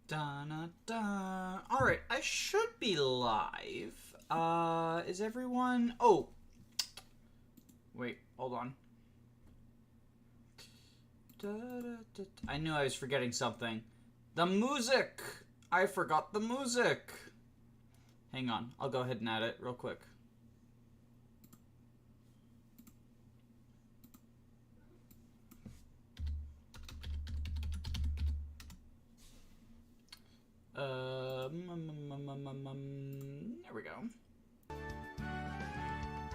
Da-na-da. Alright, I should be live. Is everyone... Oh! Wait, hold on. Da-da-da-da. I knew I was forgetting something. The music! I forgot the music! Hang on, I'll go ahead and add it real quick. There we go.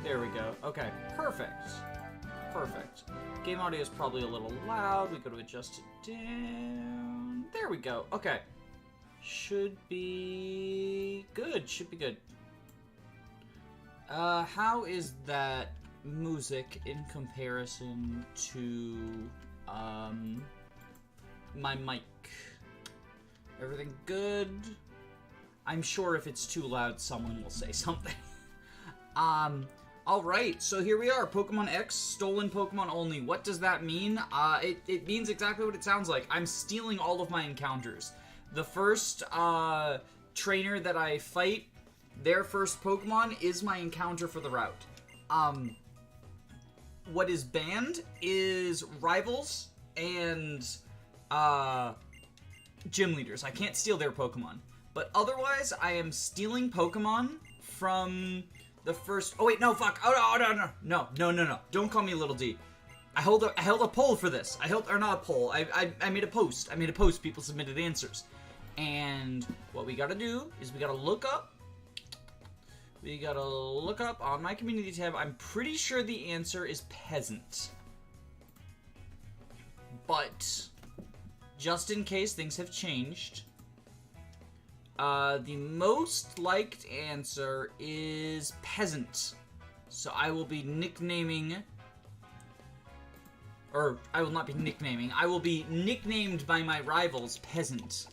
There we go. Okay, perfect. Perfect. Game audio is probably a little loud. We got to adjust it down. There we go. Okay. Should be good. Should be good. How is that music in comparison to, my mic? Everything good? I'm sure if it's too loud, someone will say something. Alright, so here we are. Pokemon X, stolen Pokemon only. What does that mean? It means exactly what it sounds like. I'm stealing all of my encounters. The first, trainer that I fight, their first Pokemon is my encounter for the route. What is banned is rivals and, gym leaders. I can't steal their Pokemon. But otherwise, I am stealing Pokemon from the first... Oh, wait, no, fuck. Oh, no. Don't call me Little D. I held a poll for this. Or not a poll. I made a post. People submitted answers. And what we gotta do is we gotta look up. On my community tab. I'm pretty sure the answer is peasant. But just in case things have changed, the most liked answer is peasant. So I will be nicknaming, or I will not be nicknaming, I will be nicknamed by my rivals peasant.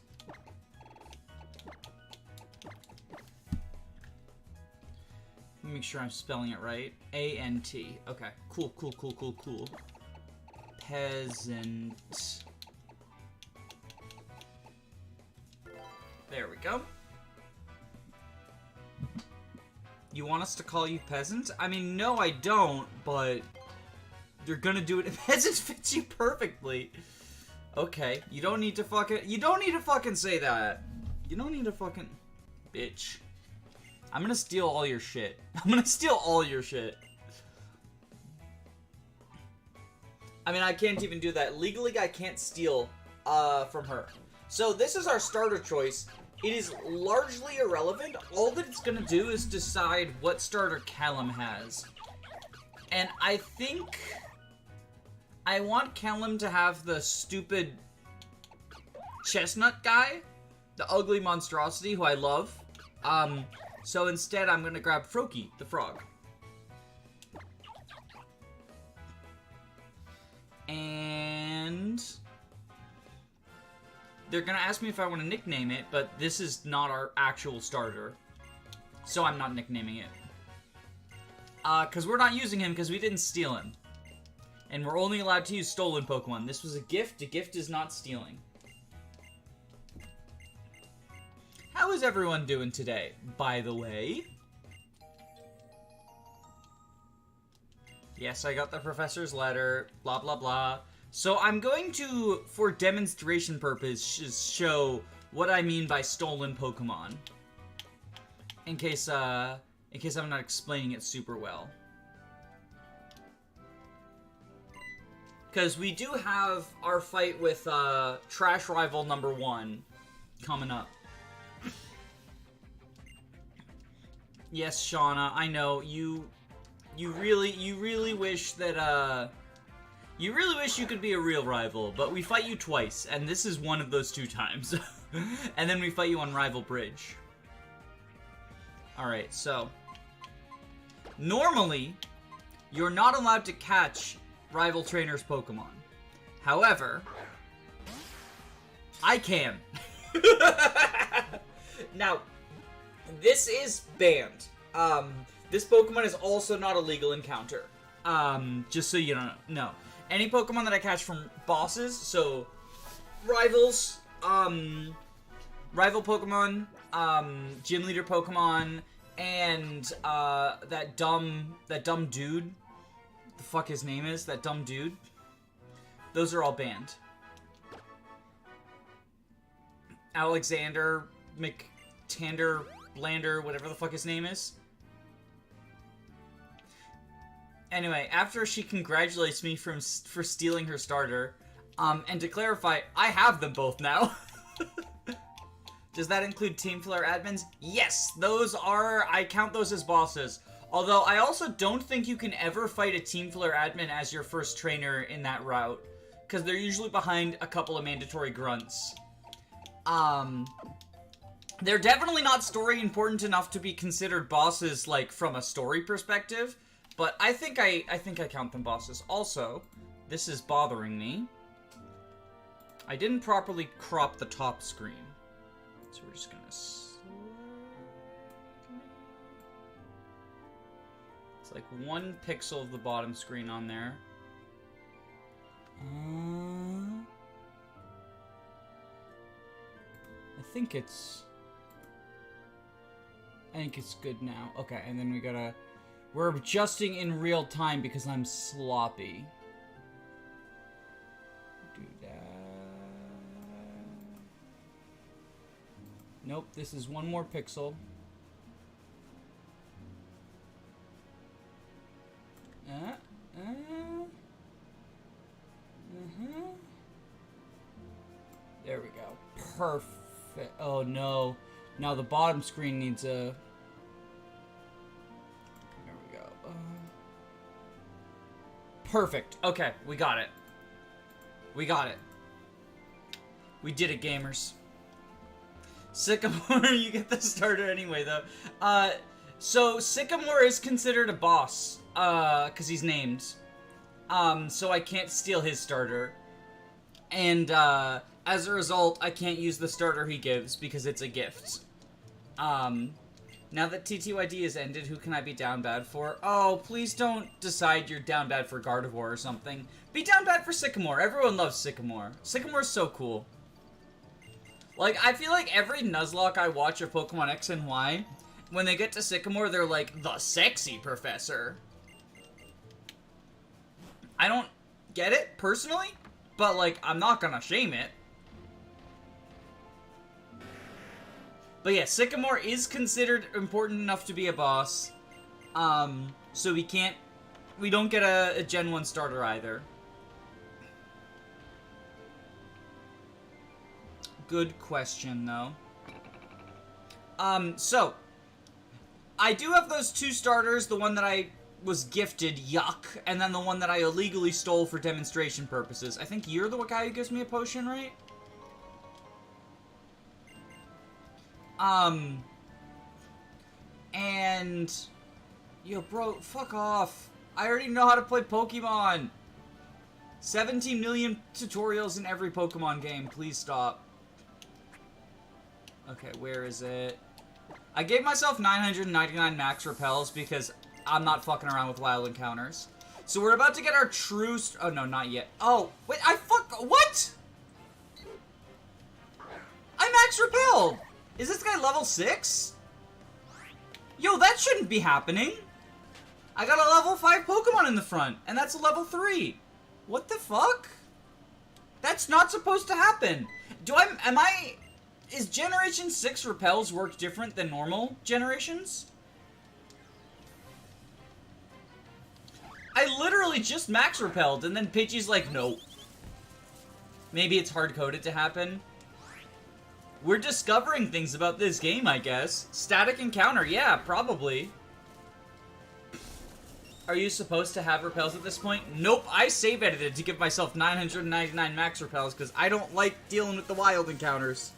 Let me make sure I'm spelling it right. A-N-T. Okay, cool. Peasant. There we go. You want us to call you peasant? I mean, no, I don't, but you're gonna do it. Peasant fits you perfectly. Okay, you don't need to fucking say that. You don't need to fucking... Bitch. I'm gonna steal all your shit. I mean, I can't even do that. Legally, I can't steal, from her. So this is our starter choice. It is largely irrelevant. All that it's gonna do is decide what starter Callum has. And I think I want Callum to have the stupid chestnut guy, the ugly monstrosity who I love. So instead I'm gonna grab Froakie, the frog. And they're gonna ask me if I want to nickname it, but this is not our actual starter. So I'm not nicknaming it. Because we're not using him because we didn't steal him. And we're only allowed to use stolen Pokemon. This was a gift. A gift is not stealing. How is everyone doing today, by the way? Yes, I got the professor's letter, blah, blah, blah. So I'm going to, for demonstration purposes, show what I mean by stolen Pokemon. In case I'm not explaining it super well. Because we do have our fight with, Trash Rival number 1 coming up. Yes, Shauna, I know, you really wish that, you really wish you could be a real rival, but we fight you twice, and this is one of those 2 times. And then we fight you on Rival Bridge. Alright, so normally, you're not allowed to catch rival trainers' Pokemon. However, I can. Now, this is banned. This Pokemon is also not a legal encounter. Just so you don't know. Any Pokemon that I catch from bosses, so rivals, rival Pokemon, gym leader Pokemon, and that dumb dude. The fuck his name is? That dumb dude. Those are all banned. Alexander McTander Blander, whatever the fuck his name is. Anyway, after she congratulates me for stealing her starter, and to clarify, I have them both now. Does that include Team Flare admins? Yes, I count those as bosses. Although, I also don't think you can ever fight a Team Flare admin as your first trainer in that route. Because they're usually behind a couple of mandatory grunts. They're definitely not story important enough to be considered bosses, like, from a story perspective. But I think I count them bosses. Also, this is bothering me. I didn't properly crop the top screen. So we're just gonna... It's like 1 pixel of the bottom screen on there. I think it's good now. Okay, and then we're adjusting in real time because I'm sloppy. Do that. Nope, this is 1 more pixel. There we go. Perfect. Oh no. Now the bottom screen needs a... There we go. Perfect. Okay, we got it. We got it. We did it, gamers. Sycamore, you get the starter anyway, though. So Sycamore is considered a boss, because he's named. So I can't steal his starter. And, as a result, I can't use the starter he gives, because it's a gift. Now that TTYD is ended, who can I be down bad for? Oh, please don't decide you're down bad for Gardevoir or something. Be down bad for Sycamore. Everyone loves Sycamore. Sycamore's so cool. Like, I feel like every Nuzlocke I watch of Pokemon X and Y, when they get to Sycamore, they're like, the sexy professor. I don't get it, personally, but, like, I'm not gonna shame it. But yeah, Sycamore is considered important enough to be a boss. So we don't get a Gen 1 starter either. Good question, though. So, I do have those 2 starters, the one that I was gifted, yuck, and then the one that I illegally stole for demonstration purposes. I think you're the guy who gives me a potion, right? And... Yo, bro, fuck off. I already know how to play Pokemon. 17 million tutorials in every Pokemon game. Please stop. Okay, where is it? I gave myself 999 max repels because I'm not fucking around with wild encounters. So we're about to get our true... Oh, no, not yet. Oh, wait, what? I max repelled! Is this guy level 6? Yo, that shouldn't be happening. I got a level 5 Pokemon in the front, and that's a level 3. What the fuck? That's not supposed to happen. Is Generation 6 repels work different than normal generations? I literally just max repelled, and then Pidgey's like, nope. Maybe it's hard-coded to happen. We're discovering things about this game, I guess. Static encounter, yeah, probably. Are you supposed to have repels at this point? Nope, I save edited to give myself 999 max repels because I don't like dealing with the wild encounters.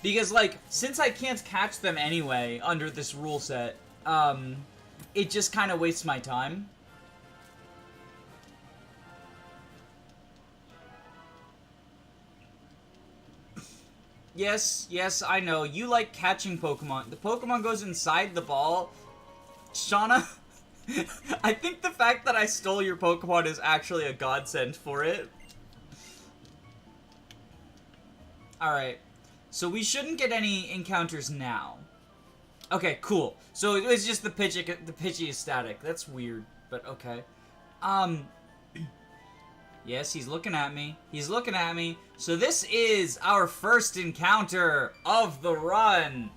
Because, like, since I can't catch them anyway under this rule set, it just kind of wastes my time. Yes, I know. You like catching Pokemon. The Pokemon goes inside the ball. Shauna, I think the fact that I stole your Pokemon is actually a godsend for it. Alright. So we shouldn't get any encounters now. Okay, cool. So it's just the Pidgey is static. That's weird, but okay. Yes, he's looking at me. He's looking at me. So this is our first encounter of the run.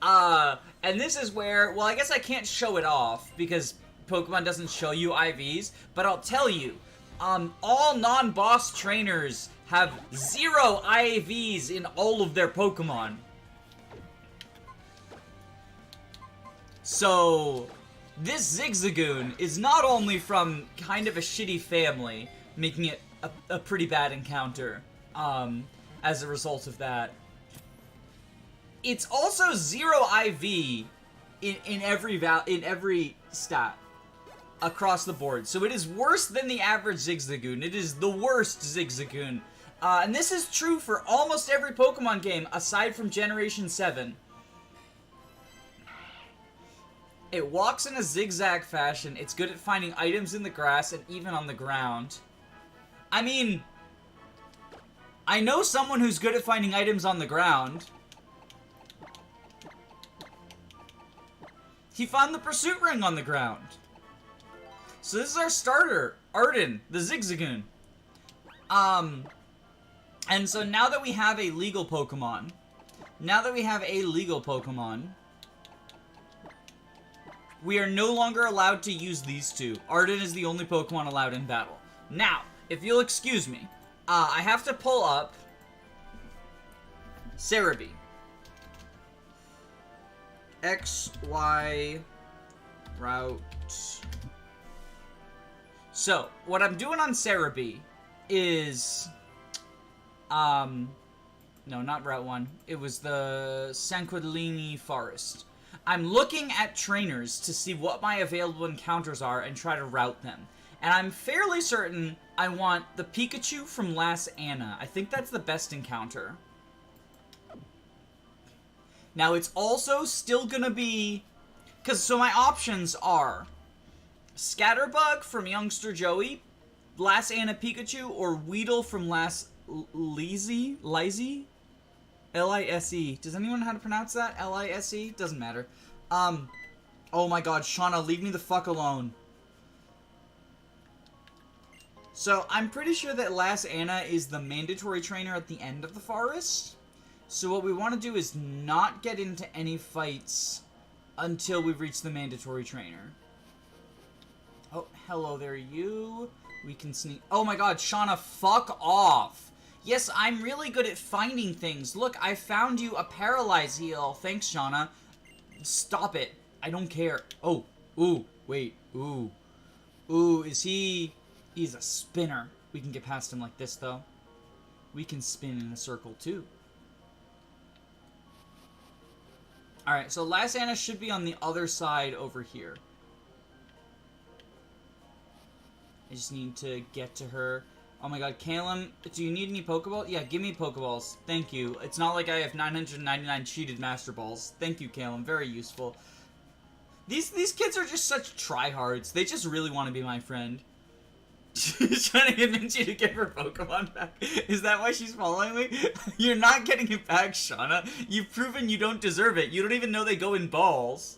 And this is where, well, I guess I can't show it off because Pokemon doesn't show you IVs, but I'll tell you, all non-boss trainers have 0 IVs in all of their Pokemon. So, this Zigzagoon is not only from kind of a shitty family, making it a pretty bad encounter, as a result of that. It's also 0 IV in every stat across the board. So it is worse than the average Zigzagoon. It is the worst Zigzagoon. And this is true for almost every Pokemon game aside from Generation 7. It walks in a zigzag fashion. It's good at finding items in the grass and even on the ground. I mean, I know someone who's good at finding items on the ground. He found the pursuit ring on the ground. So this is our starter, Arden, the Zigzagoon. And so now that we have a legal Pokemon, we are no longer allowed to use these two. Arden is the only Pokemon allowed in battle. Now, if you'll excuse me, I have to pull up Cerebi. XY route. So, what I'm doing on Cerebi is, no, not Route 1. It was the Sanquilini Forest. I'm looking at trainers to see what my available encounters are and try to route them. And I'm fairly certain I want the Pikachu from Las Anna. I think that's the best encounter. Now, it's also still gonna be... so my options are Scatterbug from Youngster Joey, Las Anna Pikachu, or Weedle from Las Lise? L-I-S-E. Does anyone know how to pronounce that? L-I-S-E? Doesn't matter. Oh my god, Shauna, leave me the fuck alone. So, I'm pretty sure that Las Anna is the mandatory trainer at the end of the forest. So what we want to do is not get into any fights until we've reached the mandatory trainer. Oh, hello there, you. We can sneak... Oh my god, Shauna, fuck off. Yes, I'm really good at finding things. Look, I found you a Paralyze Heal. Thanks, Shauna. Stop it. I don't care. Oh, ooh, wait, ooh. Ooh, is he... He's a spinner. We can get past him like this, though. We can spin in a circle, too. Alright, so Las Anna should be on the other side over here. I just need to get to her. Oh my god, Calum, do you need any Pokeballs? Yeah, give me Pokeballs. Thank you. It's not like I have 999 cheated Master Balls. Thank you, Calum. Very useful. These kids are just such tryhards. They just really want to be my friend. She's trying to convince you to give her Pokemon back. Is that why she's following me? You're not getting it back, Shauna. You've proven you don't deserve it. You don't even know they go in balls.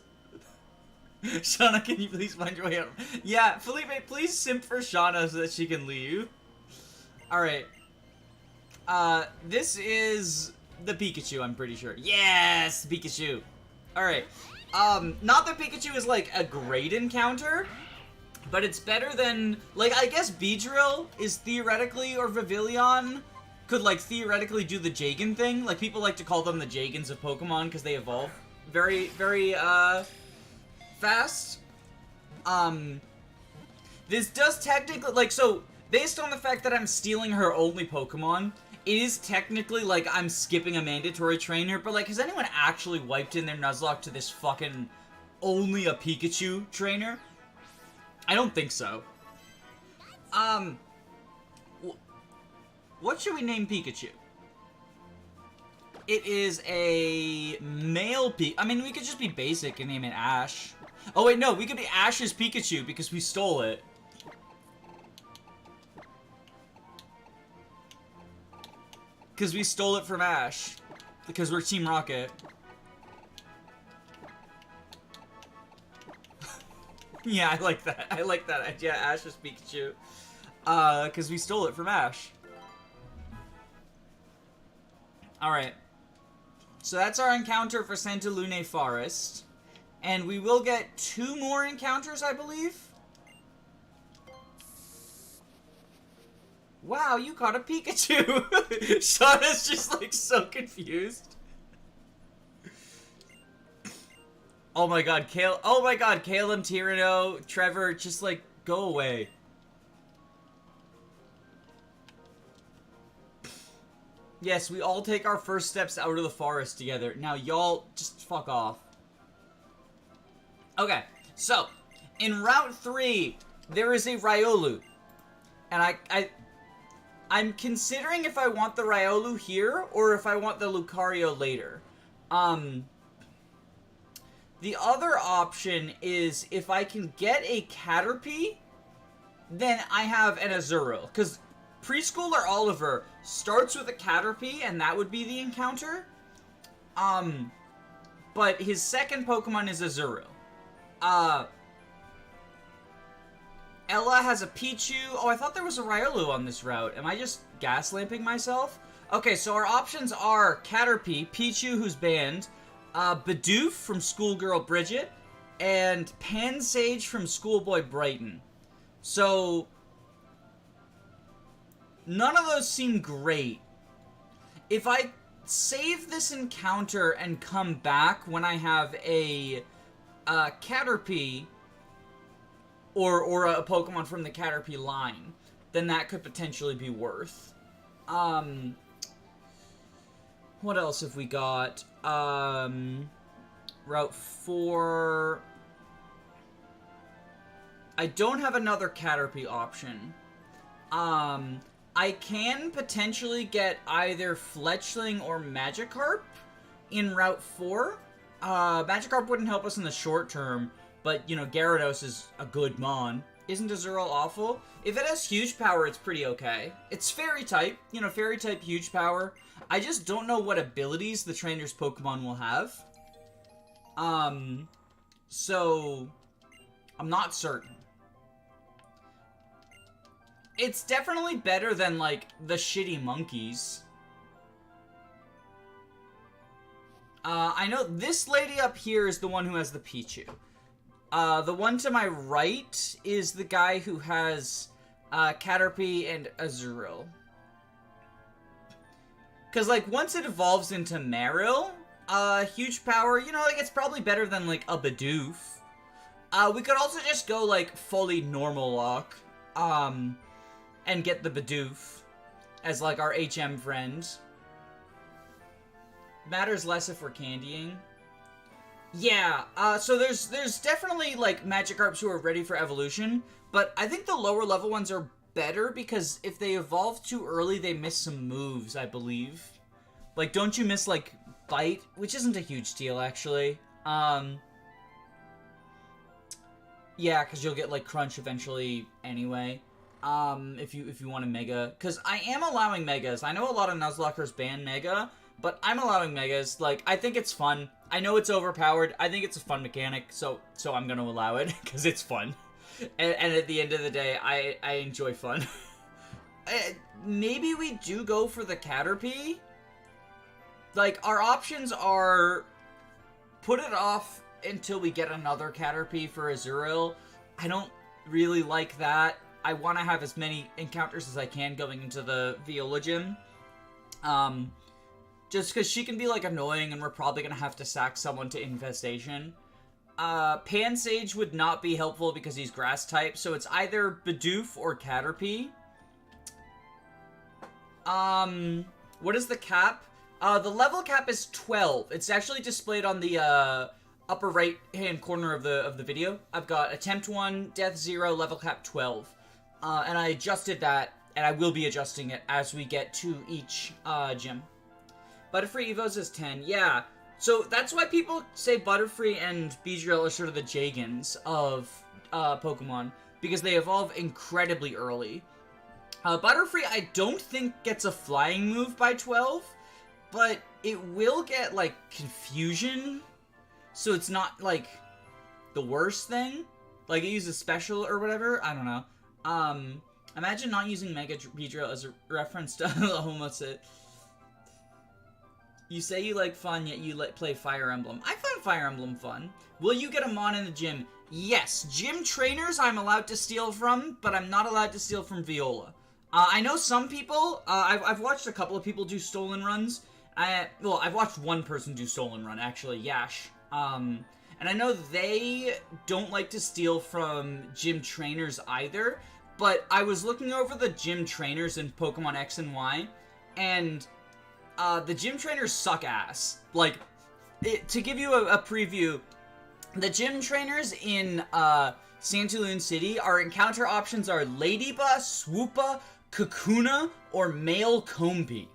Shauna, can you please find your way out? Yeah, Felipe, please simp for Shauna so that she can leave. Alright. This is the Pikachu, I'm pretty sure. Yes, Pikachu. Alright. Not that Pikachu is, like, a great encounter, but it's better than, like, I guess Beedrill is theoretically, or Vivillon could, like, theoretically do the Jagan thing. Like, people like to call them the Jagans of Pokemon because they evolve very, very, fast. This does technically, like, so, based on the fact that I'm stealing her only Pokemon, it is technically, like, I'm skipping a mandatory trainer, but, like, has anyone actually wiped in their Nuzlocke to this fucking only a Pikachu trainer? I don't think so. What should we name Pikachu? It is a male I mean, we could just be basic and name it Ash. Oh wait, no, we could be Ash's Pikachu because we stole it. Because we stole it from Ash. Because we're Team Rocket. Yeah, I like that. I like that idea. Ash is Pikachu. Because we stole it from Ash. Alright. So that's our encounter for Santa Lune Forest. And we will get 2 more encounters, I believe. Wow, you caught a Pikachu! Shauna's just, like, so confused. Oh my god, Caleb, Tyranno, Trevor, just, like, go away. Yes, we all take our first steps out of the forest together. Now, y'all, just fuck off. Okay, so, in Route 3, there is a Riolu. And I'm considering if I want the Riolu here, or if I want the Lucario later. The other option is, if I can get a Caterpie, then I have an Azurill. Because Preschooler Oliver starts with a Caterpie, and that would be the encounter. But his second Pokemon is Azurill. Ella has a Pichu. Oh, I thought there was a Riolu on this route. Am I just gaslamping myself? Okay, so our options are Caterpie, Pichu, who's banned, Bidoof from Schoolgirl Bridget, and Pansage from Schoolboy Brighton. So, none of those seem great. If I save this encounter and come back when I have a Caterpie, or a Pokemon from the Caterpie line, then that could potentially be worth. What else have we got? Route 4... I don't have another Caterpie option. I can potentially get either Fletchling or Magikarp in Route 4. Magikarp wouldn't help us in the short term, but, you know, Gyarados is a good mon. Isn't Azurill awful? If it has huge power, it's pretty okay. It's fairy type, you know, fairy type huge power. I just don't know what abilities the trainer's Pokemon will have. So, I'm not certain. It's definitely better than, like, the shitty monkeys. I know this lady up here is the one who has the Pichu. The one to my right is the guy who has Caterpie and Azurill. Because, like, once it evolves into Marill, huge power, you know, like, it's probably better than, like, a Bidoof. We could also just go, like, fully normal lock, and get the Bidoof as, like, our HM friend. Matters less if we're candying. Yeah, so there's definitely, like, Magikarps who are ready for evolution, but I think the lower level ones are better because if they evolve too early, they miss some moves, I believe. Like, don't you miss, like, Bite? Which isn't a huge deal, actually. Yeah, because you'll get, like, Crunch eventually anyway. If you want a Mega. Because I am allowing Megas. I know a lot of Nuzlockers ban Mega, but I'm allowing Megas. Like, I think it's fun. I know it's overpowered. I think it's a fun mechanic, so I'm gonna allow it, because it's fun. And at the end of the day, I enjoy fun. Maybe we do go for the Caterpie? Like, our options are put it off until we get another Caterpie for Azurill. I don't really like that. I want to have as many encounters as I can going into the Viola Gym. Just because she can be, like, annoying and we're probably going to have to sack someone to Infestation. Pansage would not be helpful because he's Grass type, so it's either Bidoof or Caterpie. What is the cap? The level cap is 12. It's actually displayed on the, upper right-hand corner of the video. I've got Attempt 1, Death 0, level cap 12. And I adjusted that, and I will be adjusting it as we get to each, gym. Butterfree Evos is 10, yeah. So that's why people say Butterfree and Beedrill are sort of the Jagans of, Pokemon. Because they evolve incredibly early. Butterfree, I don't think gets a flying move by 12, but it will get, like, confusion, so it's not, like, the worst thing. Like, it uses special or whatever, I don't know. Imagine not using Mega Beedrill as a reference to Homosit. You say you like fun, yet you play Fire Emblem. I find Fire Emblem fun. Will you get a Mon in the gym? Yes. Gym trainers I'm allowed to steal from, but I'm not allowed to steal from Viola. I know some people, I've watched a couple of people do stolen runs. Well, I've watched one person do stolen run, actually, Yash. And I know they don't like to steal from gym trainers either, but I was looking over the gym trainers in Pokemon X and Y, and the gym trainers suck ass. Like, to give you a preview, the gym trainers in Santaloon City, our encounter options are Ladyba, Swoopa, Kakuna, or Male Combee.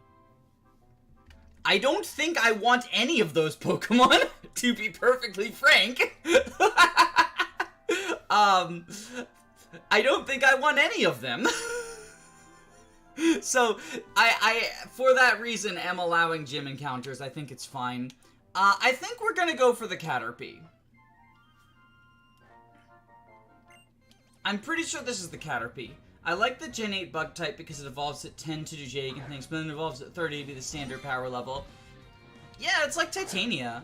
I don't think I want any of those Pokemon, to be perfectly frank. I don't think I want any of them. So, I for that reason, am allowing gym encounters. I think it's fine. I think we're gonna go for the Caterpie. I'm pretty sure this is the Caterpie. I like the Gen 8 bug type because it evolves at 10 to do Jagan things, but then it evolves at 30 to be the standard power level. Yeah, it's like Titania.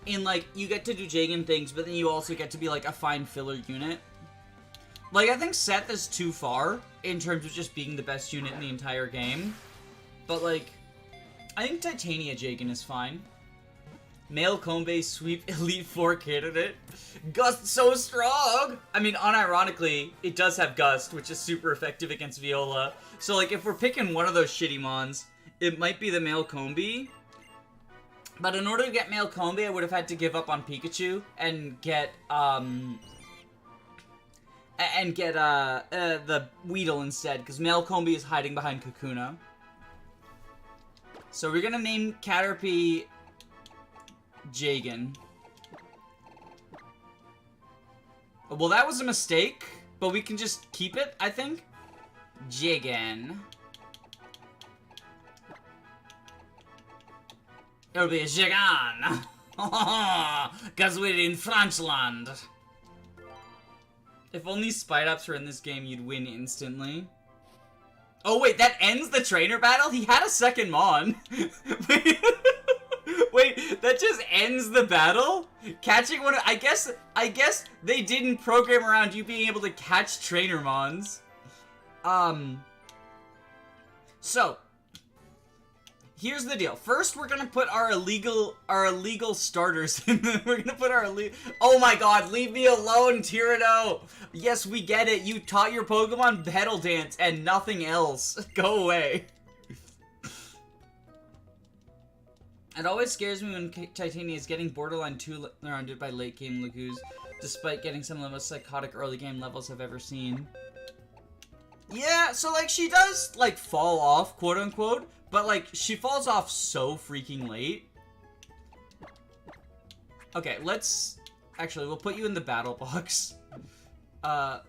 In like, you get to do Jagan things, but then you also get to be like a fine filler unit. Like, I think Seth is too far in terms of just being the best unit in the entire game. But like, I think Titania Jagan is fine. Male Combee Sweep Elite 4 candidate. Gust so strong! I mean, unironically, it does have Gust, which is super effective against Viola. So, like, if we're picking one of those shitty mons, it might be the Male Combee. But in order to get Male Combee, I would have had to give up on Pikachu and get, the Weedle instead, because Male Combee is hiding behind Kakuna. So we're gonna name Caterpie Jagan. Well, that was a mistake, but we can just keep it, I think. Jagan. It'll be a Jagan. Because we're in Franchland. If only Spite-Ups were in this game, you'd win instantly. Oh wait, that ends the trainer battle? He had a second Mon. Wait, that just ends the battle? Catching one of, I guess they didn't program around you being able to catch trainer mons. So, here's the deal. First, we're gonna put our illegal starters in the, we're gonna put our oh my god, leave me alone, Tyranno! Yes, we get it. You taught your Pokemon Petal Dance and nothing else. Go away. It always scares me when Titania is getting borderline 2-rounded by late game Lagoos, despite getting some of the most psychotic early game levels I've ever seen. Yeah, so like she does like fall off, quote unquote, but like she falls off so freaking late. Okay, let's actually we'll put you in the battle box. I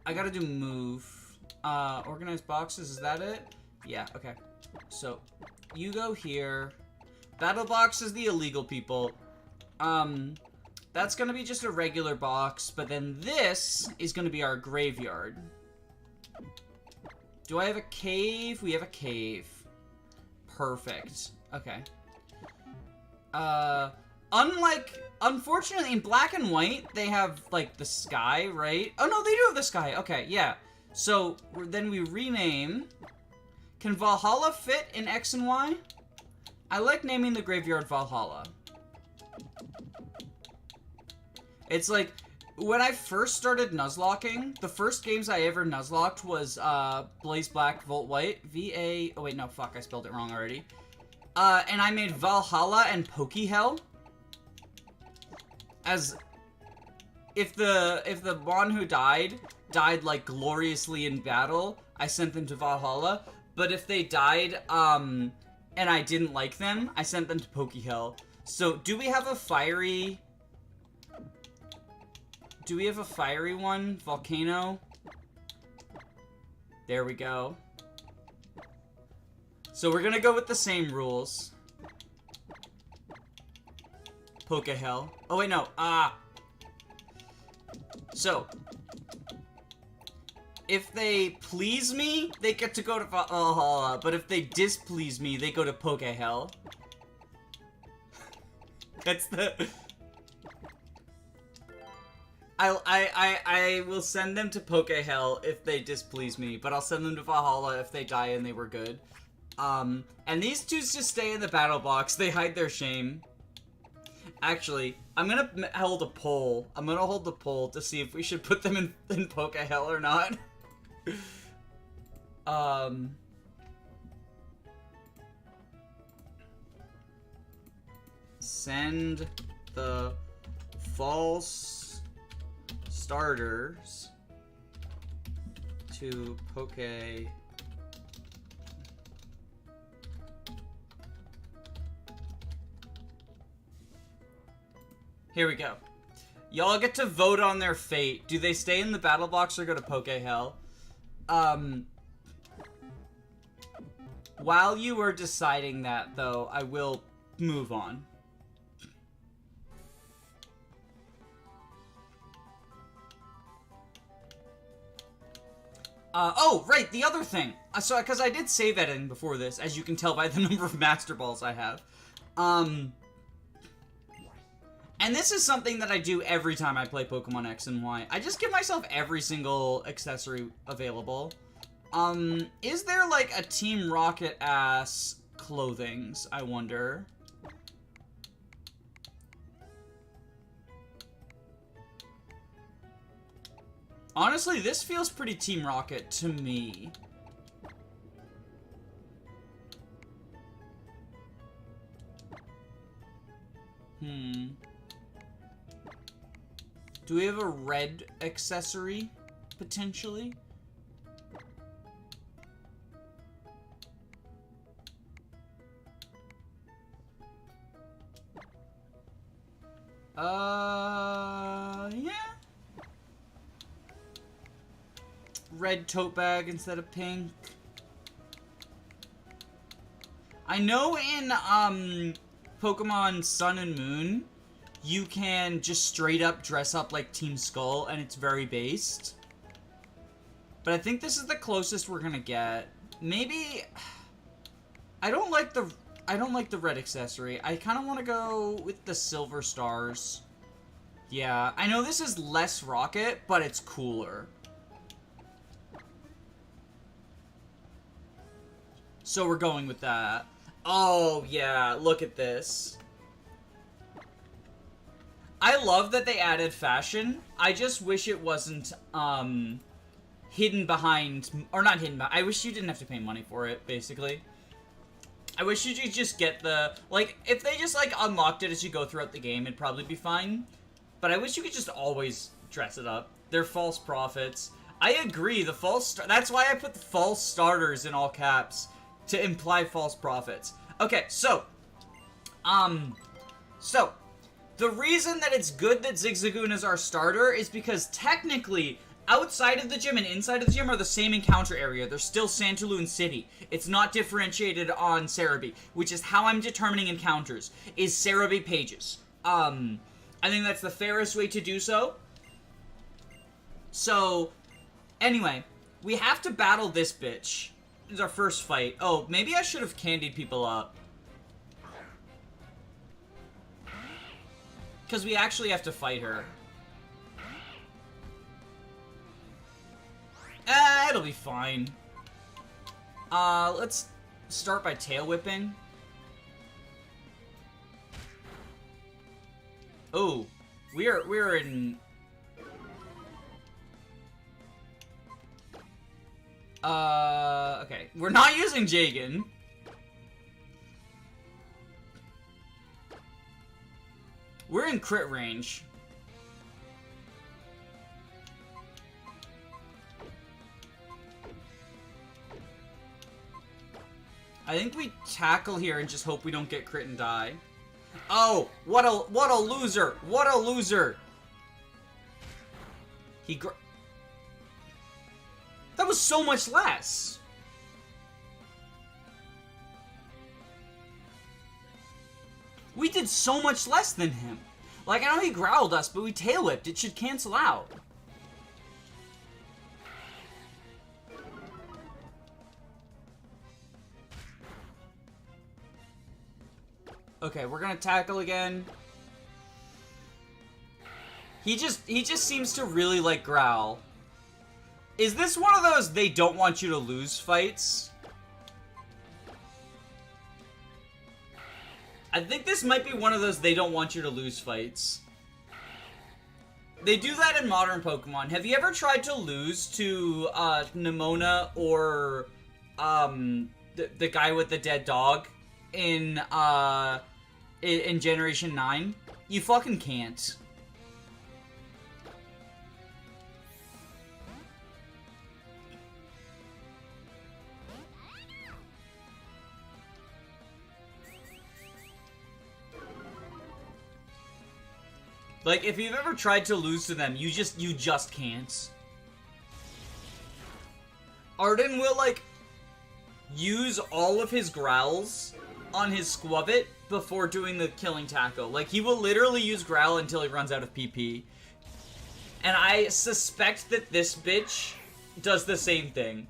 gotta do move. Organized boxes, is that it? Yeah, okay. So you go here. Battle box is the illegal people. That's gonna be just a regular box, but then this is gonna be our graveyard. Do I have a cave? We have a cave. Perfect. Okay. Unfortunately, in black and white, they have, like, the sky, right? Oh, no, they do have the sky. Okay, yeah. So, then we rename. Can Valhalla fit in X and Y? I like naming the graveyard Valhalla. It's like, when I first started Nuzlocking, the first games I ever Nuzlocked was, Blaze Black, Volt White, V-A... Oh, wait, no, fuck, I spelled it wrong already. And I made Valhalla and Pokehell. As... If the Mon who died, like, gloriously in battle, I sent them to Valhalla. But if they died, and I didn't like them, I sent them to Pokehell. So, do we have a fiery... Do we have a fiery one? Volcano? There we go. So we're gonna go with the same rules. Pokehell. Oh wait, no. So, if they please me, they get to go to Valhalla, but if they displease me, they go to Pokehell. That's the... I will send them to Pokehell if they displease me, but I'll send them to Valhalla if they die and they were good. And these two just stay in the battle box. They hide their shame. Actually, I'm gonna hold a poll. I'm gonna hold the poll to see if we should put them in Pokehell or not. Send the false starters to Poke... Here we go. Y'all get to vote on their fate. Do they stay in the battle box or go to Pokehell? While you are deciding that, though, I will move on. Oh, right, the other thing. So, because I did save editing before this, as you can tell by the number of Master Balls I have. And this is something that I do every time I play Pokemon X and Y. I just give myself every single accessory available. Is there, like, a Team Rocket-ass clothings, I wonder? Honestly, this feels pretty Team Rocket to me. Do we have a red accessory, potentially? Yeah. Red tote bag instead of pink. I know in, Pokemon Sun and Moon, you can just straight up dress up like Team Skull, and it's very based. But I think this is the closest we're gonna get. Maybe... I don't like the red accessory. I kind of want to go with the silver stars. Yeah, I know this is less Rocket, but it's cooler. So we're going with that. Oh, yeah, look at this. I love that they added fashion. I just wish it wasn't, hidden behind... Or not hidden behind... I wish you didn't have to pay money for it, basically. I wish you could just get the... Like, if they just, like, unlocked it as you go throughout the game, it'd probably be fine. But I wish you could just always dress it up. They're false prophets. I agree, the false... That's why I put the false starters in all caps. To imply false prophets. Okay, so... the reason that it's good that Zigzagoon is our starter is because technically, outside of the gym and inside of the gym are the same encounter area. They're still Santaloon City. It's not differentiated on Cerebi, which is how I'm determining encounters, is Cerebi pages. I think that's the fairest way to do so. So, anyway, we have to battle this bitch. This is our first fight. Oh, maybe I should have candied people up. Because we actually have to fight her. It'll be fine. Let's start by tail whipping. Oh, we're in... Okay. We're not using Jagan. We're in crit range. I think we tackle here and just hope we don't get crit and die. Oh, what a loser! What a loser! The That was so much less. We did so much less than him. Like, I know he growled us, but we tail whipped. It should cancel out. Okay, we're gonna tackle again. He just seems to really like growl. Is this one of those they don't want you to lose fights? I think this might be one of those they don't want you to lose fights. They do that in modern Pokemon. Have you ever tried to lose to Nimona or the guy with the dead dog in Generation 9? You fucking can't. Like, if you've ever tried to lose to them, you just can't. Arden will, like, use all of his growls on his Squavit before doing the killing tackle. Like, he will literally use growl until he runs out of PP. And I suspect that this bitch does the same thing.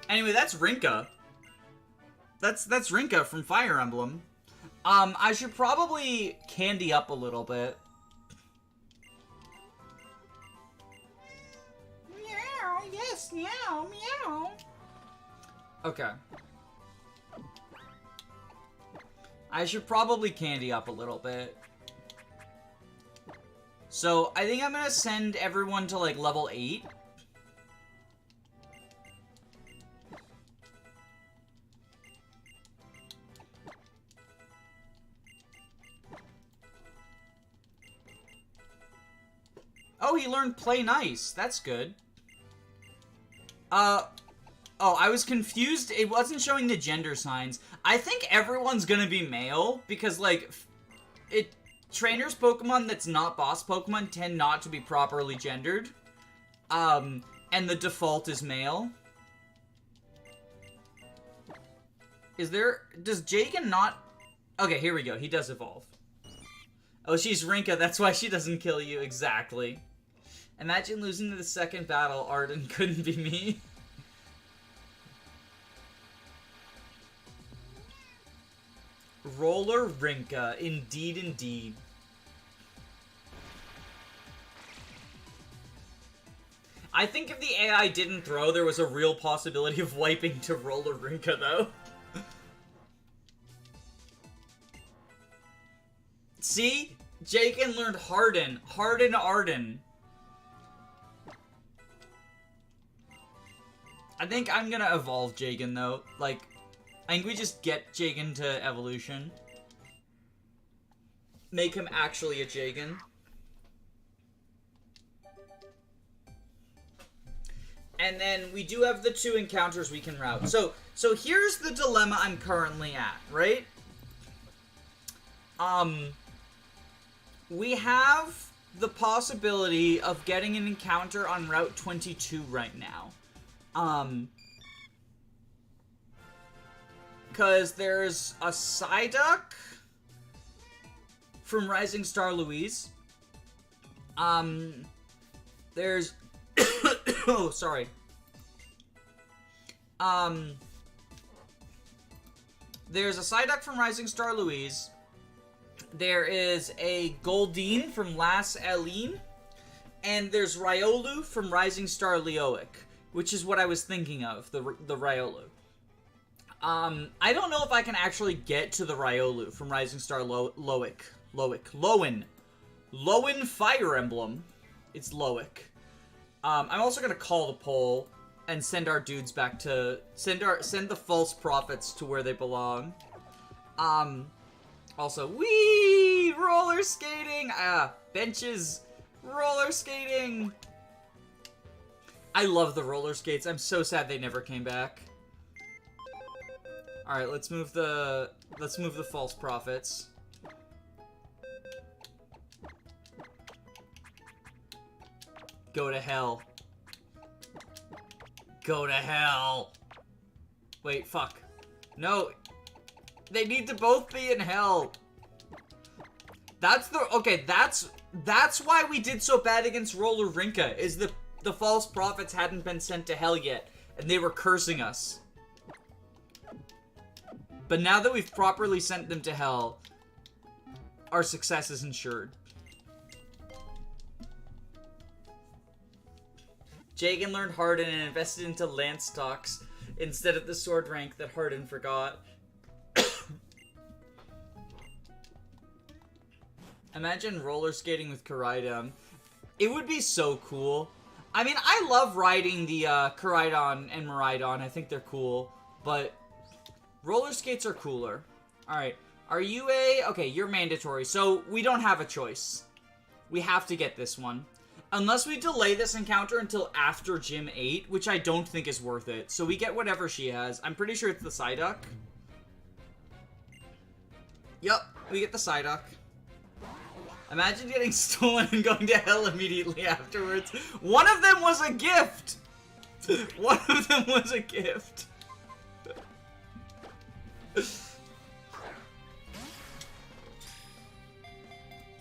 Anyway, that's Rinka. That's Rinka from Fire Emblem. I should probably candy up a little bit. Meow, yes, meow, meow. Okay. I should probably candy up a little bit. So, I think I'm gonna send everyone to, like, level 8. Oh, he learned play nice. That's good. Oh, I was confused. It wasn't showing the gender signs. I think everyone's gonna be male because, like, trainers Pokemon that's not boss Pokemon tend not to be properly gendered. And the default is male. Does Jagan not? Okay, here we go. He does evolve. Oh, she's Rinka. That's why she doesn't kill you. Exactly. Imagine losing to the second battle. Arden couldn't be me. Roller Rinka. Indeed, indeed. I think if the AI didn't throw, there was a real possibility of wiping to Roller Rinka, though. See? Jagan learned Harden. Harden Arden. I think I'm gonna evolve Jagan, though. Like, I think we just get Jagan to evolution. Make him actually a Jagan. And then we do have the 2 encounters we can route. So here's the dilemma I'm currently at, right? We have the possibility of getting an encounter on Route 22 right now. Because there's a Psyduck from Rising Star Louise. There's... oh, sorry. There's a Psyduck from Rising Star Louise. There is a Goldeen from Las Aline. And there's Riolu from Rising Star Leoic, which is what I was thinking of, the Riolu. I don't know if I can actually get to the Riolu from Rising Star Lowen Fire Emblem. It's Loic. I'm also gonna call the poll and send our dudes back to send the false prophets to where they belong. Also, wee roller skating. Benches, roller skating. I love the roller skates. I'm so sad they never came back. All right, let's move the false prophets. Go to hell. Go to hell. Wait, fuck. No. They need to both be in hell. That's the... Okay, that's why we did so bad against Roller Rinka, is the false prophets hadn't been sent to hell yet, and they were cursing us. But now that we've properly sent them to hell, our success is ensured. Jagan learned Harden and invested into Lance stocks instead of the sword rank that Harden forgot. Imagine roller skating with Koraidon. It would be so cool. I mean, I love riding the Koraidon and Miraidon. I think they're cool. But roller skates are cooler. Alright. Are you a... Okay, you're mandatory. So we don't have a choice. We have to get this one. Unless we delay this encounter until after Gym 8, which I don't think is worth it. So we get whatever she has. I'm pretty sure it's the Psyduck. Yup, we get the Psyduck. Imagine getting stolen and going to hell immediately afterwards. One of them was a gift! One of them was a gift.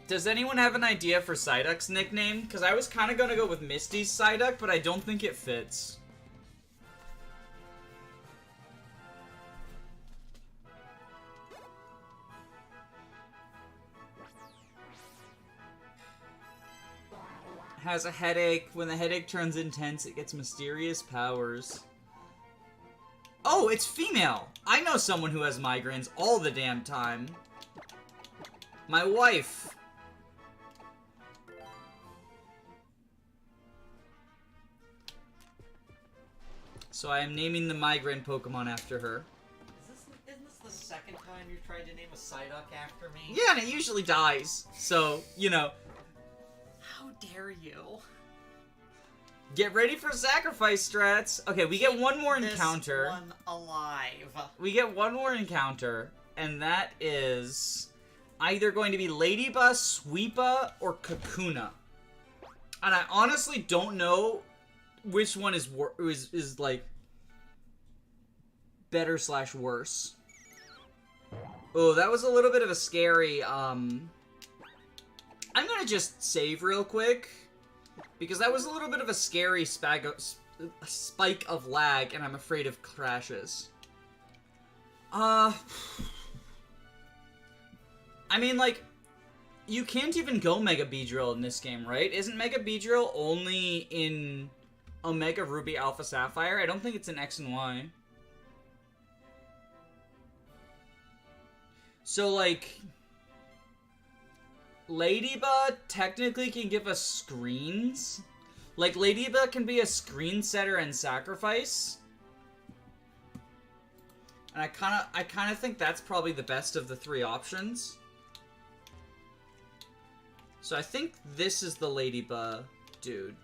Does anyone have an idea for Psyduck's nickname? Because I was kind of going to go with Misty's Psyduck, but I don't think it fits. Has a headache. When the headache turns intense, it gets mysterious powers. Oh, it's female! I know someone who has migraines all the damn time. My wife. So I am naming the migraine Pokemon after her. Isn't this the second time you've tried to name a Psyduck after me? Yeah, and it usually dies. So, you know. How dare you? Get ready for sacrifice strats. Okay, we get one more encounter. This one alive. We get one more encounter, and that is either going to be Ladybug, Sweepa, or Kakuna. And I honestly don't know which one is like better / worse. Oh, that was a little bit of a scary, I'm gonna just save real quick, because that was a little bit of a scary spike of lag, and I'm afraid of crashes. I mean, like, you can't even go Mega Beedrill in this game, right? Isn't Mega Beedrill only in Omega Ruby Alpha Sapphire? I don't think it's in X and Y. So, like, Ladybug technically can give us screens. Like, Ladybug can be a screen setter and sacrifice. And I kind of think that's probably the best of the three options. So I think this is the Ladybug dude.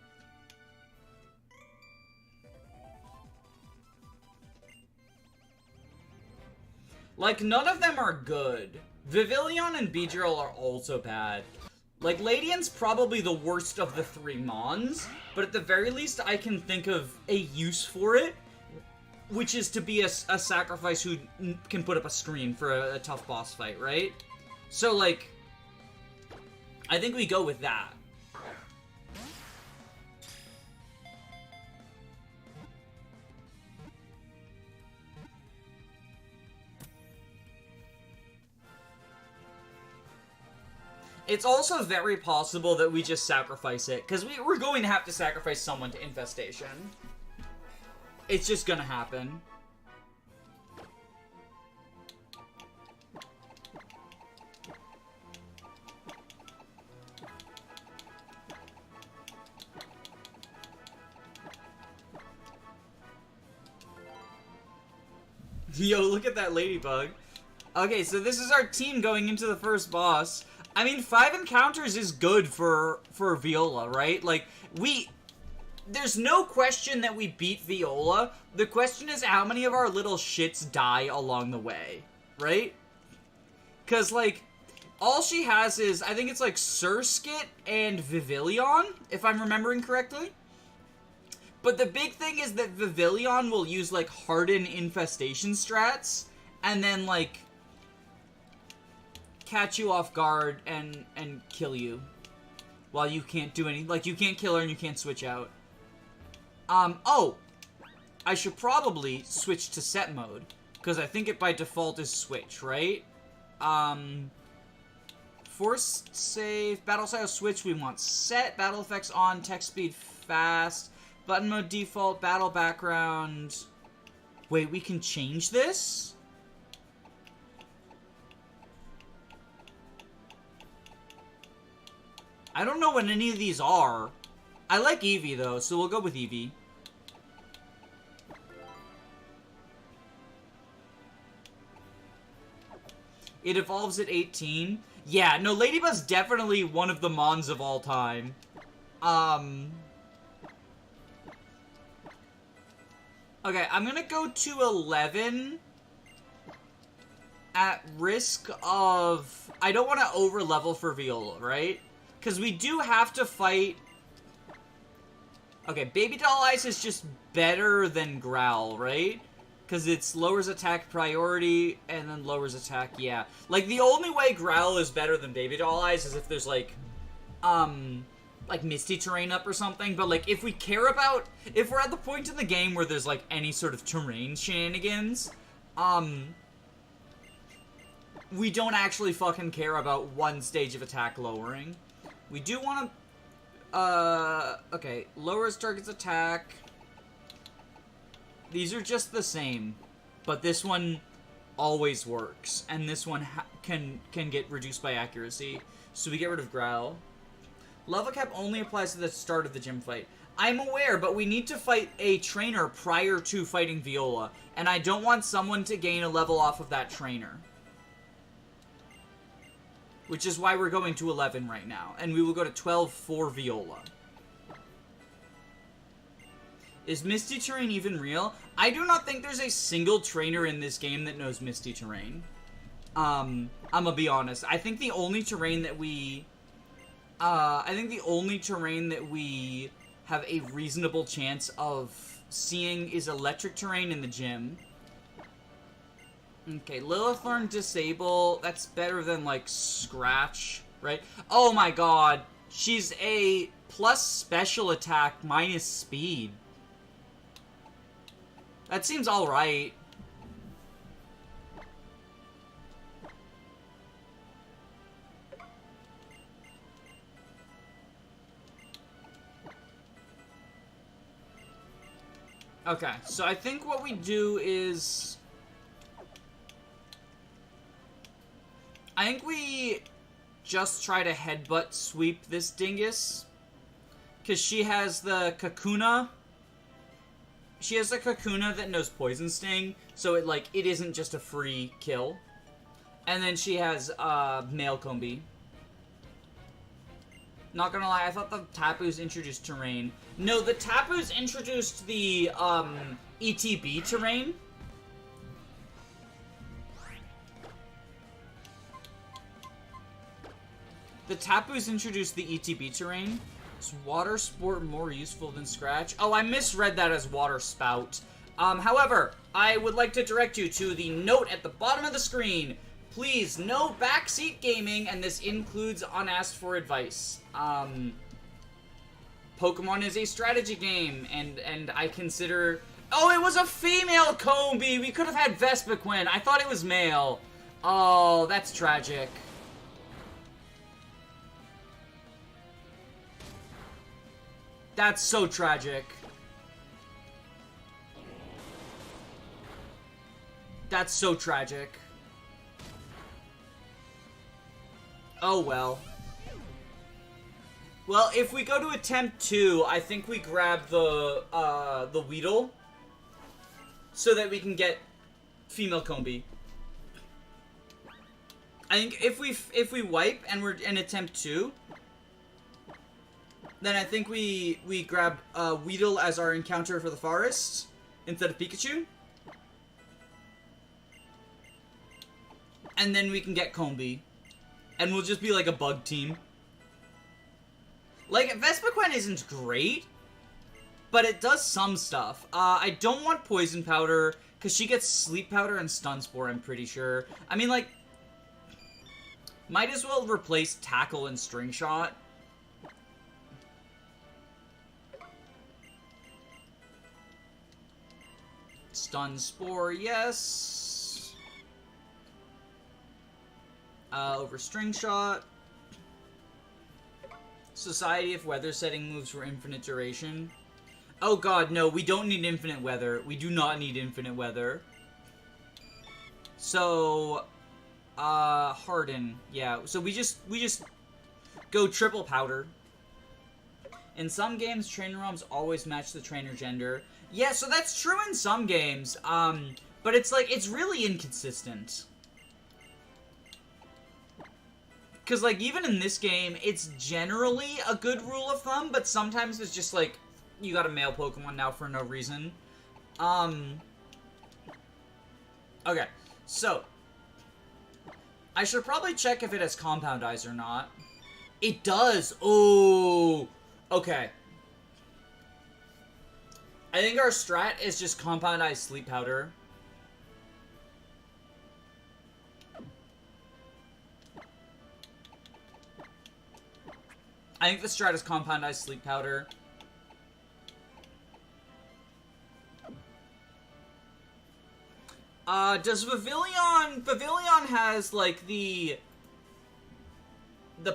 Like, none of them are good. Vivillon and Beedrill are also bad. Like, Ladian's probably the worst of the three Mons, but at the very least I can think of a use for it, which is to be a sacrifice who can put up a screen for a tough boss fight, right? So, like, I think we go with that. It's also very possible that we just sacrifice it, because we're going to have to sacrifice someone to Infestation. It's just gonna happen. Yo, look at that Ladybug. Okay, so this is our team going into the first boss. I mean, 5 encounters is good for Viola, right? Like, there's no question that we beat Viola. The question is how many of our little shits die along the way, right? Because, like, all she has is, I think it's like Surskit and Vivillon, if I'm remembering correctly. But the big thing is that Vivillon will use, like, Harden infestation strats, and then, like, catch you off guard and kill you. While you can't do any, like, you can't kill her and you can't switch out. Oh! I should probably switch to set mode, because I think it by default is switch, right? Force save, battle style switch, we want set, battle effects on, text speed fast, button mode default, battle background. Wait, we can change this? I don't know what any of these are. I like Eevee though, so we'll go with Eevee. It evolves at 18. Yeah, no, Ladybug's definitely one of the mons of all time. Okay, I'm gonna go to 11 at risk of... I don't want to over-level for Viola, right? Because we do have to fight... Okay, Baby Doll Eyes is just better than Growl, right? Because it's lowers attack priority, and then lowers attack, yeah. Like, the only way Growl is better than Baby Doll Eyes is if there's, like Misty Terrain up or something. But, like, if we care about... If we're at the point in the game where there's, like, any sort of terrain shenanigans, we don't actually fucking care about one stage of attack lowering. We do want to... okay, lowers target's attack... These are just the same, but this one always works, and this one can get reduced by accuracy. So we get rid of Growl. Level cap only applies to the start of the gym fight. I'm aware, but we need to fight a trainer prior to fighting Viola, and I don't want someone to gain a level off of that trainer. Which is why we're going to 11 right now, and we will go to 12 for Viola. Is Misty Terrain even real? I do not think there's a single trainer in this game that knows Misty Terrain. I'm gonna be honest. I think the only terrain that we... have a reasonable chance of seeing is electric terrain in the gym. Okay, Lilithorn disable. That's better than, like, Scratch, right? Oh my god. She's a plus special attack minus speed. That seems alright. Okay, so I think what we do is... I think we just try to headbutt sweep this dingus. Because she has the Kakuna. She has a Kakuna that knows Poison Sting, so it isn't just a free kill. And then she has Male Combi. Not gonna lie, I thought the Tapus introduced terrain. No, the Tapus introduced the ETB terrain. The Tapus introduced the ETB terrain. Is Water Sport more useful than Scratch? Oh, I misread that as Water Spout. However, I would like to direct you to the note at the bottom of the screen. Please, no backseat gaming, and this includes unasked for advice. Pokemon is a strategy game, and I consider... Oh, it was a female Combi! We could have had Vespiquen. I thought it was male. Oh, that's tragic. That's so tragic. That's so tragic. Oh well. Well, if we go to attempt 2, I think we grab the Weedle so that we can get female Combi. I think if we wipe and we're in attempt 2, then I think we grab Weedle as our encounter for the forest instead of Pikachu. And then we can get Combi. And we'll just be like a bug team. Like, Vespiquen isn't great, but it does some stuff. I don't want Poison Powder, because she gets Sleep Powder and Stun Spore, I'm pretty sure. I mean, like, might as well replace Tackle and String Shot. Stun Spore, yes. Over String Shot. Society if weather setting moves for infinite duration. Oh god, no, we don't need infinite weather. We do not need infinite weather. So, Harden. Yeah, so we just go triple powder. In some games, trainer ROMs always match the trainer gender. Yeah, so that's true in some games, but it's like, it's really inconsistent. Because, like, even in this game, it's generally a good rule of thumb, but sometimes it's just, like, you got a male Pokemon now for no reason. Okay, so, I should probably check if it has Compound Eyes or not. It does! Oh! Okay. I think our strat is just Compound Eyes Sleep Powder. I think the strat is Compound Eyes Sleep Powder. Does Pavilion... Pavilion has, like, the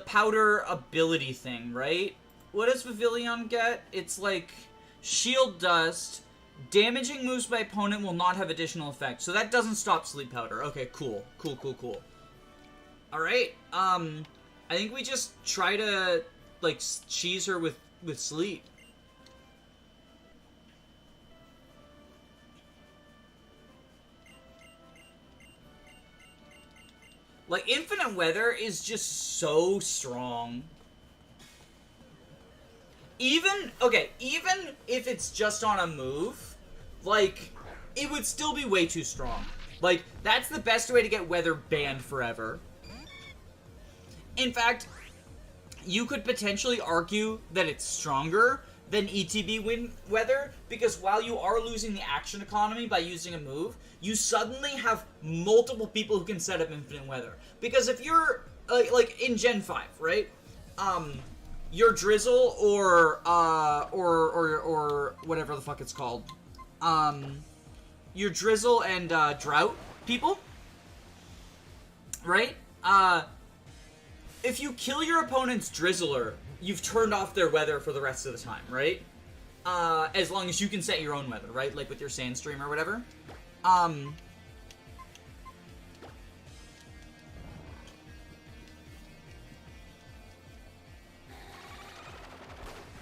powder ability thing, right? What does Pavilion get? It's, like, Shield Dust. Damaging moves by opponent will not have additional effect. So that doesn't stop Sleep Powder. Okay, cool. Cool, cool, cool. Alright, I think we just try to, like, cheese her with sleep. Like, Infinite Weather is just so strong. Even if it's just on a move, like, it would still be way too strong. Like, that's the best way to get Weather banned forever. In fact, you could potentially argue that it's stronger than ETB Weather, because while you are losing the action economy by using a move, you suddenly have multiple people who can set up Infinite Weather. Because if you're, like in Gen 5, right? Your Drizzle or whatever the fuck it's called. Your Drizzle and, Drought people, right? If you kill your opponent's Drizzler, you've turned off their weather for the rest of the time, right? As long as you can set your own weather, right? Like with your Sandstream or whatever.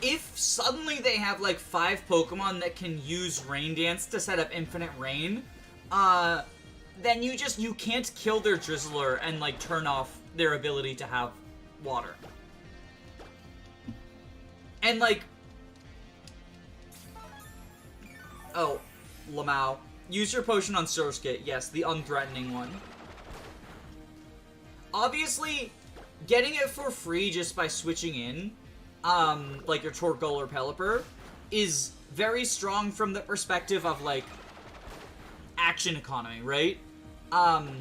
If suddenly they have like 5 Pokemon that can use Rain Dance to set up Infinite Rain, then you can't kill their Drizzler and like turn off their ability to have water. And like, oh, Lamau. Use your potion on Surskit. Yes, the unthreatening one. Obviously, getting it for free just by switching in, like your Torkoal or Pelipper, is very strong from the perspective of, like, action economy, right? But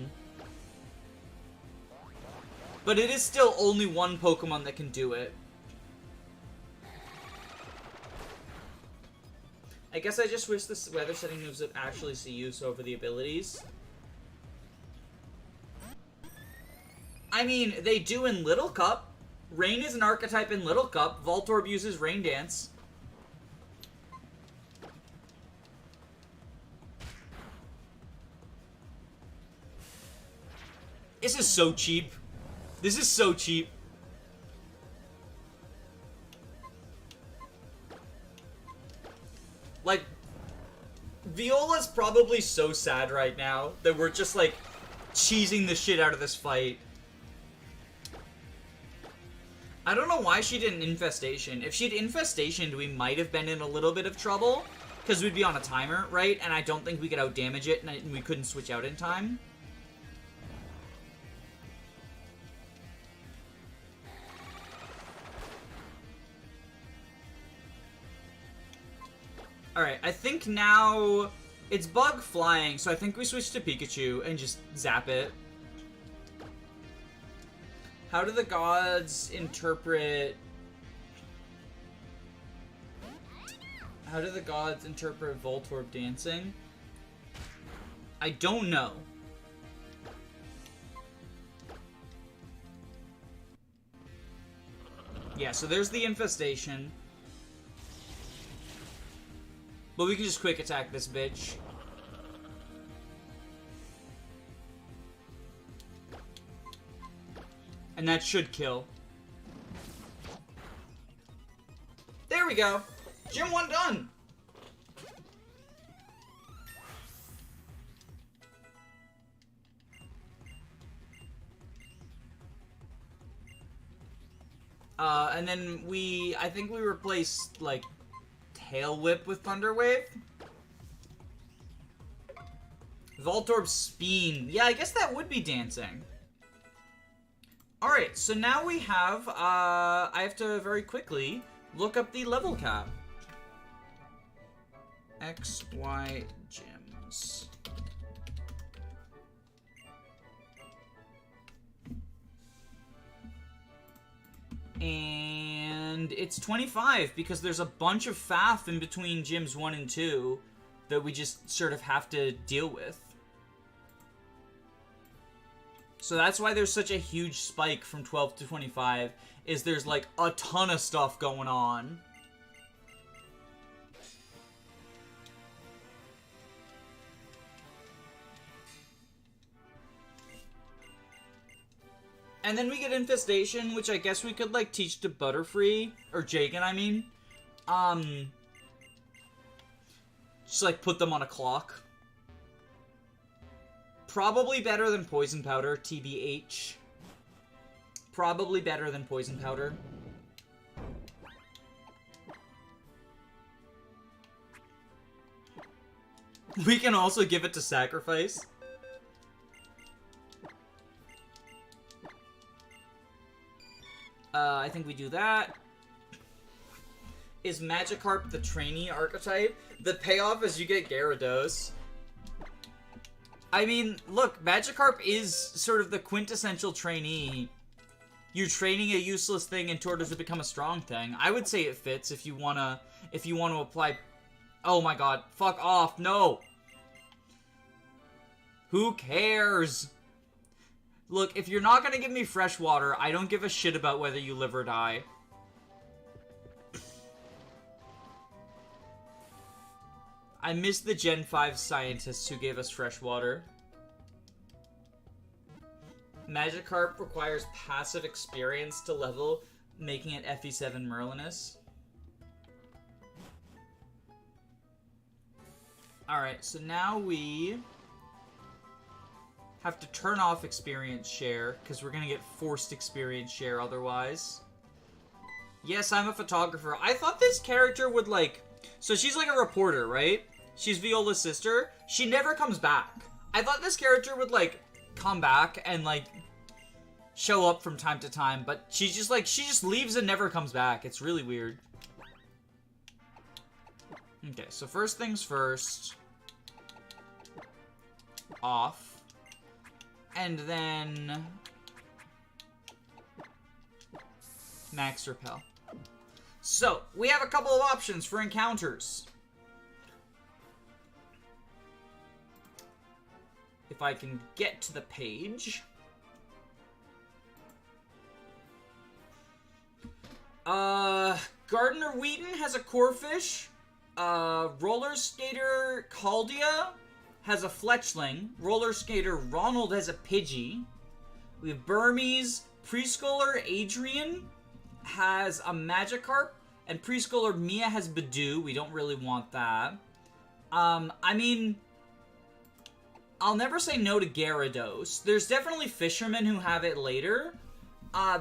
it is still only one Pokemon that can do it. I guess I just wish the weather setting moves would actually see use over the abilities. I mean, they do in Little Cup. Rain is an archetype in Little Cup. Voltorb uses Rain Dance. This is so cheap. This is so cheap. Like, Viola's probably so sad right now that we're just, like, cheesing the shit out of this fight. I don't know why she didn't Infestation. If she'd Infestationed, we might have been in a little bit of trouble, because we'd be on a timer, right? And I don't think we could outdamage it, and we couldn't switch out in time. Alright, I think now it's bug flying, so I think we switch to Pikachu and just zap it. How do the gods interpret... How do the gods interpret Voltorb dancing? I don't know. Yeah, so there's the infestation. But we can just quick attack this bitch. And that should kill. There we go. Gym 1 done. And then I think we replaced, like, Tail Whip with Thunder Wave. Voltorb Speen. Yeah, I guess that would be dancing. Alright, so now we have, I have to very quickly look up the level cap. XY gyms. And it's 25 because there's a bunch of faff in between gyms 1 and 2 that we just sort of have to deal with. So that's why there's such a huge spike from 12 to 25, is there's like a ton of stuff going on. And then we get Infestation, which I guess we could, like, teach to Butterfree, or Jagan, I mean. Just, like, put them on a clock. Probably better than Poison Powder, TBH. Probably better than Poison Powder. We can also give it to Sacrifice. I think we do that. Is Magikarp the trainee archetype? The payoff is you get Gyarados. I mean, look, Magikarp is sort of the quintessential trainee. You're training a useless thing in order to become a strong thing. I would say it fits if you wanna apply... Oh my god, fuck off, no! Who cares? Look, if you're not gonna give me fresh water, I don't give a shit about whether you live or die. I miss the Gen 5 scientists who gave us fresh water. Magikarp requires passive experience to level, making it FE7 Merlinus. Alright, so now we have to turn off experience share, because we're gonna get forced experience share otherwise. Yes, I'm a photographer. I thought this character would, like... So she's like a reporter, right? She's Viola's sister. She never comes back. I thought this character would, like, come back and, like, show up from time to time, but she's just, like, she just leaves and never comes back. It's really weird. Okay, so first things first. Off. And then... Max Repel. So, we have a couple of options for encounters. If I can get to the page. Gardner Wheaton has a Corphish. Roller Skater Caldia has a Fletchling. Roller Skater Ronald has a Pidgey. We have Burmese. Preschooler Adrian has a Magikarp. And Preschooler Mia has Badoo. We don't really want that. I mean... I'll never say no to Gyarados. There's definitely fishermen who have it later.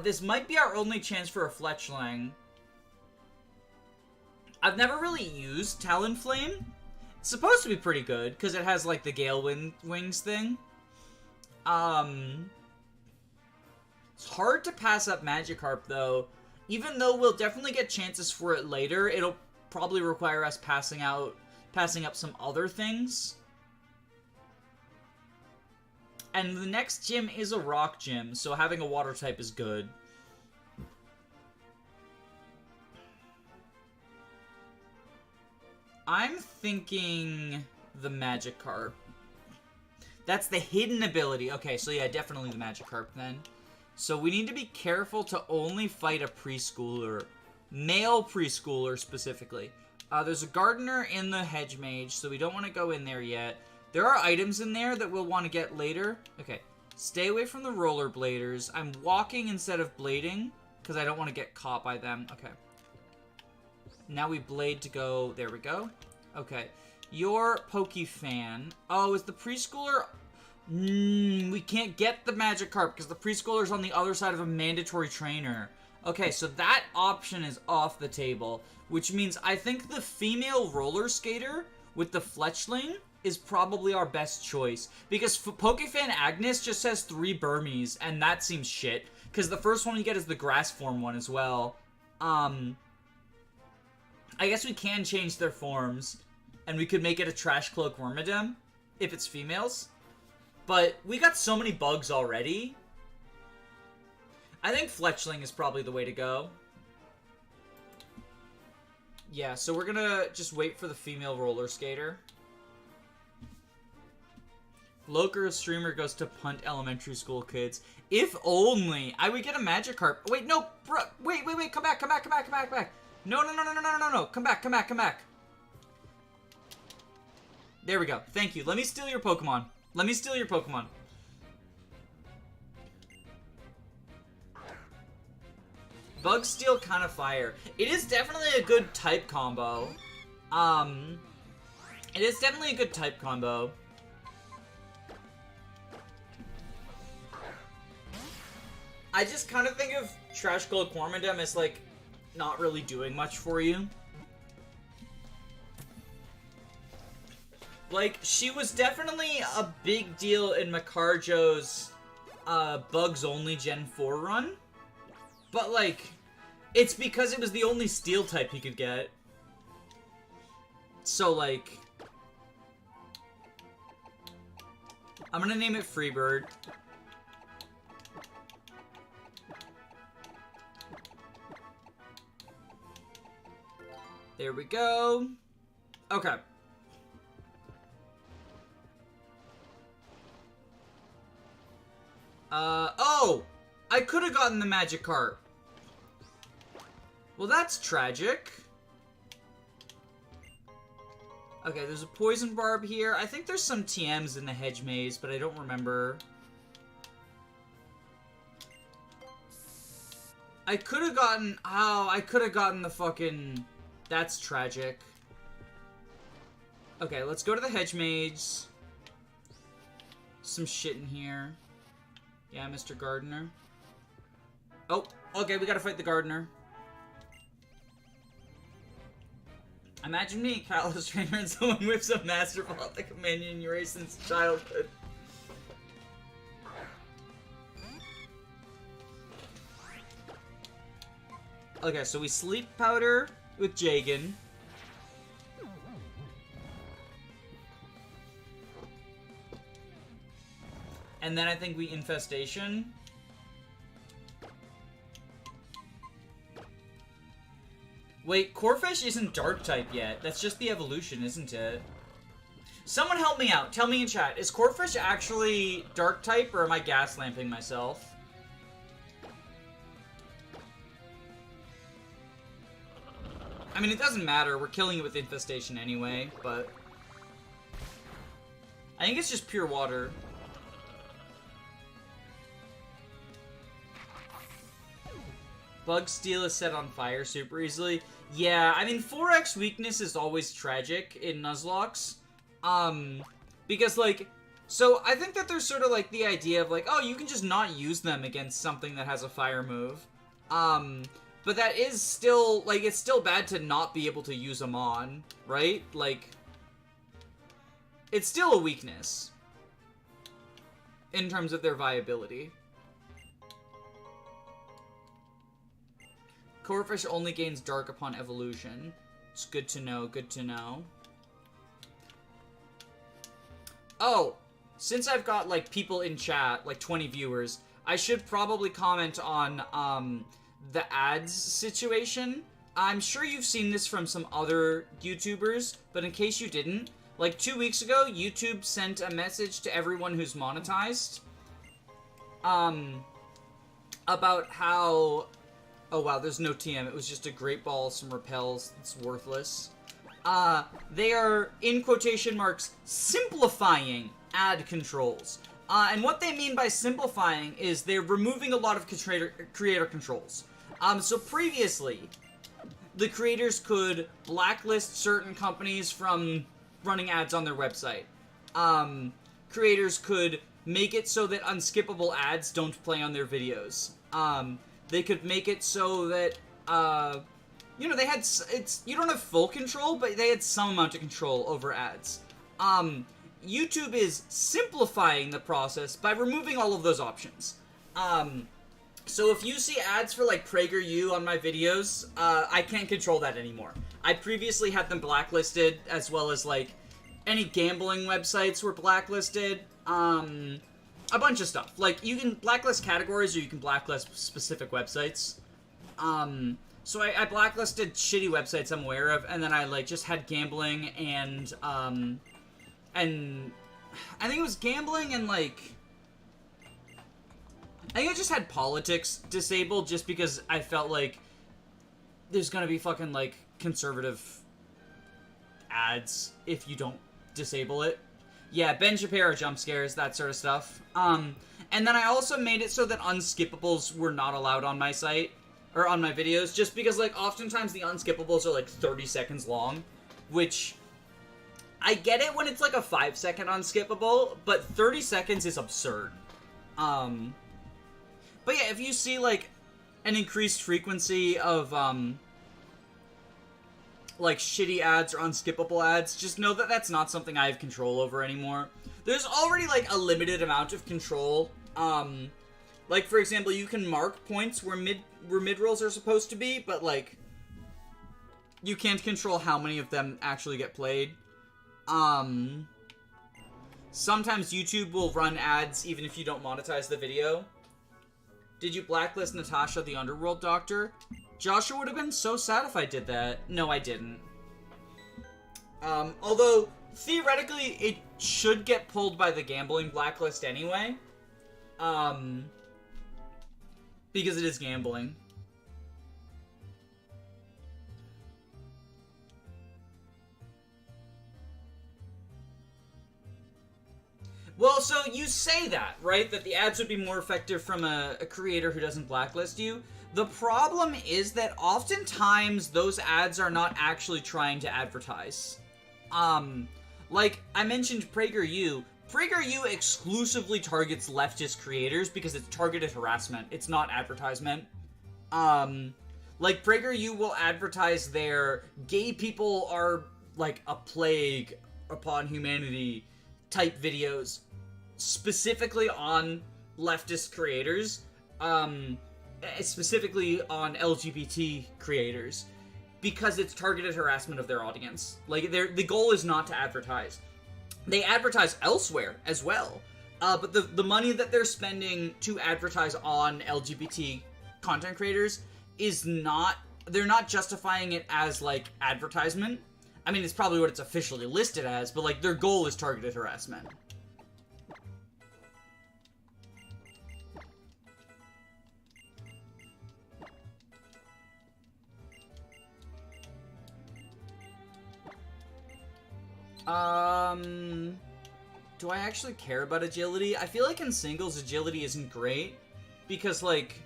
This might be our only chance for a Fletchling. I've never really used Talonflame. It's supposed to be pretty good, because it has, like, the Gale Wings thing. It's hard to pass up Magikarp, though. Even though we'll definitely get chances for it later, it'll probably require us passing out passing up some other things. And the next gym is a rock gym, so having a water type is good. I'm thinking the Magikarp. That's the hidden ability. Okay, so yeah, definitely the Magikarp then. So we need to be careful to only fight a preschooler. Male preschooler, specifically. There's a gardener in the hedge mage, so we don't want to go in there yet. There are items in there that we'll want to get later. Okay, stay away from the rollerbladers. I'm walking instead of blading, because I don't want to get caught by them. Okay. Now we blade to go. There we go. Okay. Your Pokefan. Oh, is the preschooler... we can't get the Magikarp because the preschooler's on the other side of a mandatory trainer. Okay, so that option is off the table, which means I think the female roller skater with the Fletchling is probably our best choice, because Pokefan Agnes just has 3 Burmese, and that seems shit, because the first one you get is the grass form one as well. I guess we can change their forms, and we could make it a Trash Cloak Wormadam, if it's females. But we got so many bugs already. I think Fletchling is probably the way to go. Yeah, so we're gonna just wait for the female roller skater. Loker streamer goes to punt elementary school kids. If only I would get a Magikarp. Wait, no, bro, wait, come back. No, come back. There we go. Thank you. Let me steal your Pokemon. Bug Steel, kind of fire. It is definitely a good type combo. I just kind of think of Trash Cloak Wormadam as, like, not really doing much for you. Like, she was definitely a big deal in Makarjo's Bugs Only Gen 4 run. But, like, it's because it was the only steel type he could get. So, like, I'm gonna name it Freebird. There we go. Okay. Oh! I could have gotten the Magikarp. Well, that's tragic. Okay, there's a Poison Barb here. I think there's some TMs in the Hedge Maze, but I don't remember. I could have gotten... Oh, I could have gotten the fucking... That's tragic. Okay, let's go to the Hedge Maze. Some shit in here. Yeah, Mr. Gardener. Oh, okay, we gotta fight the Gardener. Imagine me, Callous Trainer, and someone whips a Master Ball at the companion you raised since childhood. Okay, so we Sleep Powder with Jagan. And then I think we Infestation. Wait, Corphish isn't Dark type yet. That's just the evolution, isn't it? Someone help me out. Tell me in chat. Is Corphish actually Dark type, or am I gaslamping myself? I mean, it doesn't matter. We're killing it with Infestation anyway, but... I think it's just pure water. Bug Steel is set on fire super easily. Yeah, I mean, 4x weakness is always tragic in Nuzlocks. Because, like... So, I think that there's sort of, like, the idea of, like, oh, you can just not use them against something that has a fire move. But that is still, like, it's still bad to not be able to use them on, right? Like, it's still a weakness. In terms of their viability. Corphish only gains Dark upon evolution. It's good to know, good to know. Oh, since I've got, like, people in chat, like 20 viewers, I should probably comment on, the ads situation. I'm sure you've seen this from some other YouTubers, but in case you didn't, like 2 weeks ago, YouTube sent a message to everyone who's monetized, about how... Oh wow, there's no TM, it was just a great ball, some repels, it's worthless. They are, in quotation marks, simplifying ad controls. And what they mean by simplifying is they're removing a lot of creator controls. So previously, the creators could blacklist certain companies from running ads on their website. Creators could make it so that unskippable ads don't play on their videos. They could make it so that, you know, they had, you don't have full control, but they had some amount of control over ads. YouTube is simplifying the process by removing all of those options. So if you see ads for, like, PragerU on my videos, I can't control that anymore. I previously had them blacklisted, as well as, like, any gambling websites were blacklisted. A bunch of stuff. Like, you can blacklist categories, or you can blacklist specific websites. So I blacklisted shitty websites I'm aware of, and then I, like, just had gambling and I think it was gambling and, like, I think I just had politics disabled just because I felt like there's gonna be fucking, like, conservative ads if you don't disable it. Yeah, Ben Shapiro jump scares, that sort of stuff. And then I also made it so that unskippables were not allowed on my site, or on my videos, just because, like, oftentimes the unskippables are, like, 30 seconds long, which... I get it when it's, like, a 5-second unskippable, but 30 seconds is absurd. But yeah, if you see, like, an increased frequency of, like, shitty ads or unskippable ads, just know that that's not something I have control over anymore. There's already, like, a limited amount of control. Like, for example, you can mark points where mid-rolls are supposed to be, but, like, you can't control how many of them actually get played. Sometimes YouTube will run ads even if you don't monetize the video. Did you blacklist Natasha the Underworld Doctor? Joshua would have been so sad if I did that. No, I didn't. Although, theoretically, it should get pulled by the gambling blacklist anyway. Because it is gambling. Well, so you say that, right? That the ads would be more effective from a creator who doesn't blacklist you. The problem is that oftentimes those ads are not actually trying to advertise. Like I mentioned PragerU. PragerU exclusively targets leftist creators because it's targeted harassment. It's not advertisement. Like PragerU will advertise their gay people are like a plague upon humanity type videos specifically on leftist creators, specifically on LGBT creators, because it's targeted harassment of their audience. Like, the goal is not to advertise. They advertise elsewhere as well, but the money that they're spending to advertise on LGBT content creators is not, they're not justifying it as, like, advertisement. I mean, it's probably what it's officially listed as, but, like, their goal is targeted harassment. Do I actually care about agility? I feel like in singles, agility isn't great, because, like,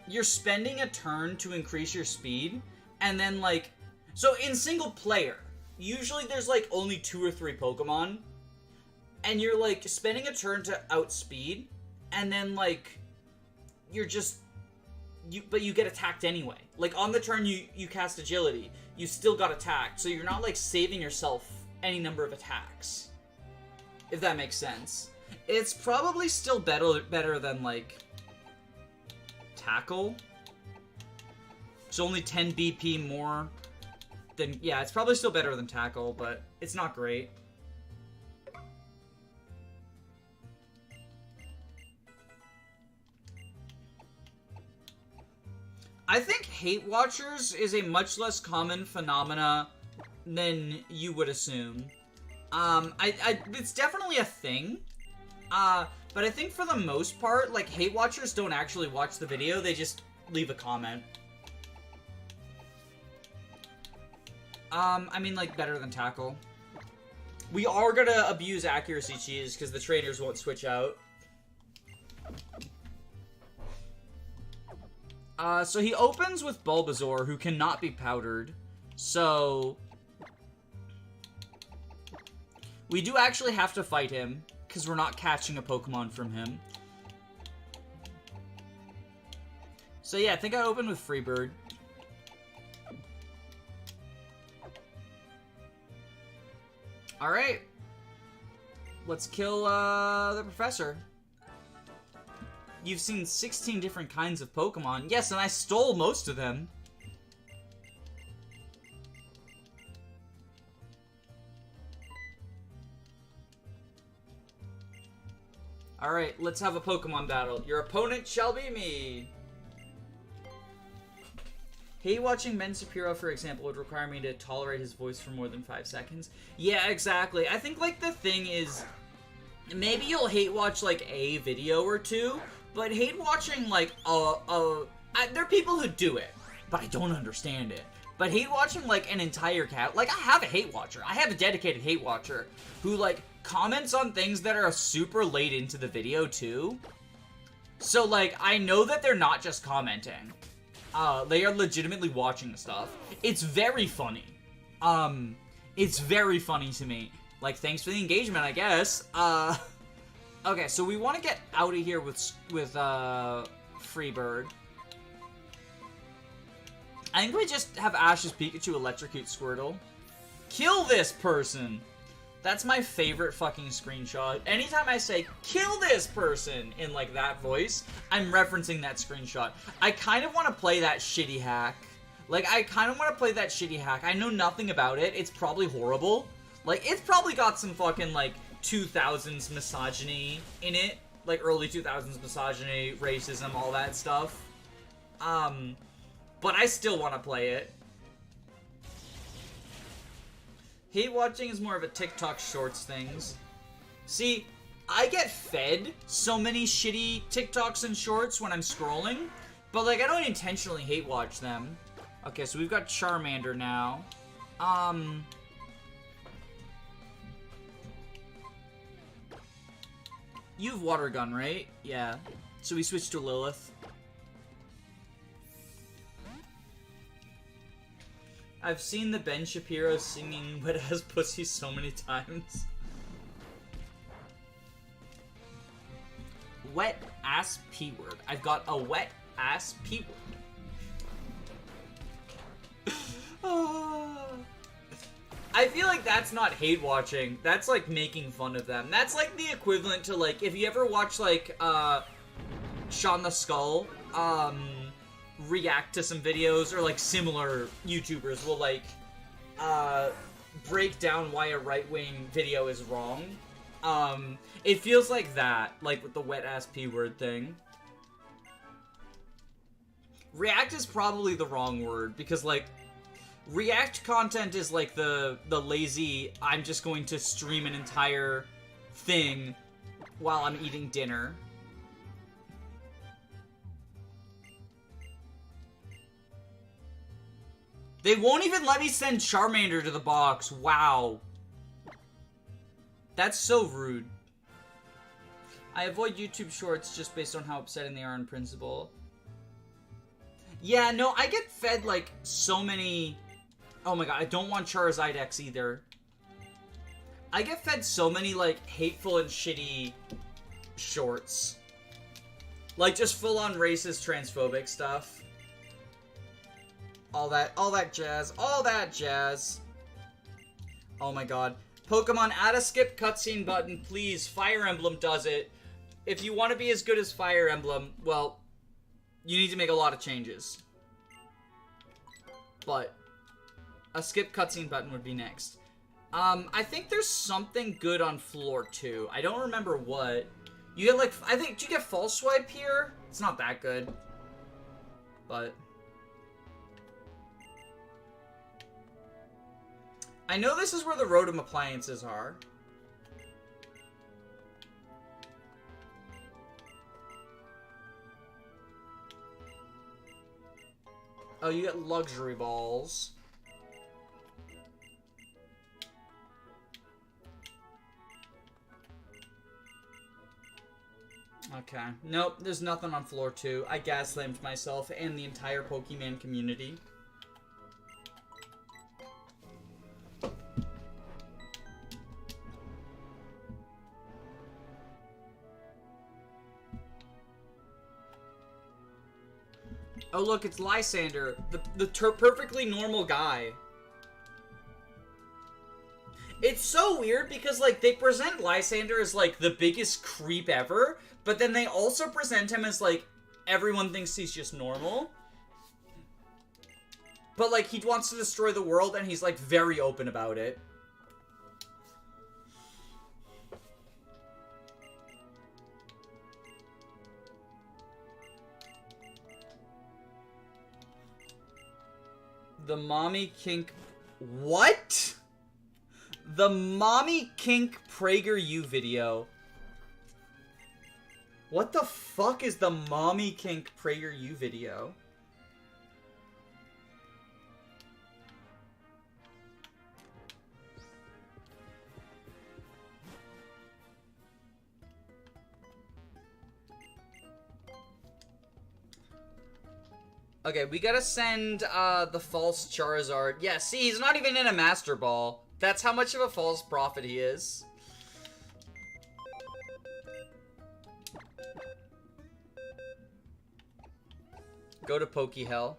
you're spending a turn to increase your speed, and then, like, so in single player, usually there's, like, only 2 or 3 Pokemon, and you're, like, spending a turn to outspeed, and then, like, you're just, but you get attacked anyway. Like, on the turn you cast agility, you still got attacked, so you're not, like, saving yourself any number of attacks. If that makes sense. It's probably still better than, like, Tackle. It's only 10 BP more than... Yeah, it's probably still better than Tackle, but it's not great. hate watchers is a much less common phenomena than you would assume. It's definitely a thing. But I think for the most part, like, hate watchers don't actually watch the video, they just leave a comment. I mean, like, better than tackle. We are gonna abuse accuracy cheese, because the trainers won't switch out. So he opens with Bulbasaur, who cannot be powdered. So we do actually have to fight him, because we're not catching a Pokemon from him. So yeah, I think I opened with Freebird. Alright. Let's kill, the professor. You've seen 16 different kinds of Pokemon. Yes, and I stole most of them. Alright, let's have a Pokemon battle. Your opponent shall be me. Hate watching Ben Shapiro, for example, would require me to tolerate his voice for more than 5 seconds. Yeah, exactly. I think, like, the thing is, maybe you'll hate watch, like, a video or two, but hate watching, like, there are people who do it, but I don't understand it. But hate watching, like, an entire cat, like, I have a hate watcher. I have a dedicated hate watcher who, like, comments on things that are super late into the video, too. So, like, I know that they're not just commenting. They are legitimately watching the stuff. It's very funny. It's very funny to me. Like, thanks for the engagement, I guess. Okay, so we want to get out of here with Freebird. I think we just have Ash's Pikachu electrocute Squirtle. Kill this person! That's my favorite fucking screenshot. Anytime I say, kill this person, in, like, that voice, I'm referencing that screenshot. I kind of want to play that shitty hack. Like, I kind of want to play that shitty hack. I know nothing about it. It's probably horrible. Like, it's probably got some fucking, like, 2000s misogyny in it. Like, early 2000s misogyny, racism, all that stuff. But I still want to play it. Hate watching is more of a TikTok shorts things. See, I get fed so many shitty TikToks and shorts when I'm scrolling, but, like, I don't intentionally hate watch them. Okay, so we've got Charmander now. You have Water Gun, right? Yeah. So we switch to Lilith. I've seen the Ben Shapiro singing Wet Ass Pussy so many times. Wet ass P word. I've got a wet ass P word. I feel like that's not hate watching. That's like making fun of them. That's like the equivalent to, like, if you ever watch, like, Sean the Skull, react to some videos, or, like, similar YouTubers will, like, break down why a right-wing video is wrong. It feels like that, like, with the wet-ass P-word thing. React is probably the wrong word, because, like, react content is, like, the lazy, I'm just going to stream an entire thing while I'm eating dinner. They won't even let me send Charmander to the box. Wow. That's so rude. I avoid YouTube shorts just based on how upsetting they are in principle. Yeah, no, I get fed, like, so many... Oh my god, I don't want Charizard X either. I get fed so many, like, hateful and shitty shorts. Like, just full-on racist, transphobic stuff. All that jazz. All that jazz. Oh my god. Pokemon, add a skip cutscene button, please. Fire Emblem does it. If you want to be as good as Fire Emblem, well, you need to make a lot of changes. But a skip cutscene button would be next. I think there's something good on floor 2. I don't remember what. You get, like, do you get False Swipe here? It's not that good. But I know this is where the Rotom appliances are. Oh, you get luxury balls. Okay. Nope, there's nothing on floor 2. I gaslammed myself and the entire Pokemon community. Oh look, it's Lysander, the perfectly normal guy. It's so weird because, like, they present Lysander as, like, the biggest creep ever, but then they also present him as, like, everyone thinks he's just normal. But, like, he wants to destroy the world, and he's, like, very open about it. The mommy kink... What? The mommy kink PragerU video. What the fuck is the mommy kink PragerU video? Okay, we gotta send the false Charizard. Yeah, see, he's not even in a Master Ball. That's how much of a false prophet he is. Go to Pokehell.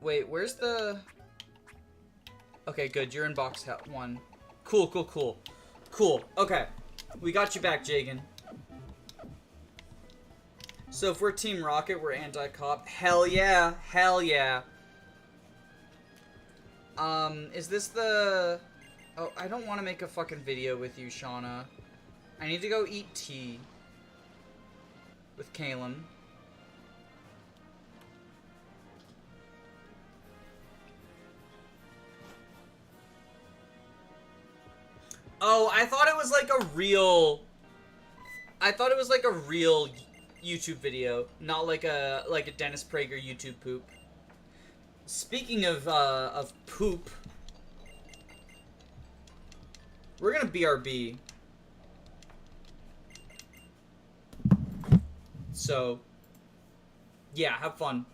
Wait, where's the... Okay, good. You're in box 1. Cool, cool, cool. Cool. Okay. We got you back, Jagan. So if we're Team Rocket, we're anti-cop. Hell yeah. Hell yeah. Is this the... Oh, I don't want to make a fucking video with you, Shauna. I need to go eat tea. With Kalen. Oh, I thought it was like a real... I thought it was like a real YouTube video, not like a Dennis Prager YouTube poop. Speaking of poop, we're gonna BRB. So, yeah, have fun.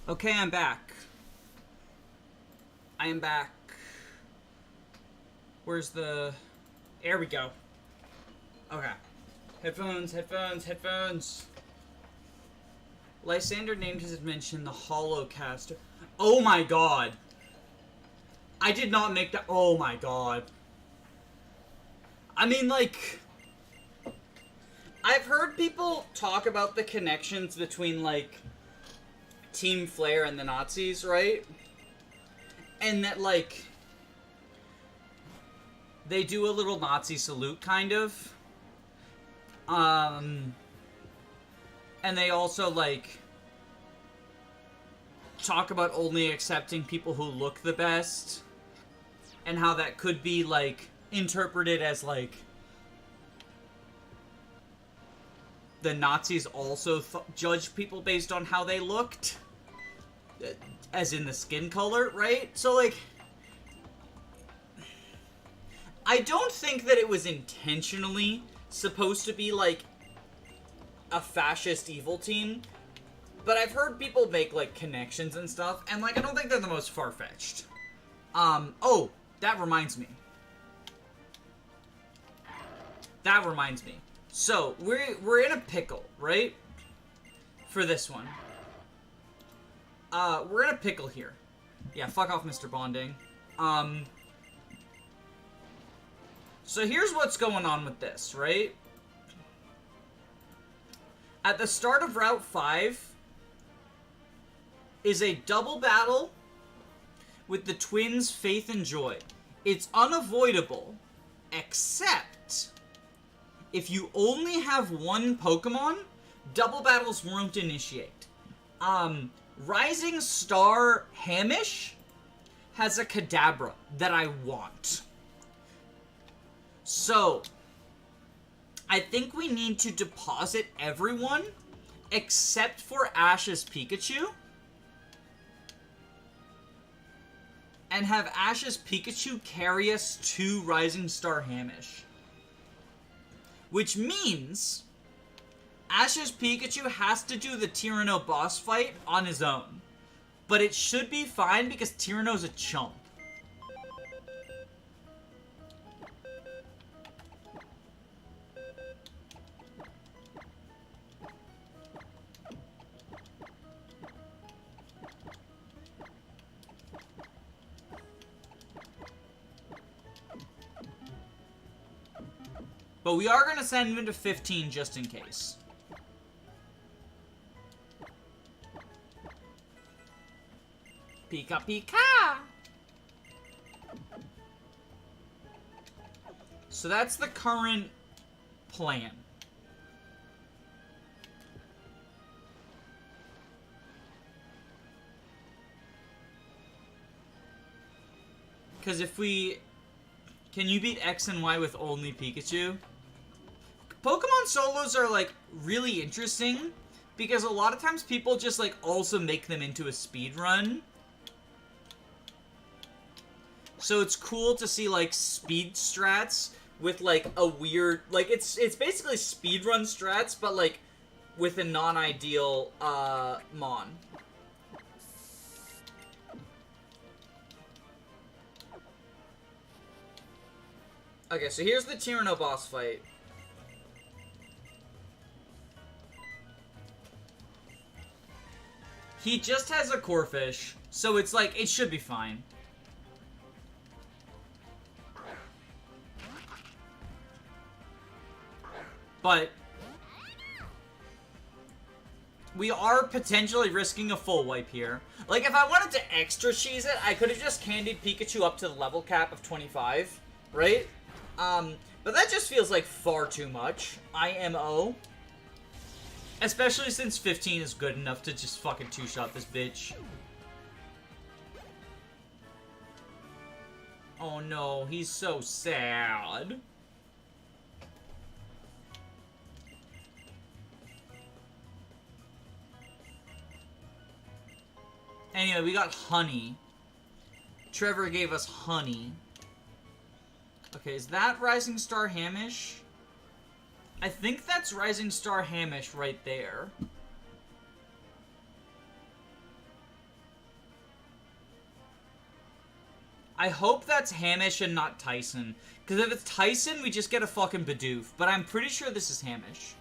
Okay, I'm back. I am back. Where's the... There we go. Okay. Headphones, headphones, headphones. Lysander named his invention the Holocaster. Oh my god. I did not make that... Oh my god. I mean, like... I've heard people talk about the connections between, like... Team Flare and the Nazis, right? And that, like, they do a little Nazi salute, kind of. And they also, like, talk about only accepting people who look the best. And how that could be, like, interpreted as, like, the Nazis also judged people based on how they looked. As in the skin color, right? So, like, I don't think that it was intentionally supposed to be, like, a fascist evil team. But I've heard people make, like, connections and stuff. And, like, I don't think they're the most far-fetched. Oh, that reminds me. So, we're in a pickle, right? For this one. We're in a pickle here. Yeah, fuck off, Mr. Bonding. So here's what's going on with this, right? At the start of Route 5 is a double battle with the twins Faith and Joy. It's unavoidable, except if you only have one Pokemon, double battles won't initiate. Rising Star Hamish has a Kadabra that I want. So, I think we need to deposit everyone except for Ash's Pikachu. And have Ash's Pikachu carry us to Rising Star Hamish. Which means Ash's Pikachu has to do the Tyranno boss fight on his own. But it should be fine because Tyranno's a chump. But we are going to send him into 15 just in case. Pika Pika! So that's the current plan. Because if we... Can you beat X and Y with only Pikachu? Pokemon solos are, like, really interesting. Because a lot of times people just, like, also make them into a speed run. So it's cool to see, like, speed strats with, like, a weird... Like, it's basically speedrun strats, but, like, with a non-ideal, Mon. Okay, so here's the Tyranno boss fight. He just has a Corphish, so it's like, it should be fine. But we are potentially risking a full wipe here. Like, if I wanted to extra cheese it, I could have just candied Pikachu up to the level cap of 25, right? But that just feels like far too much. IMO. Especially since 15 is good enough to just fucking two-shot this bitch. Oh no, he's so sad. Anyway, we got honey. Trevor gave us honey. Okay, is that Rising Star Hamish? I think that's Rising Star Hamish right there. I hope that's Hamish and not Tyson. Because if it's Tyson, we just get a fucking Bidoof. But I'm pretty sure this is Hamish.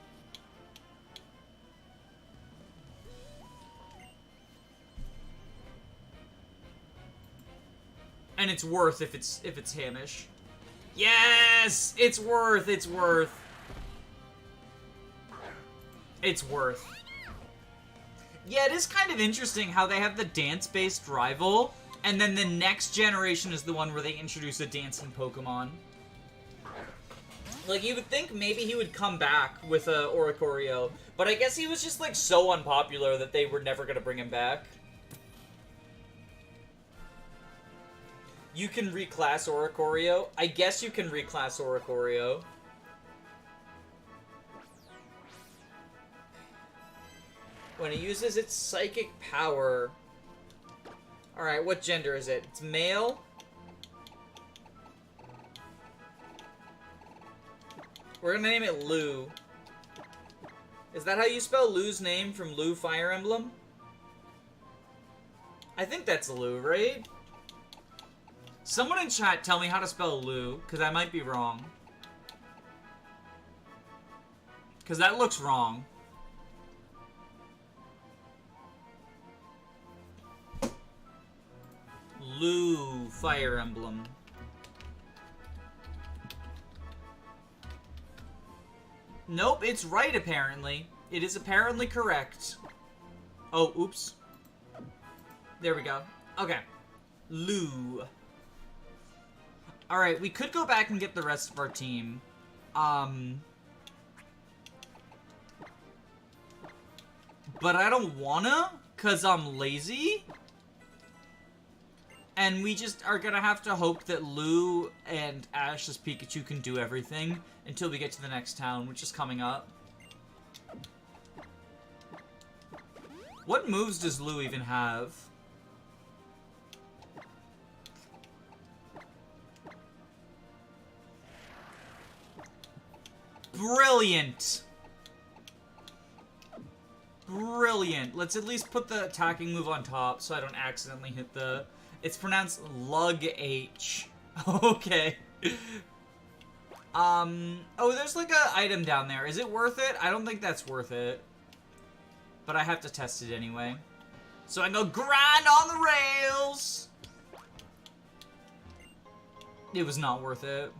And it's worth if it's Hamish. Yes! It's worth, it's worth. It's worth. Yeah, it is kind of interesting how they have the dance-based rival, and then the next generation is the one where they introduce a dancing Pokemon. Like, you would think maybe he would come back with a Oricorio, but I guess he was just, like, so unpopular that they were never gonna bring him back. You can reclass Oricorio? I guess you can reclass Oricorio. When it uses its psychic power... Alright, what gender is it? It's male? We're gonna name it Lou. Is that how you spell Lou's name from Lou Fire Emblem? I think that's Lou, right? Someone in chat tell me how to spell Lou, because I might be wrong. Because that looks wrong. Lou Fire Emblem. Nope, it's right apparently. It is apparently correct. Oh, oops. There we go. Okay. Lou. Alright, we could go back and get the rest of our team. But I don't wanna, cause I'm lazy. And we just are gonna have to hope that Lou and Ash's Pikachu can do everything until we get to the next town, which is coming up. What moves does Lou even have? Brilliant! Brilliant. Let's at least put the attacking move on top so I don't accidentally hit the... It's pronounced Lug H. Okay. Oh, there's like a item down there. Is it worth it? I don't think that's worth it. But I have to test it anyway. So I go grind on the rails! It was not worth it.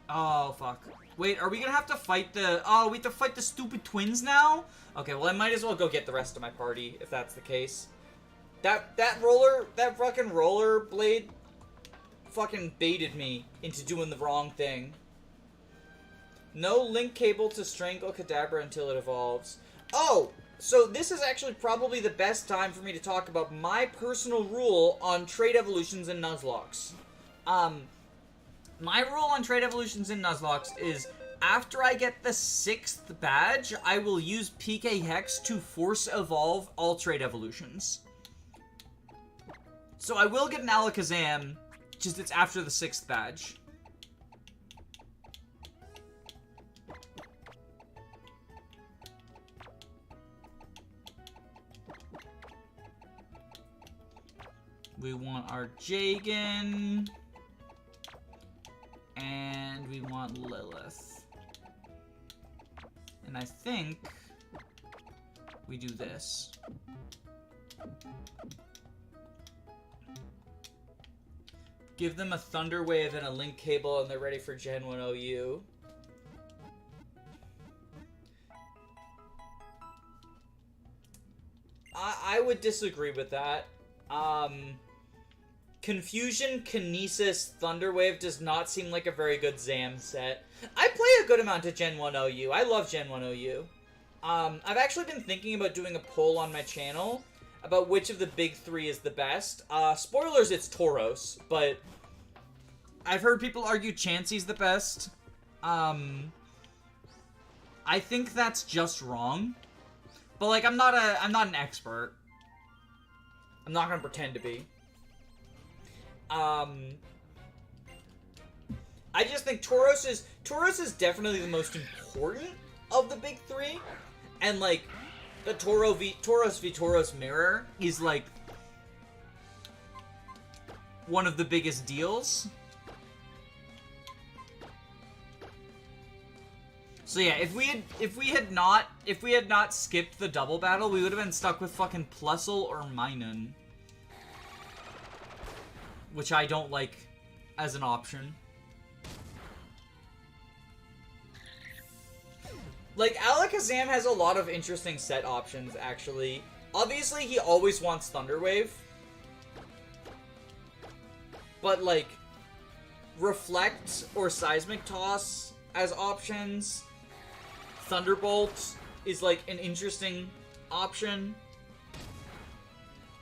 Oh, fuck. Wait, are we gonna have to fight the... Oh, we have to fight the stupid twins now? Okay, well, I might as well go get the rest of my party, if that's the case. That fucking roller blade fucking baited me into doing the wrong thing. No link cable to strangle Kadabra until it evolves. Oh, so this is actually probably the best time for me to talk about my personal rule on trait evolutions and Nuzlocks. My rule on trait evolutions in Nuzlocke is after I get the 6th badge, I will use PK Hex to force evolve all trait evolutions. So I will get an Alakazam, just it's after the 6th badge. We want our Jagan. And we want Lilith. And I think we do this. Give them a Thunder Wave and a Link Cable and they're ready for Gen 1 OU. I would disagree with that. Confusion, Kinesis, Thunder Wave does not seem like a very good Zam set. I play a good amount of Gen 1 OU. I love Gen 1 OU. I've actually been thinking about doing a poll on my channel about which of the big three is the best. Spoilers, it's Tauros, but I've heard people argue Chansey's the best. I think that's just wrong. But like, I'm not an expert. I'm not gonna pretend to be. I just think Tauros is definitely the most important of the big three, and like the Tauros v Tauros mirror is like one of the biggest deals. So yeah, if we had not skipped the double battle, we would have been stuck with fucking Plusle or Minun. Which I don't like as an option. Like, Alakazam has a lot of interesting set options, actually. Obviously, he always wants Thunder Wave. but like Reflect or Seismic Toss as options. Thunderbolt is like an interesting option.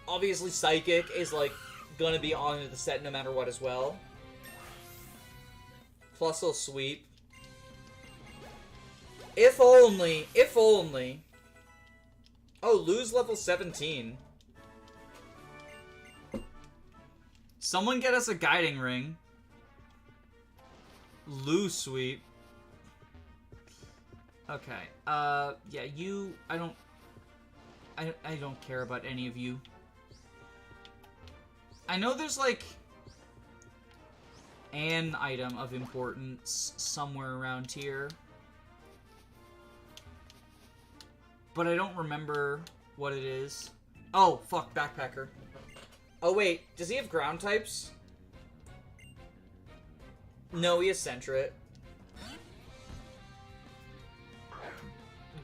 Obviously Psychic is like gonna be on the set no matter what as well. Plus he'll sweep. If only, if only. Oh, lose level 17. Someone get us a guiding ring. Lose sweep. Okay. Yeah, you. I don't care about any of you. I know there's like an item of importance somewhere around here, but I don't remember what it is. Oh, fuck, Backpacker. Oh, wait, does he have ground types? No, he has Sentret.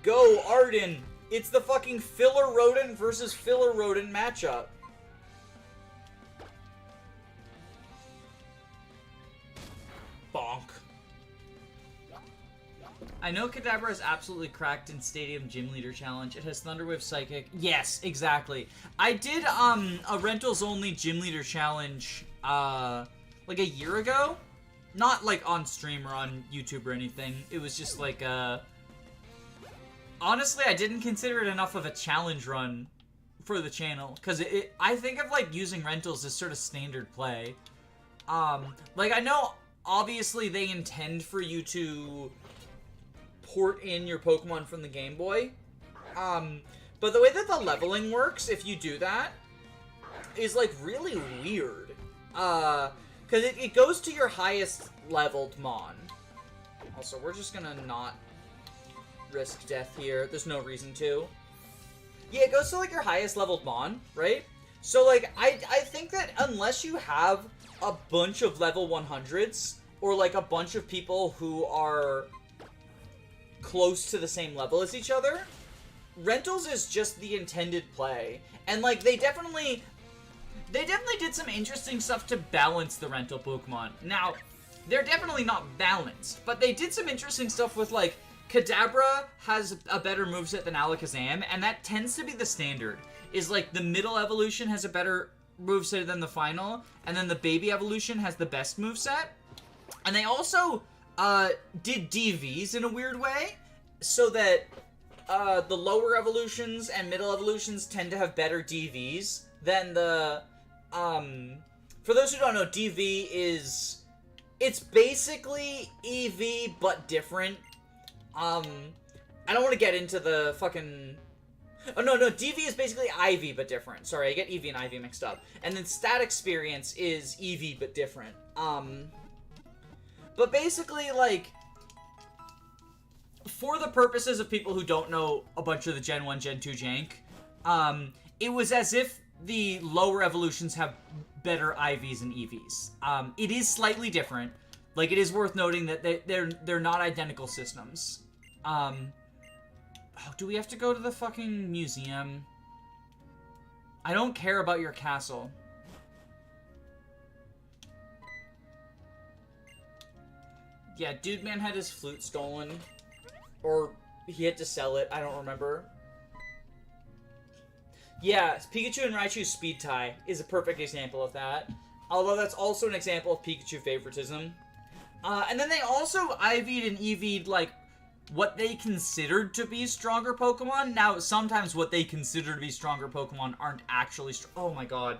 Go, Arden! It's the fucking Filler Rodent versus Filler Rodent matchup. Bonk. I know Kadabra is absolutely cracked in Stadium Gym Leader Challenge. It has Thunderwave Psychic. Yes, exactly. I did a Rentals Only Gym Leader Challenge like a year ago. Not like on stream or on YouTube or anything. It was just like honestly, I didn't consider it enough of a challenge run for the channel, because I think of like using rentals as sort of standard play. Like I know obviously they intend for you to port in your Pokemon from the Game Boy. But the way that the leveling works, if you do that, is like really weird. Because it goes to your highest leveled Mon. Also, we're just gonna not risk death here. There's no reason to. Yeah, it goes to like your highest leveled Mon, right? So like, I think that unless you have a bunch of level 100s, or like a bunch of people who are close to the same level as each other, Rentals is just the intended play. And like, they definitely did some interesting stuff to balance the rental Pokemon. Now, they're definitely not balanced, but they did some interesting stuff with like, Kadabra has a better moveset than Alakazam, and that tends to be the standard. Is like, the middle evolution has a better moveset than the final, and then the baby evolution has the best moveset. And they also did DVs in a weird way, so that the lower evolutions and middle evolutions tend to have better DVs than the... for those who don't know, DV is... It's basically EV, but different. I don't want to get into the fucking... Oh, no, DV is basically IV, but different. Sorry, I get EV and IV mixed up. And then Stat Experience is EV, but different. But basically, like, for the purposes of people who don't know a bunch of the Gen 1, Gen 2 jank, it was as if the lower evolutions have better IVs and EVs. It is slightly different. Like, it is worth noting that they're not identical systems. Oh, do we have to go to the fucking museum? I don't care about your castle. Yeah, Dude Man had his flute stolen. Or he had to sell it, I don't remember. Yeah, Pikachu and Raichu's speed tie is a perfect example of that. Although that's also an example of Pikachu favoritism. And then they also IV'd and EV'd, like, what they considered to be stronger Pokemon. Now, sometimes what they consider to be stronger Pokemon aren't actually oh my god.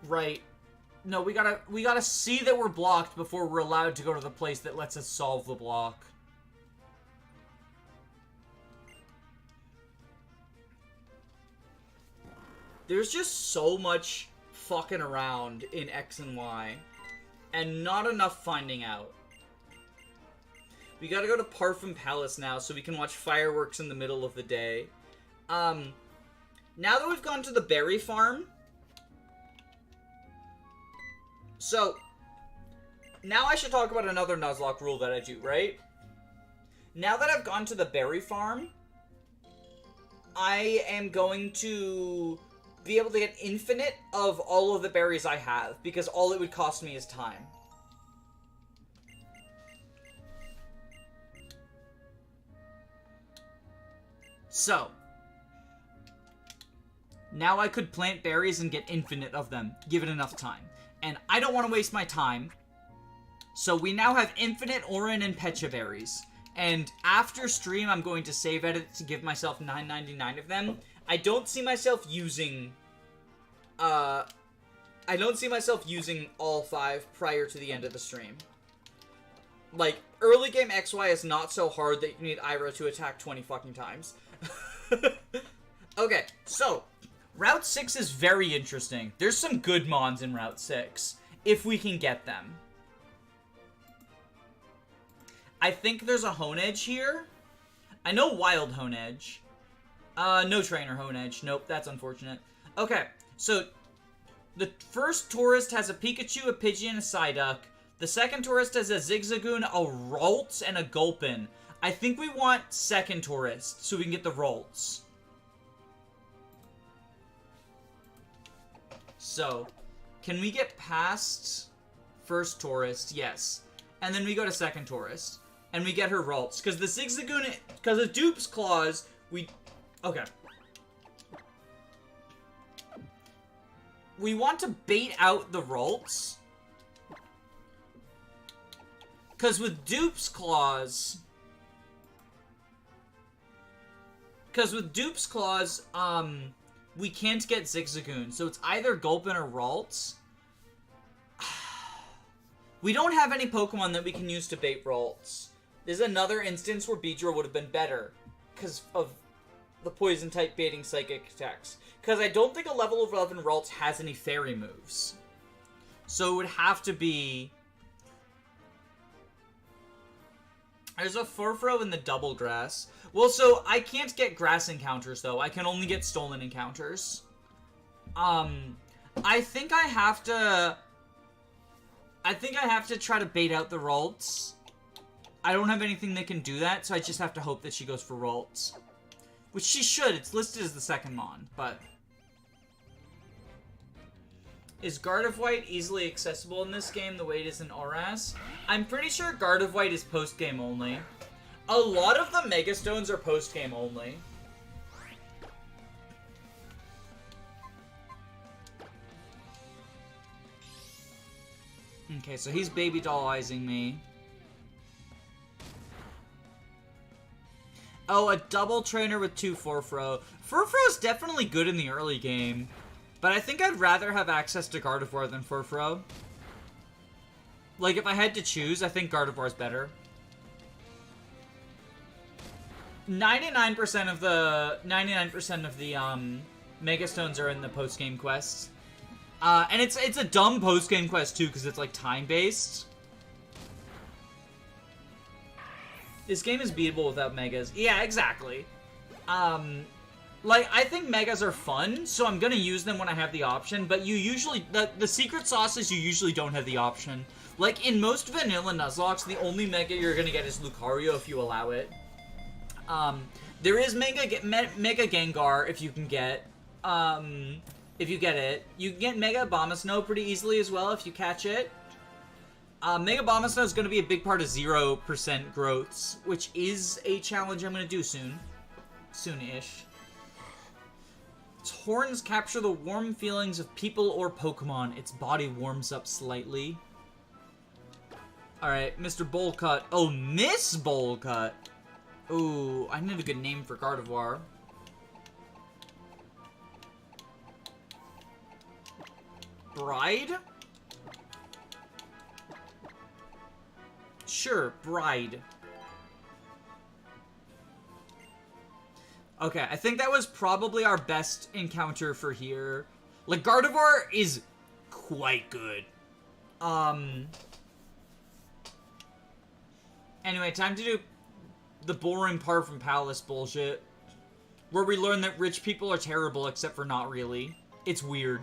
Right. No, we gotta see that we're blocked before we're allowed to go to the place that lets us solve the block. There's just so much fucking around in X and Y, and not enough finding out. We gotta go to Parfum Palace now so we can watch fireworks in the middle of the day. Now that we've gone to the berry farm... So, now I should talk about another Nuzlocke rule that I do, right? Now that I've gone to the berry farm, I am going to be able to get infinite of all of the berries I have, because all it would cost me is time. So, now I could plant berries and get infinite of them, given enough time. And I don't want to waste my time. So we now have infinite Orin and Pecha berries. And after stream, I'm going to save edit to give myself 999 of them. I don't see myself using... I don't see myself using all 5 prior to the end of the stream. Like, early game XY is not so hard that you need Iroh to attack 20 fucking times. Okay, so... Route 6 is very interesting. There's some good mons in Route 6, if we can get them. I think there's a Honedge here. I know Wild Honedge. No Trainer Honedge. Nope, that's unfortunate. Okay, so the first tourist has a Pikachu, a Pidgey, and a Psyduck. The second tourist has a Zigzagoon, a Ralts, and a Gulpin. I think we want second tourist, so we can get the Ralts. So, can we get past first tourist? Yes. And then we go to second tourist. And we get her Ralts. Because the Zigzagoon, because of Dupe's Claws, we... Okay. We want to bait out the Ralts. Because with Dupe's Claws... we can't get Zigzagoon, so it's either Gulpin or Ralts. We don't have any Pokemon that we can use to bait Ralts. There's another instance where Beedrill would have been better, because of the Poison-type baiting Psychic attacks. Because I don't think a level of 11 Ralts has any Fairy moves. So it would have to be... There's a Furfrou in the Double Grass. Well, so I can't get grass encounters, though. I can only get stolen encounters. I think I have to try to bait out the Ralts. I don't have anything that can do that, so I just have to hope that she goes for Ralts. Which she should. It's listed as the second Mon, but... Is Gardevoir easily accessible in this game the way it is in Oras? I'm pretty sure Gardevoir is post-game only. A lot of the Mega Stones are post-game only. Okay, so he's baby dollizing me. Oh, a double trainer with 2 Furfrou. Furfrou is definitely good in the early game. But I think I'd rather have access to Gardevoir than Furfrou. Like, if I had to choose, I think Gardevoir's better. 99% of the Mega Stones are in the post-game quests. And it's a dumb post-game quest too, because it's like time-based. This game is beatable without Megas. Yeah, exactly. Like, I think Megas are fun, so I'm gonna use them when I have the option, but you usually... The secret sauce is you usually don't have the option. Like, in most vanilla Nuzlocks, the only Mega you're gonna get is Lucario if you allow it. There is Mega Gengar if you can get, if you get it. You can get Mega Abomasnow pretty easily as well if you catch it. Mega Abomasnow is going to be a big part of 0% growths, which is a challenge I'm going to do soon. Soon-ish. Its horns capture the warm feelings of people or Pokemon. Its body warms up slightly. Alright, Mr. Bowlcut. Oh, Miss Bowlcut! Ooh, I need a good name for Gardevoir. Bride? Sure, Bride. Okay, I think that was probably our best encounter for here. Like, Gardevoir is quite good. Anyway, time to do the boring part from Palace bullshit. Where we learn that rich people are terrible, except for not really. It's weird.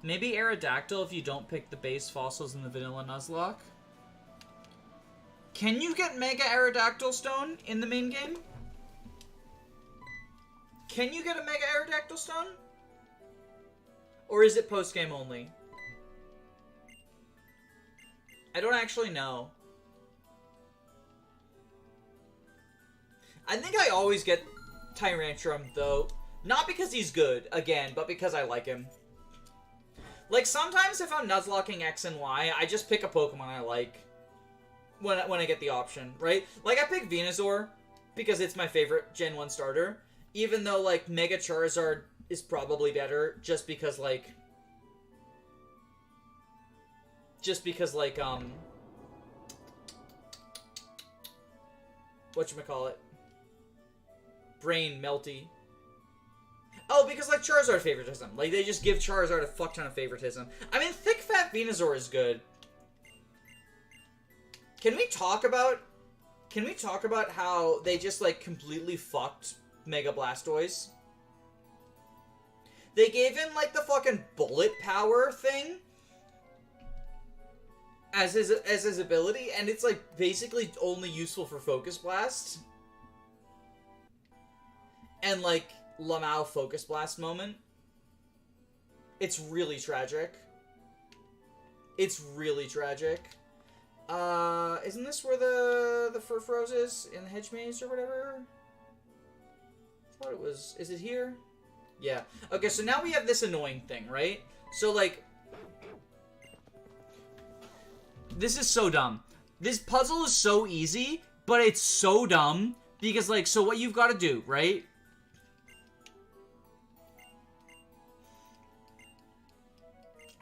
Maybe Aerodactyl if you don't pick the base fossils in the vanilla Nuzlocke. Can you get Mega Aerodactyl Stone in the main game? Can you get a Mega Aerodactyl Stone? Or is it post-game only? I don't actually know. I think I always get Tyrantrum, though. Not because he's good, again, but because I like him. Like, sometimes if I'm Nuzlocking X and Y, I just pick a Pokemon I like. When I get the option, right? Like, I pick Venusaur because it's my favorite Gen 1 starter. Even though, like, Mega Charizard is probably better just because, like... whatchamacallit? Brain melty. Oh, because, like, Charizard favoritism. Like, they just give Charizard a fuck ton of favoritism. I mean, Thick Fat Venusaur is good. Can we talk about how they just, like, completely fucked Mega Blastoise? They gave him, like, the fucking bullet power thing as his ability, and it's, like, basically only useful for Focus Blast. And, like, Lamau Focus Blast moment. It's really tragic. It's really tragic. Isn't this where the Furfrose is? In the Hedge Maze or whatever? I thought it was... Is it here? Yeah. Okay, so now we have this annoying thing, right? So, like... This is so dumb. This puzzle is so easy, but it's so dumb. Because, like, so what you've got to do, right?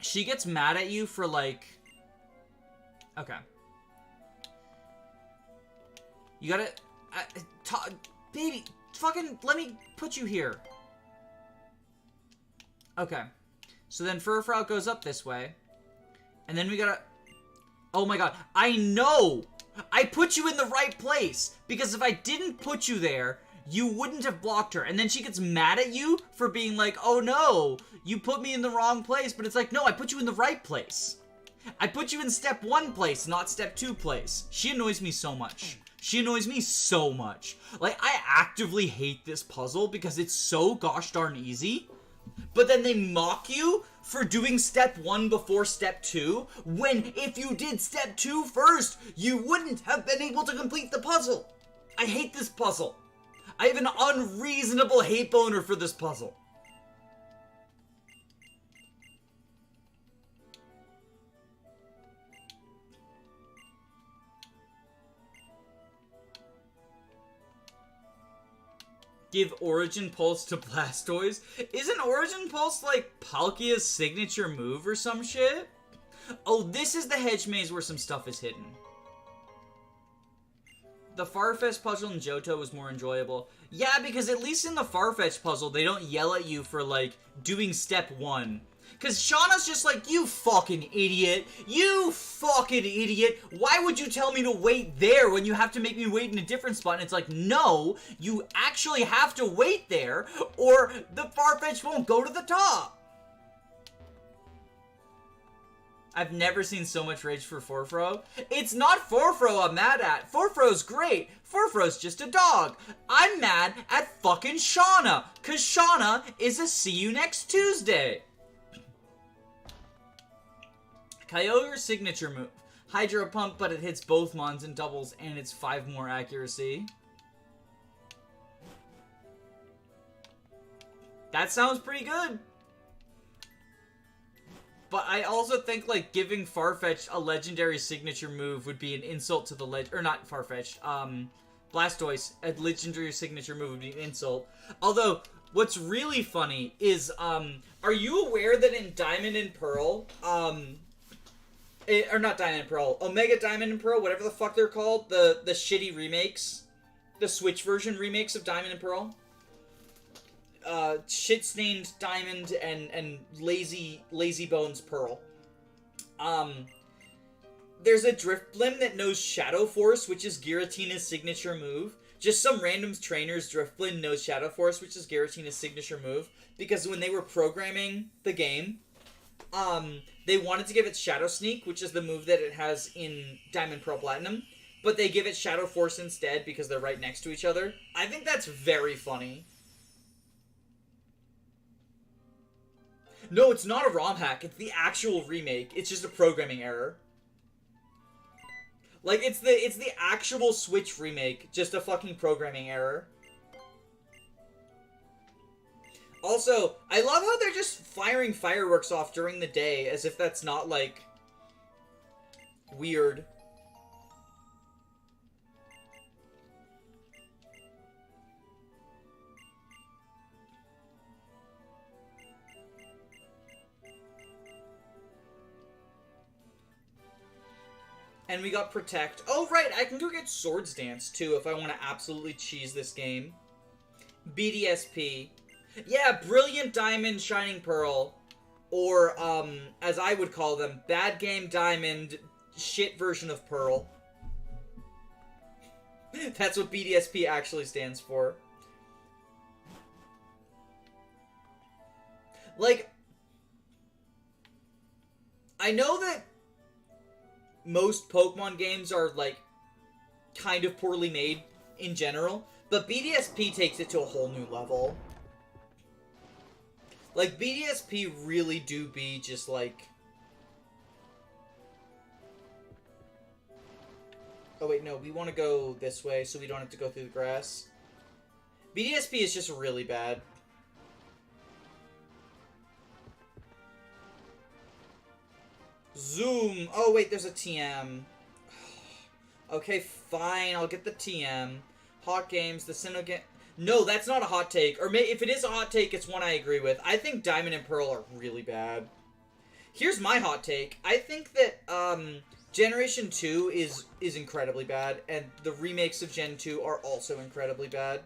She gets mad at you for, like... Okay. You gotta... baby, fucking let me put you here. Okay. So then Furfrou goes up this way. And then we gotta... Oh my god. I know! I put you in the right place! Because if I didn't put you there, you wouldn't have blocked her. And then she gets mad at you for being like, oh no, you put me in the wrong place. But it's like, no, I put you in the right place. I put you in step 1 place, not step 2 place. She annoys me so much. She annoys me so much. Like, I actively hate this puzzle because it's so gosh darn easy. But then they mock you for doing step 1 before step 2, when if you did step 2 first, you wouldn't have been able to complete the puzzle. I hate this puzzle. I have an unreasonable hate boner for this puzzle. Give Origin Pulse to Blastoise? Isn't Origin Pulse like Palkia's signature move or some shit? Oh, this is the Hedge Maze where some stuff is hidden. The Farfetch puzzle in Johto was more enjoyable. Yeah, because at least in the Farfetch puzzle, they don't yell at you for, like, doing step 1. Because Shauna's just like, you fucking idiot. You fucking idiot. Why would you tell me to wait there when you have to make me wait in a different spot? And it's like, no, you actually have to wait there or the Farfetch won't go to the top. I've never seen so much rage for Furfrou. It's not Furfrou I'm mad at. Furfrou's great. Furfrou's just a dog. I'm mad at fucking Shauna. Because Shauna is a see you next Tuesday. Kyogre's signature move. Hydro Pump, but it hits both mons and doubles, and it's 5 more accuracy. That sounds pretty good. But I also think, like, giving Farfetch a legendary signature move would be an insult to the or not Farfetch, Blastoise, a legendary signature move would be an insult. Although, what's really funny is, are you aware that in Diamond and Pearl, or not Diamond and Pearl, Omega Diamond and Pearl, whatever the fuck they're called, the shitty remakes, the Switch version remakes of Diamond and Pearl, shit-stained Diamond and lazy Bones Pearl. There's a Drifblim that knows Shadow Force, which is Giratina's signature move. Just some random trainer's Drifblim knows Shadow Force, which is Giratina's signature move, because when they were programming the game, they wanted to give it Shadow Sneak, which is the move that it has in Diamond Pearl Platinum, but they give it Shadow Force instead because they're right next to each other. I think that's very funny. No, it's not a ROM hack. It's the actual remake. It's just a programming error. Like, it's the actual Switch remake, just a fucking programming error. Also, I love how they're just firing fireworks off during the day, as if that's not, like, weird. And we got Protect. Oh, right, I can go get Swords Dance, too, if I want to absolutely cheese this game. BDSP. Yeah, Brilliant Diamond, Shining Pearl. Or, as I would call them, Bad Game Diamond, shit version of Pearl. That's what BDSP actually stands for. Like, I know that most Pokemon games are, like, kind of poorly made in general, but BDSP takes it to a whole new level. Like, BDSP really do be just, like... Oh, wait, no, we want to go this way so we don't have to go through the grass. BDSP is just really bad. Zoom! Oh, wait, there's a TM. Okay, fine, I'll get the TM. Hot games, the Sinnoh. No, that's not a hot take. Or if it is a hot take, it's one I agree with. I think Diamond and Pearl are really bad. Here's my hot take. I think that, Generation 2 is incredibly bad, and the remakes of Gen 2 are also incredibly bad.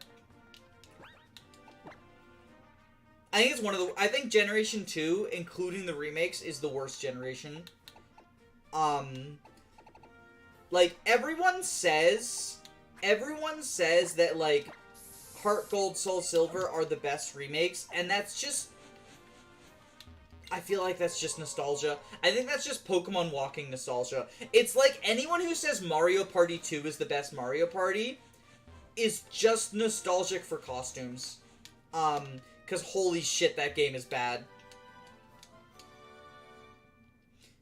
I think it's one of the... I think Generation 2, including the remakes, is the worst generation. Like, everyone says that, like, Heart Gold, Soul Silver are the best remakes, and that's just... I feel like that's just nostalgia. I think that's just Pokemon walking nostalgia. It's like anyone who says Mario Party 2 is the best Mario Party is just nostalgic for costumes. Because holy shit, that game is bad.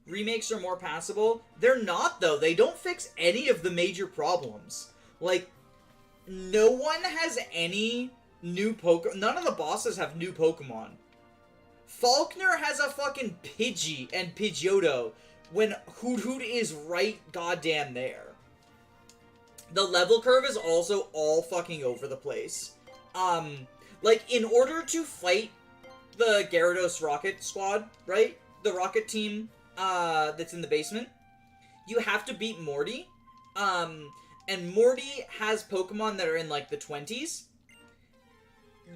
Remakes are more passable. They're not, though. They don't fix any of the major problems. Like, no one has any new Pokemon. None of the bosses have new Pokemon. Faulkner has a fucking Pidgey and Pidgeotto when Hoot Hoot is right goddamn there. The level curve is also all fucking over the place. Like, in order to fight the Gyarados Rocket Squad, right? The Rocket team, that's in the basement, you have to beat Morty. And Morty has Pokemon that are in, like, the 20s.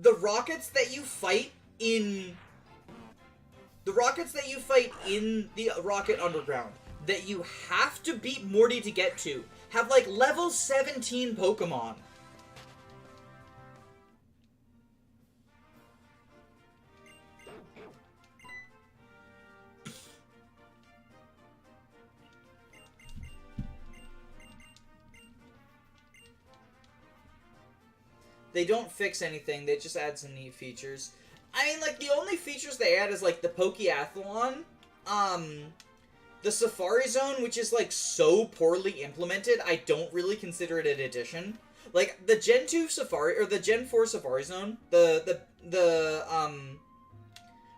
The Rockets that you fight in... The Rockets that you fight in the Rocket Underground, that you have to beat Morty to get to, have, like, level 17 Pokemon. They don't fix anything, they just add some neat features. I mean, like, the only features they add is, like, the Pokeathlon, the Safari Zone, which is, like, so poorly implemented, I don't really consider it an addition. Like, the Gen 2 Safari, or the Gen 4 Safari Zone, the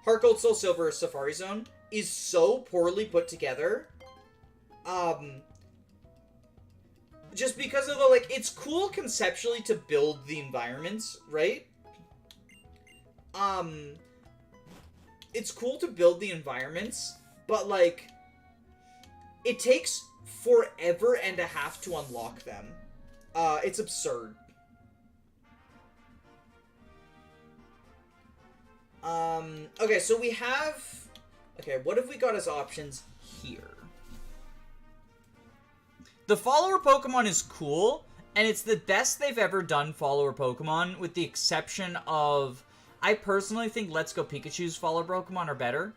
Heart Gold Soul Silver Safari Zone, is so poorly put together, just because of the, like, it's cool conceptually to build the environments, right? It's cool to build the environments, but, like, it takes forever and a half to unlock them. It's absurd. Okay, so we have... Okay, what have we got as options here? The follower Pokemon is cool, and it's the best they've ever done follower Pokemon, with the exception of... I personally think Let's Go Pikachu's follower Pokemon are better,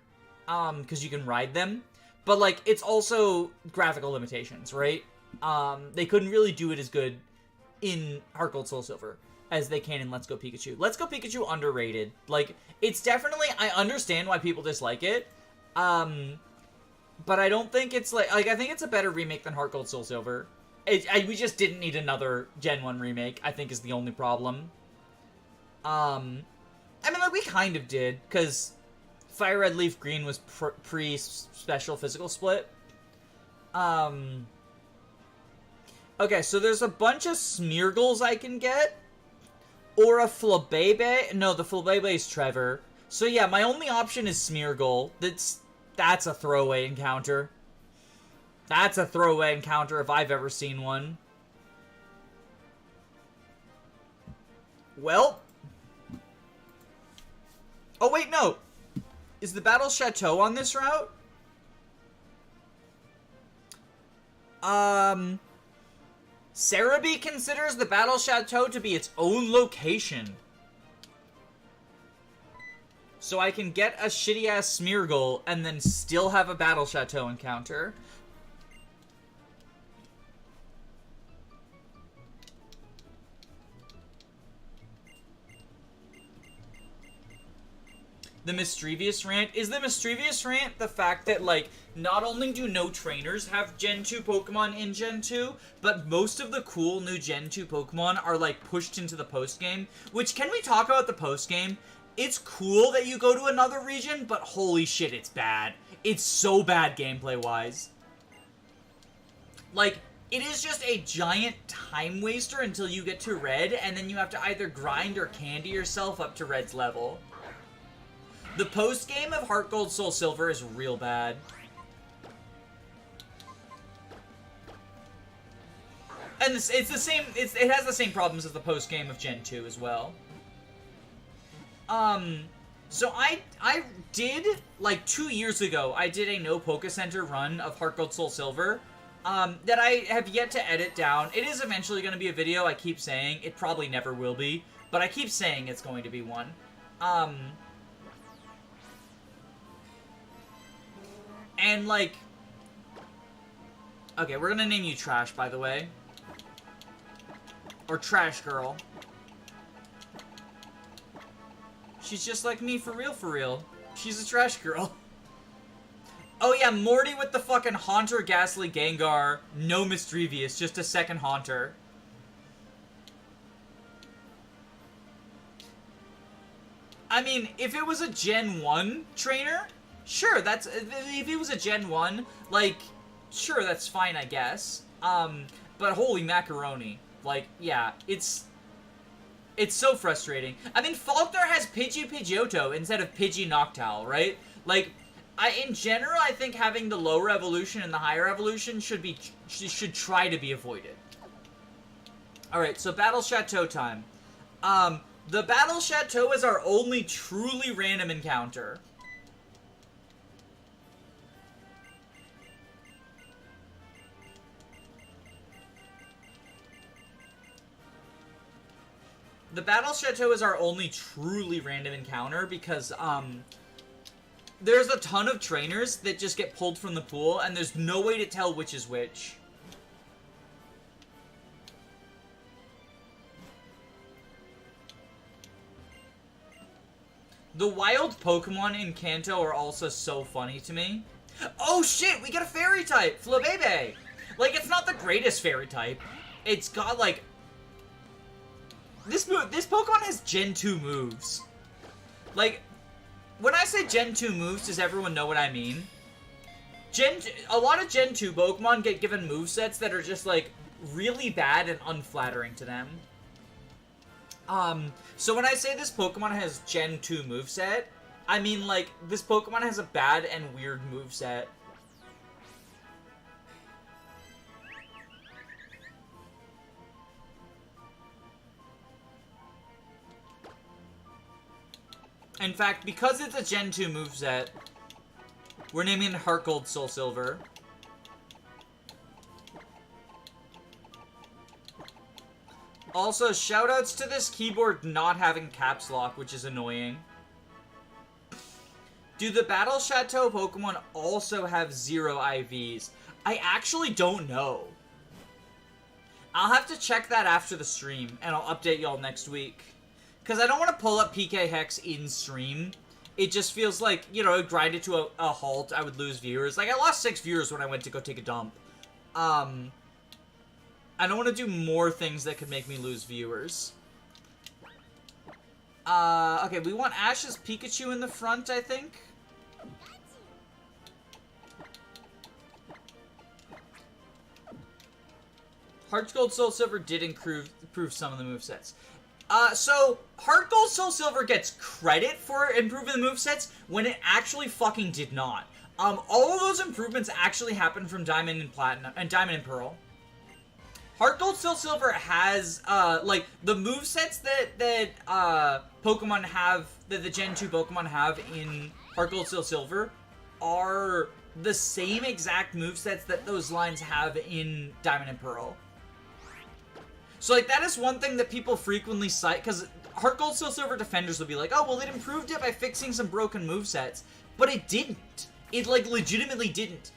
because you can ride them. But, like, it's also graphical limitations, right? They couldn't really do it as good in Heart Gold Soul Silver. as they can in Let's Go Pikachu. Let's Go Pikachu underrated. Like, it's definitely, I understand why people dislike it, but I don't think it's like I think it's a better remake than Heart Gold Soul Silver. We just didn't need another Gen 1 remake, I think is the only problem. I mean, like, we kind of did, because Fire Red Leaf Green was pre-special physical split. Okay, so there's a bunch of Smeargles I can get. Or a Flabébé. No, the Flabébé is Trevor. So yeah, my only option is Smeargle. That's a throwaway encounter. That's a throwaway encounter if I've ever seen one. Well. Oh, wait, no. Is the Battle Chateau on this route? Cerebi considers the Battle Chateau to be its own location. So I can get a shitty-ass Smeargle and then still have a Battle Chateau encounter. The Mischievous Rant. Is the Mischievous Rant the fact that, like, not only do no trainers have Gen 2 Pokemon in Gen 2, but most of the cool new Gen 2 Pokemon are, like, pushed into the post-game? Which, can we talk about the post-game? It's cool that you go to another region, but holy shit, it's bad. It's so bad gameplay-wise. Like, it is just a giant time waster until you get to Red, and then you have to either grind or candy yourself up to Red's level. The post-game of Heart Gold Soul Silver is real bad. And it's the same, it has the same problems as the post-game of Gen 2 as well. So I did, like, 2 years ago, I did a no Poke Center run of Heart Gold Soul Silver, that I have yet to edit down. It is eventually going to be a video, I keep saying. It probably never will be, but I keep saying it's going to be one. And, like... Okay, we're gonna name you Trash, by the way. Or Trash Girl. She's just like me, for real, for real. She's a Trash Girl. Oh yeah, Morty with the fucking Haunter, Ghastly, Gengar, no Mischievous, just a second Haunter. I mean, if it was a Gen 1 trainer... Sure, that's, if it was a Gen 1, like, sure, that's fine, I guess. But holy macaroni. Like, yeah, it's so frustrating. I mean, Faulkner has Pidgeotto instead of Noctowl, right? Like, in general, I think having the lower evolution and the higher evolution should try to be avoided. Alright, so Battle Chateau time. The Battle Chateau is our only truly random encounter. The Battle Chateau is our only truly random encounter because, there's a ton of trainers that just get pulled from the pool, and there's no way to tell which is which. The wild Pokemon in Kanto are also so funny to me. Oh shit, we get a fairy type! Flabébé! Like, it's not the greatest fairy type. It's got, like... This Pokemon has Gen 2 moves. Like, when I say Gen 2 moves, does everyone know what I mean? A lot of Gen 2 Pokemon get given movesets that are just, like, really bad and unflattering to them. So when I say this Pokemon has Gen 2 moveset, I mean, like, this Pokemon has a bad and weird moveset. In fact, because it's a Gen 2 moveset, we're naming it Heart Gold Soul Silver. Also, shoutouts to this keyboard not having caps lock, which is annoying. Do the Battle Chateau Pokemon also have 0 IVs? I actually don't know. I'll have to check that after the stream, and I'll update y'all next week. Because I don't want to pull up PK Hex in stream. It just feels like, you know, grind it to a halt, I would lose viewers. Like, I lost 6 viewers when I went to go take a dump. I don't want to do more things that could make me lose viewers. Okay, we want Ash's Pikachu in the front, I think. Heart Gold, Soul Silver did improve some of the movesets. So, Heart Gold, Soul Silver gets credit for improving the movesets when it actually fucking did not. All of those improvements actually happened from Diamond and Platinum, and Diamond and Pearl. Heart Gold, Soul Silver has, like, the movesets that Pokemon have, that the Gen 2 Pokemon have in Heart Gold, Soul Silver are the same exact movesets that those lines have in Diamond and Pearl. So, like, that is one thing that people frequently cite, because Heart Gold, Soul Silver defenders will be like, oh, well, it improved it by fixing some broken movesets. But it didn't. It, like, legitimately didn't.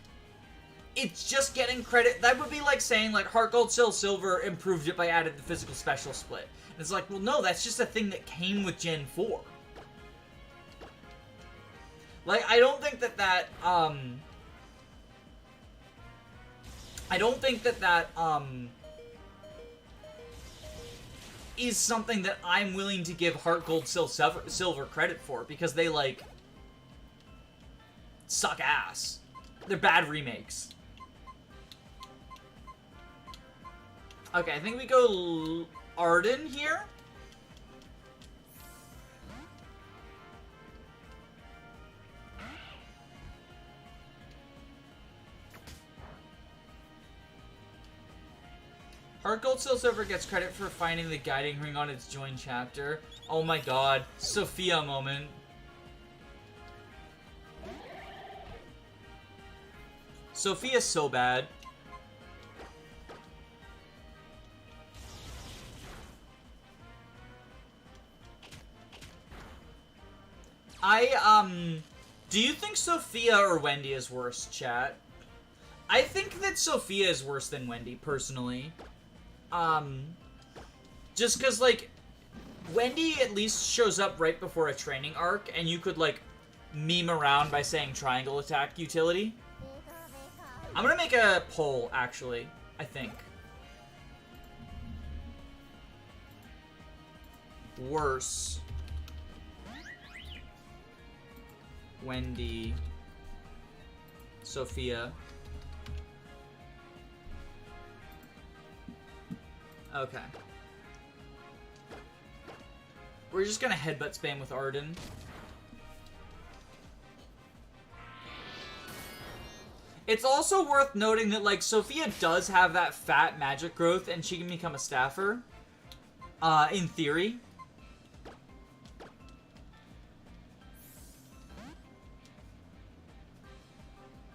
It's just getting credit. That would be like saying, like, Heart Gold, Soul Silver improved it by adding the physical special split. And it's like, well, no, that's just a thing that came with Gen 4. Like, I don't think that is something that I'm willing to give Heart Gold, Silver credit for, because they, like, suck ass. They're bad remakes. Okay, I think we go Arden here. Heart Gold, Soul Silver gets credit for finding the guiding ring on its join chapter. Oh my god, Sophia moment. Sophia's so bad. Do you think Sophia or Wendy is worse, chat? I think that Sophia is worse than Wendy, personally. Just because, like, Wendy at least shows up right before a training arc, and you could, like, meme around by saying triangle attack utility. I'm gonna make a poll, actually, I think. Worse. Wendy. Sophia. Okay. We're just gonna headbutt spam with Arden. It's also worth noting that, like, Sophia does have that fat magic growth, and she can become a staffer. In theory.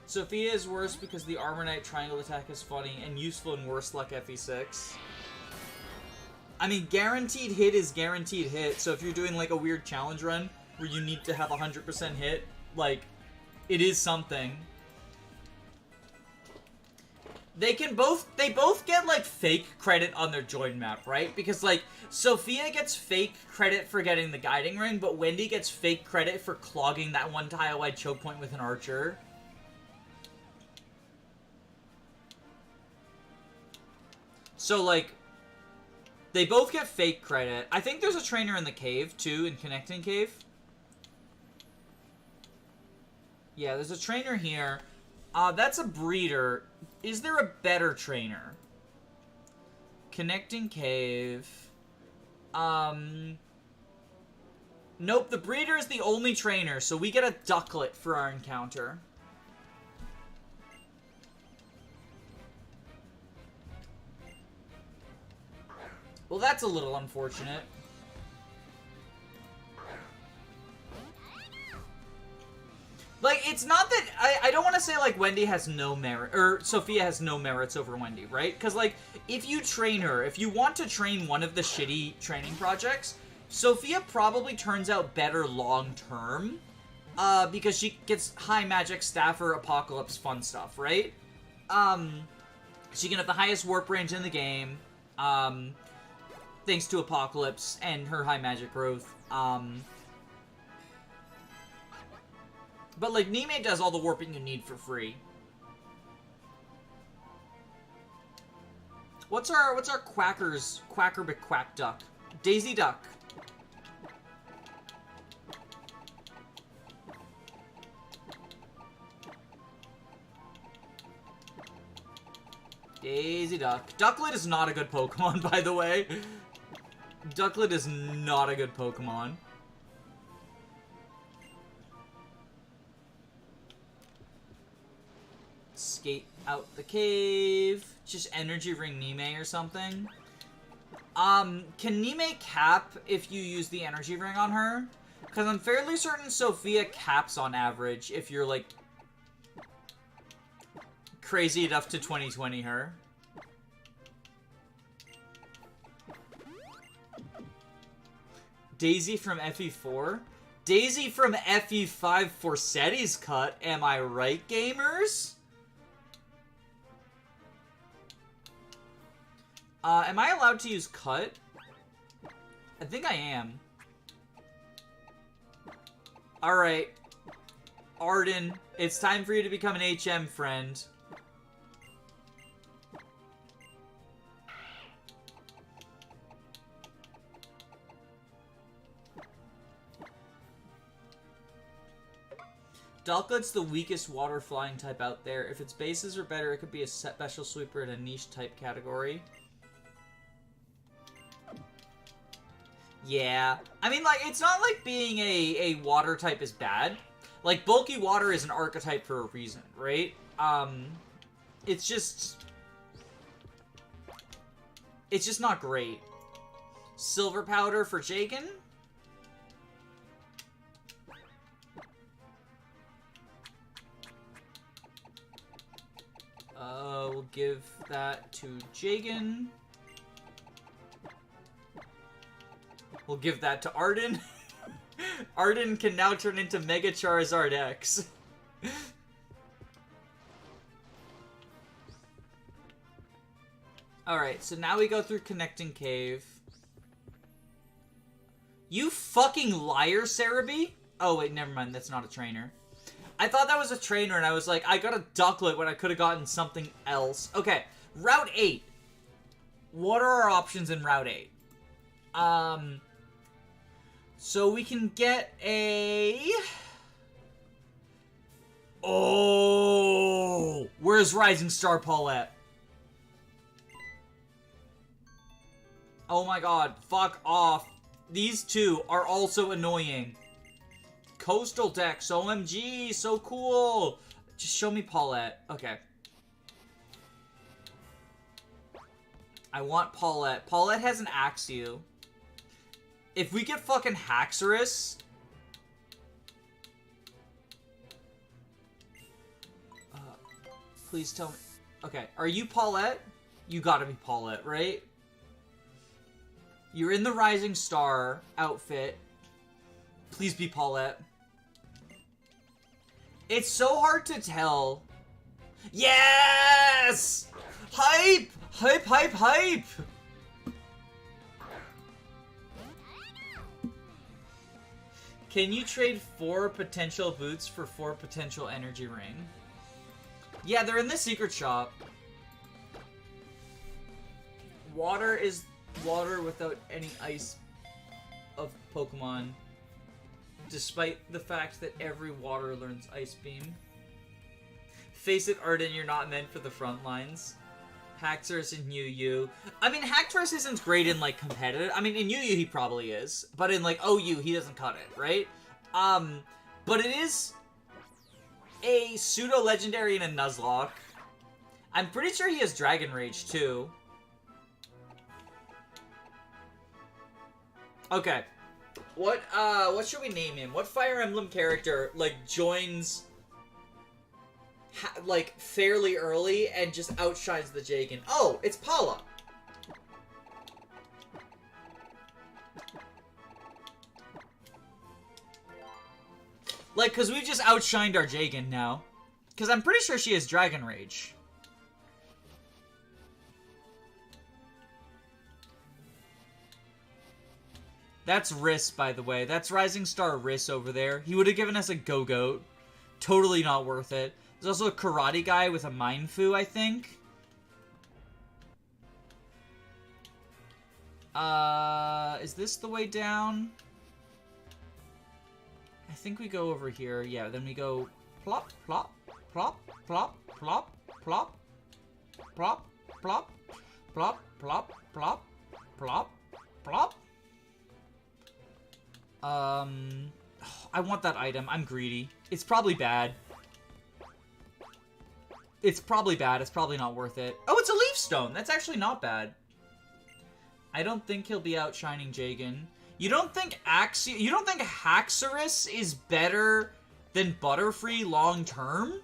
Sophia is worse because the Armor Knight triangle attack is funny and useful in worse luck FE6. I mean, guaranteed hit is guaranteed hit, so if you're doing, like, a weird challenge run where you need to have 100% hit, like, it is something. They both get, like, fake credit on their join map, right? Because, like, Sophia gets fake credit for getting the guiding ring, but Wendy gets fake credit for clogging that one tile-wide choke point with an archer. So, like, they both get fake credit. I think there's a trainer in the cave, too, in Connecting Cave. Yeah, there's a trainer here. That's a breeder. Is there a better trainer? Connecting Cave. Nope, the breeder is the only trainer, so we get a ducklet for our encounter. Well, that's a little unfortunate. Like, it's not that... I don't want to say, like, Wendy has no merit... Or Sophia has no merits over Wendy, right? Because, like, if you train her, if you want to train one of the shitty training projects, Sophia probably turns out better long-term. Because she gets high magic, staffer, apocalypse, fun stuff, right? She can have the highest warp range in the game. Thanks to Apocalypse and her high magic growth. But, like, Nime does all the warping you need for free. What's our Quacker's Quacker McQuack duck? Daisy Duck. Daisy Duck. Ducklet is not a good Pokemon, by the way. Ducklet is not a good Pokemon. Skate out the cave. Just energy ring Nime or something. Can Nime cap if you use the energy ring on her? Because I'm fairly certain Sophia caps on average if you're, like, crazy enough to 2020 her. Daisy from FE4? Daisy from FE5 Forseti's cut, am I right, gamers? Am I allowed to use cut? I think I am. Alright. Arden, it's time for you to become an HM friend. Ducklet's the weakest water flying type out there. If its bases are better, it could be a special sweeper in a niche type category. Yeah. I mean, like, it's not like being a water type is bad. Like, bulky water is an archetype for a reason, right? It's just not great. Silver powder for Jagan? We'll give that to Jagan. We'll give that to Arden. Arden can now turn into Mega Charizard X. Alright, so now we go through Connecting Cave. You fucking liar, Cerebi? Oh, wait, never mind. That's not a trainer. I thought that was a trainer, and I was like, I got a Ducklet when I could have gotten something else. Okay, Route 8. What are our options in Route 8? So we can get a... Oh! Where's Rising Star Paulette? Oh my god, fuck off. These two are also annoying. Coastal Dex, OMG, so cool. Just show me Paulette. Okay. I want Paulette. Paulette has an Axew. If we get fucking Haxorus... please tell me... Okay, are you Paulette? You gotta be Paulette, right? You're in the Rising Star outfit. Please be Paulette. It's so hard to tell. Yes! Hype! Hype, hype, hype! Can you trade 4 potential boots for 4 potential energy ring? Yeah, they're in the secret shop. Water is water without any ice of Pokemon. Despite the fact that every water learns Ice Beam. Face it, Arden, you're not meant for the front lines. Haxorus and Yu. I mean, Haxorus isn't great in, like, competitive. I mean, in Yu he probably is. But in, like, OU, he doesn't cut it, right? But it is a pseudo-legendary in a Nuzlocke. I'm pretty sure he has Dragon Rage, too. Okay. What should we name him? What Fire Emblem character, like, joins... like, fairly early and just outshines the Jagan? Oh, it's Paula. Like, because we've just outshined our Jagan now. Because I'm pretty sure she has Dragon Rage. That's Riss, by the way. That's Rising Star Riss over there. He would have given us a Go-Goat. Totally not worth it. There's also a Karate guy with a Mindfu, I think. Is this the way down? I think we go over here. Yeah, then we go plop, plop, plop, plop, plop, plop, plop, plop, plop, plop, plop, plop, plop. I want that item. I'm greedy. It's probably bad. It's probably bad. It's probably not worth it. Oh, it's a Leaf Stone. That's actually not bad. I don't think he'll be outshining Jagan. You don't think Haxorus is better than Butterfree long term?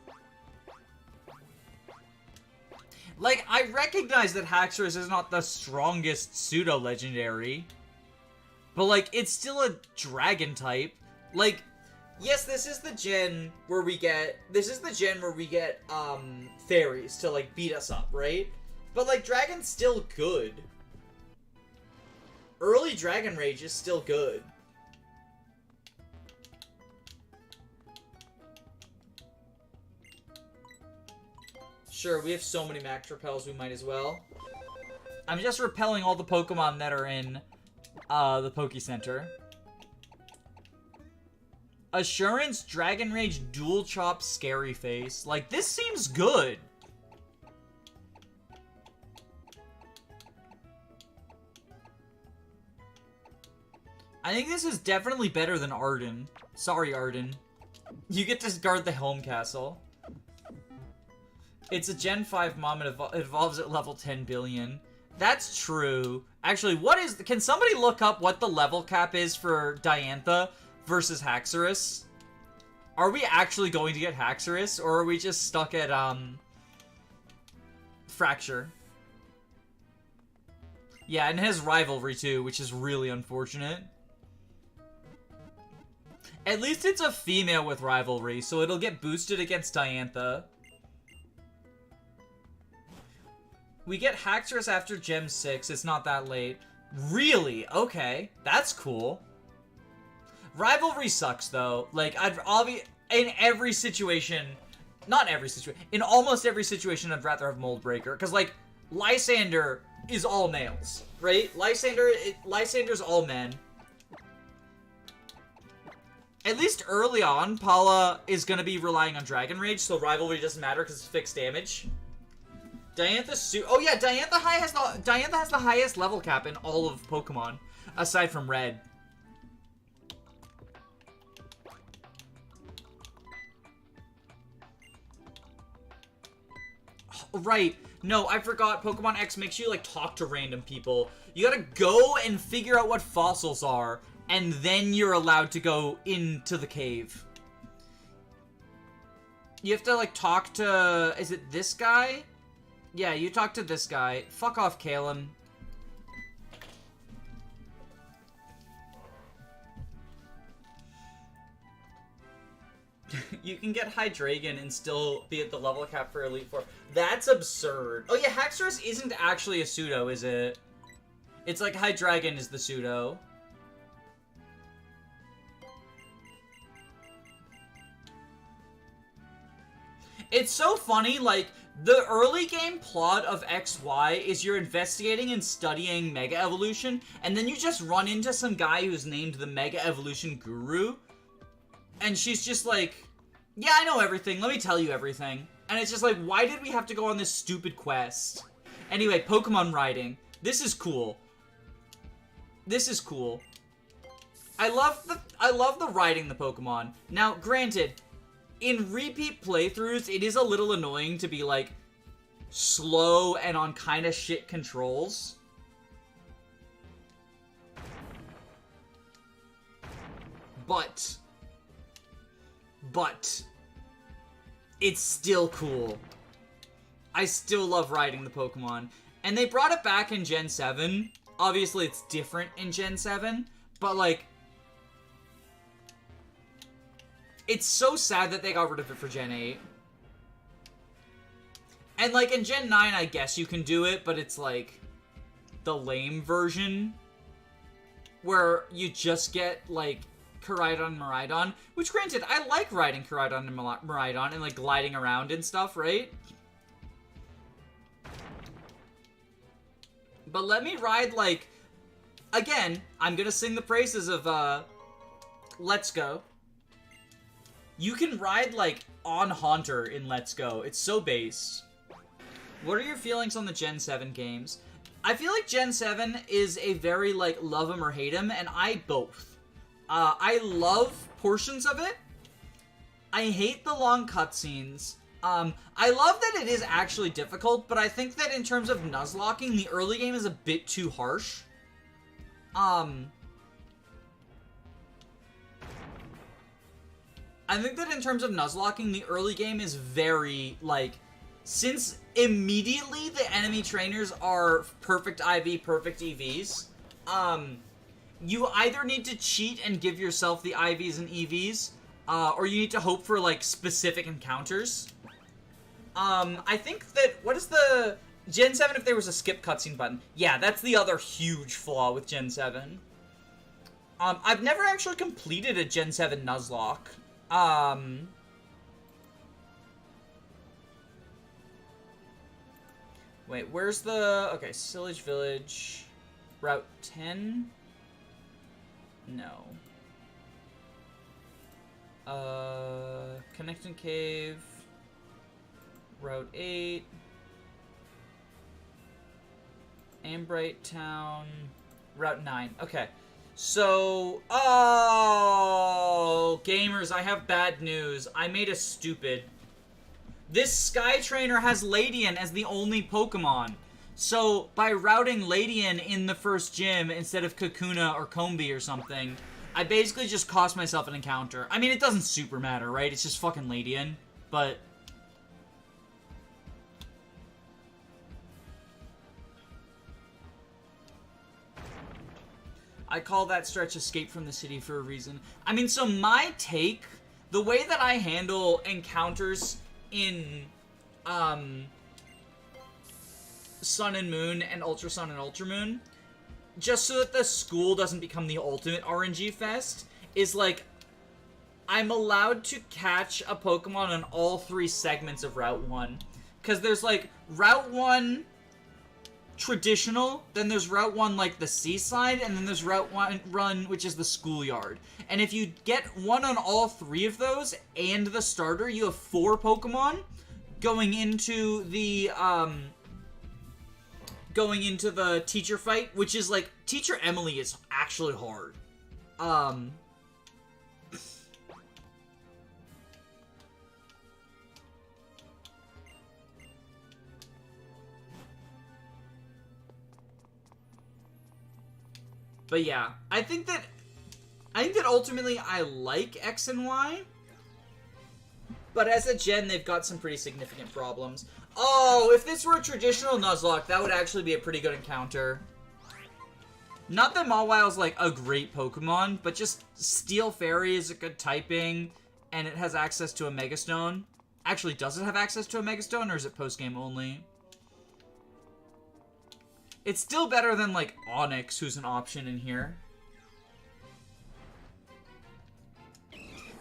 Like, I recognize that Haxorus is not the strongest pseudo-legendary. But, like, it's still a dragon type. Like, yes, this is the gen where we get fairies to, like, beat us up, right? But, like, dragon's still good. Early Dragon Rage is still good. Sure, we have so many Max Repels, we might as well. I'm just repelling all the Pokemon that are in the Poke Center. Assurance, Dragon Rage, Dual Chop, Scary Face. Like, this seems good. I think this is definitely better than Arden. Sorry, Arden. You get to guard the Helm Castle. It's a Gen 5 mom and it evolves at level 10 billion. That's true. Actually, can somebody look up what the level cap is for Diantha versus Haxorus? Are we actually going to get Haxorus, or are we just stuck at, Fracture? Yeah, and it has Rivalry too, which is really unfortunate. At least it's a female with Rivalry, so it'll get boosted against Diantha. We get Haxorus after Gem 6. It's not that late. Really? Okay. That's cool. Rivalry sucks, though. Like, in every situation... Not every situation. In almost every situation, I'd rather have Mold Breaker. Because, like, Lysander is all males, right? Lysander's all men. At least early on, Paula is going to be relying on Dragon Rage, so Rivalry doesn't matter because it's fixed damage. Oh yeah, Diantha has the highest level cap in all of Pokemon, aside from Red. Oh, right. No, I forgot. Pokemon X makes you, like, talk to random people. You gotta go and figure out what fossils are, and then you're allowed to go into the cave. You have to, like, talk to... Is it this guy? Yeah, you talk to this guy. Fuck off, Kalen. You can get Hydreigon and still be at the level cap for Elite Four. That's absurd. Oh yeah, Haxorus isn't actually a pseudo, is it? It's like Hydreigon is the pseudo. It's so funny, like, the early game plot of XY is you're investigating and studying Mega Evolution, and then you just run into some guy who's named the Mega Evolution Guru, and she's just like, yeah, I know everything, let me tell you everything. And it's just like, why did we have to go on this stupid quest? Anyway, Pokemon riding. This is cool. This is cool. I love the riding the Pokemon. Now, granted, in repeat playthroughs, it is a little annoying to be, like, slow and on kind of shit controls. But, it's still cool. I still love riding the Pokemon. And they brought it back in Gen 7. Obviously, it's different in Gen 7, but, like, it's so sad that they got rid of it for Gen 8. And, like, in Gen 9, I guess you can do it, but it's, like, the lame version. where you just get, like, Koraidon, Miraidon, which, granted, I like riding Koraidon and Miraidon and, like, gliding around and stuff, right? But let me ride, like, again, I'm gonna sing the praises of, Let's Go. You can ride, like, on Haunter in Let's Go. It's so based. What are your feelings on the Gen 7 games? I feel like Gen 7 is a very, like, love 'em or hate 'em, and I both. I love portions of it. I hate the long cutscenes. I love that it is actually difficult, but I think that in terms of Nuzlocking, the early game is a bit too harsh. I think that in terms of Nuzlocking, the early game is very, like, since immediately the enemy trainers are perfect IV, perfect EVs, you either need to cheat and give yourself the IVs and EVs, or you need to hope for, like, specific encounters. I think that, what is the... Gen 7, if there was a skip cutscene button. Yeah, that's the other huge flaw with Gen 7. I've never actually completed a Gen 7 Nuzlocke. Wait, where's the... Okay, Sillage Village. Route 10? No. Connecting Cave. Route 8. Ambrite Town. Route 9. Okay. So... Oh! Gamers, I have bad news. I made a stupid. This Sky Trainer has Ladian as the only Pokemon. So, by routing Ladian in the first gym instead of Kakuna or Combee or something, I basically just cost myself an encounter. I mean, it doesn't super matter, right? It's just fucking Ladian. But... I call that stretch Escape from the City for a reason. I mean, so my take, the way that I handle encounters in, Sun and Moon and Ultra Sun and Ultra Moon, just so that the school doesn't become the ultimate RNG fest, is like, I'm allowed to catch a Pokemon on all 3 segments of Route 1. Because there's, like, Route 1... traditional, then there's Route 1 like the seaside, and then there's Route 1 run, which is the schoolyard. And if you get one on all 3 of those and the starter, you have 4 Pokemon going into the teacher fight, which is like Teacher Emily is actually hard. But yeah, I think that ultimately I like X and Y. But as a gen, they've got some pretty significant problems. Oh, if this were a traditional Nuzlocke, that would actually be a pretty good encounter. Not that Mawile like a great Pokemon, but just Steel Fairy is a good typing, and it has access to a Mega Stone. Actually, does it have access to a Mega Stone, or is it post-game only? It's still better than, like, Onyx, who's an option in here.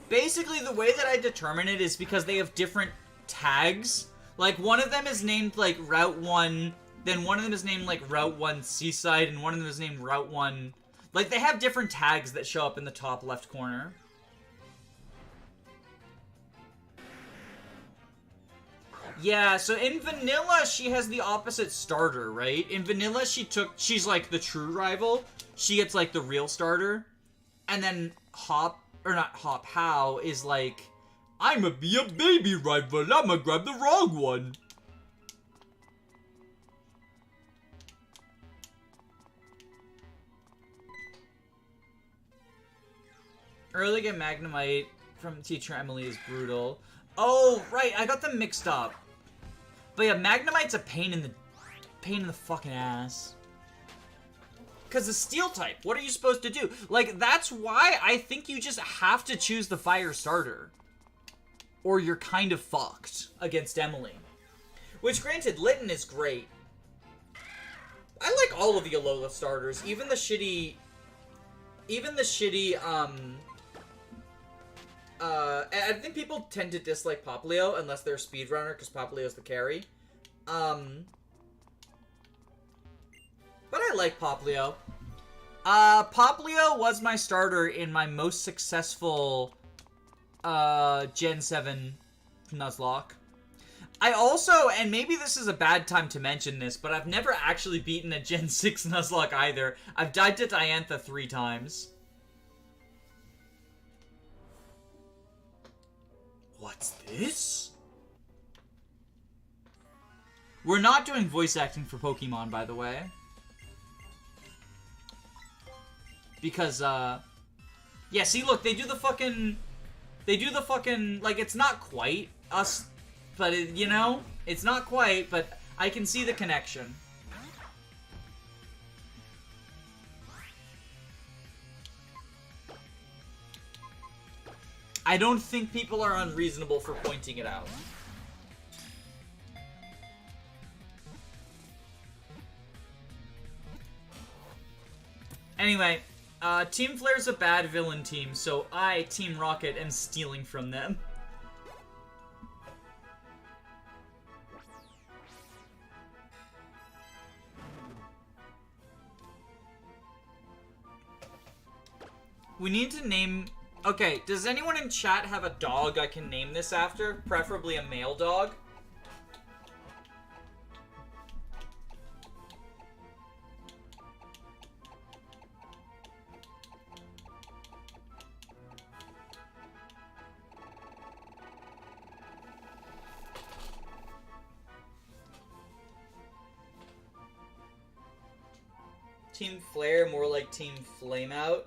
Basically, the way that I determine it is because they have different tags. Like, one of them is named, like, Route 1, then one of them is named, like, Route 1 Seaside, and one of them is named Route 1... Like, they have different tags that show up in the top left corner. Yeah, so in Vanilla, she has the opposite starter, right? In Vanilla, she's like the true rival. She gets like the real starter. And then How is like, I'ma be a baby rival, I'ma grab the wrong one. Early game Magnemite from Teacher Emily is brutal. Oh, right, I got them mixed up. But yeah, Magnemite's a pain in the fucking ass. Because the Steel type, what are you supposed to do? Like, that's why I think you just have to choose the Fire starter. Or you're kind of fucked against Emily. Which, granted, Litten is great. I like all of the Alola starters, even the shitty even the shitty, I think people tend to dislike Popplio unless they're a speedrunner, because Popplio's the carry. But I like Popplio. Popplio was my starter in my most successful, Gen 7 Nuzlocke. I also, and maybe this is a bad time to mention this, but I've never actually beaten a Gen 6 Nuzlocke either. I've died to Diantha 3 times. What's this? We're not doing voice acting for Pokemon, by the way. Because, yeah, see, look, they do the fucking, like, it's not quite us, but, you know, it's not quite, but I can see the connection. I don't think people are unreasonable for pointing it out. Anyway, Team Flare's a bad villain team, so I, Team Rocket, am stealing from them. We need to name... Okay, does anyone in chat have a dog I can name this after? Preferably a male dog. Team Flare, more like Team Flameout.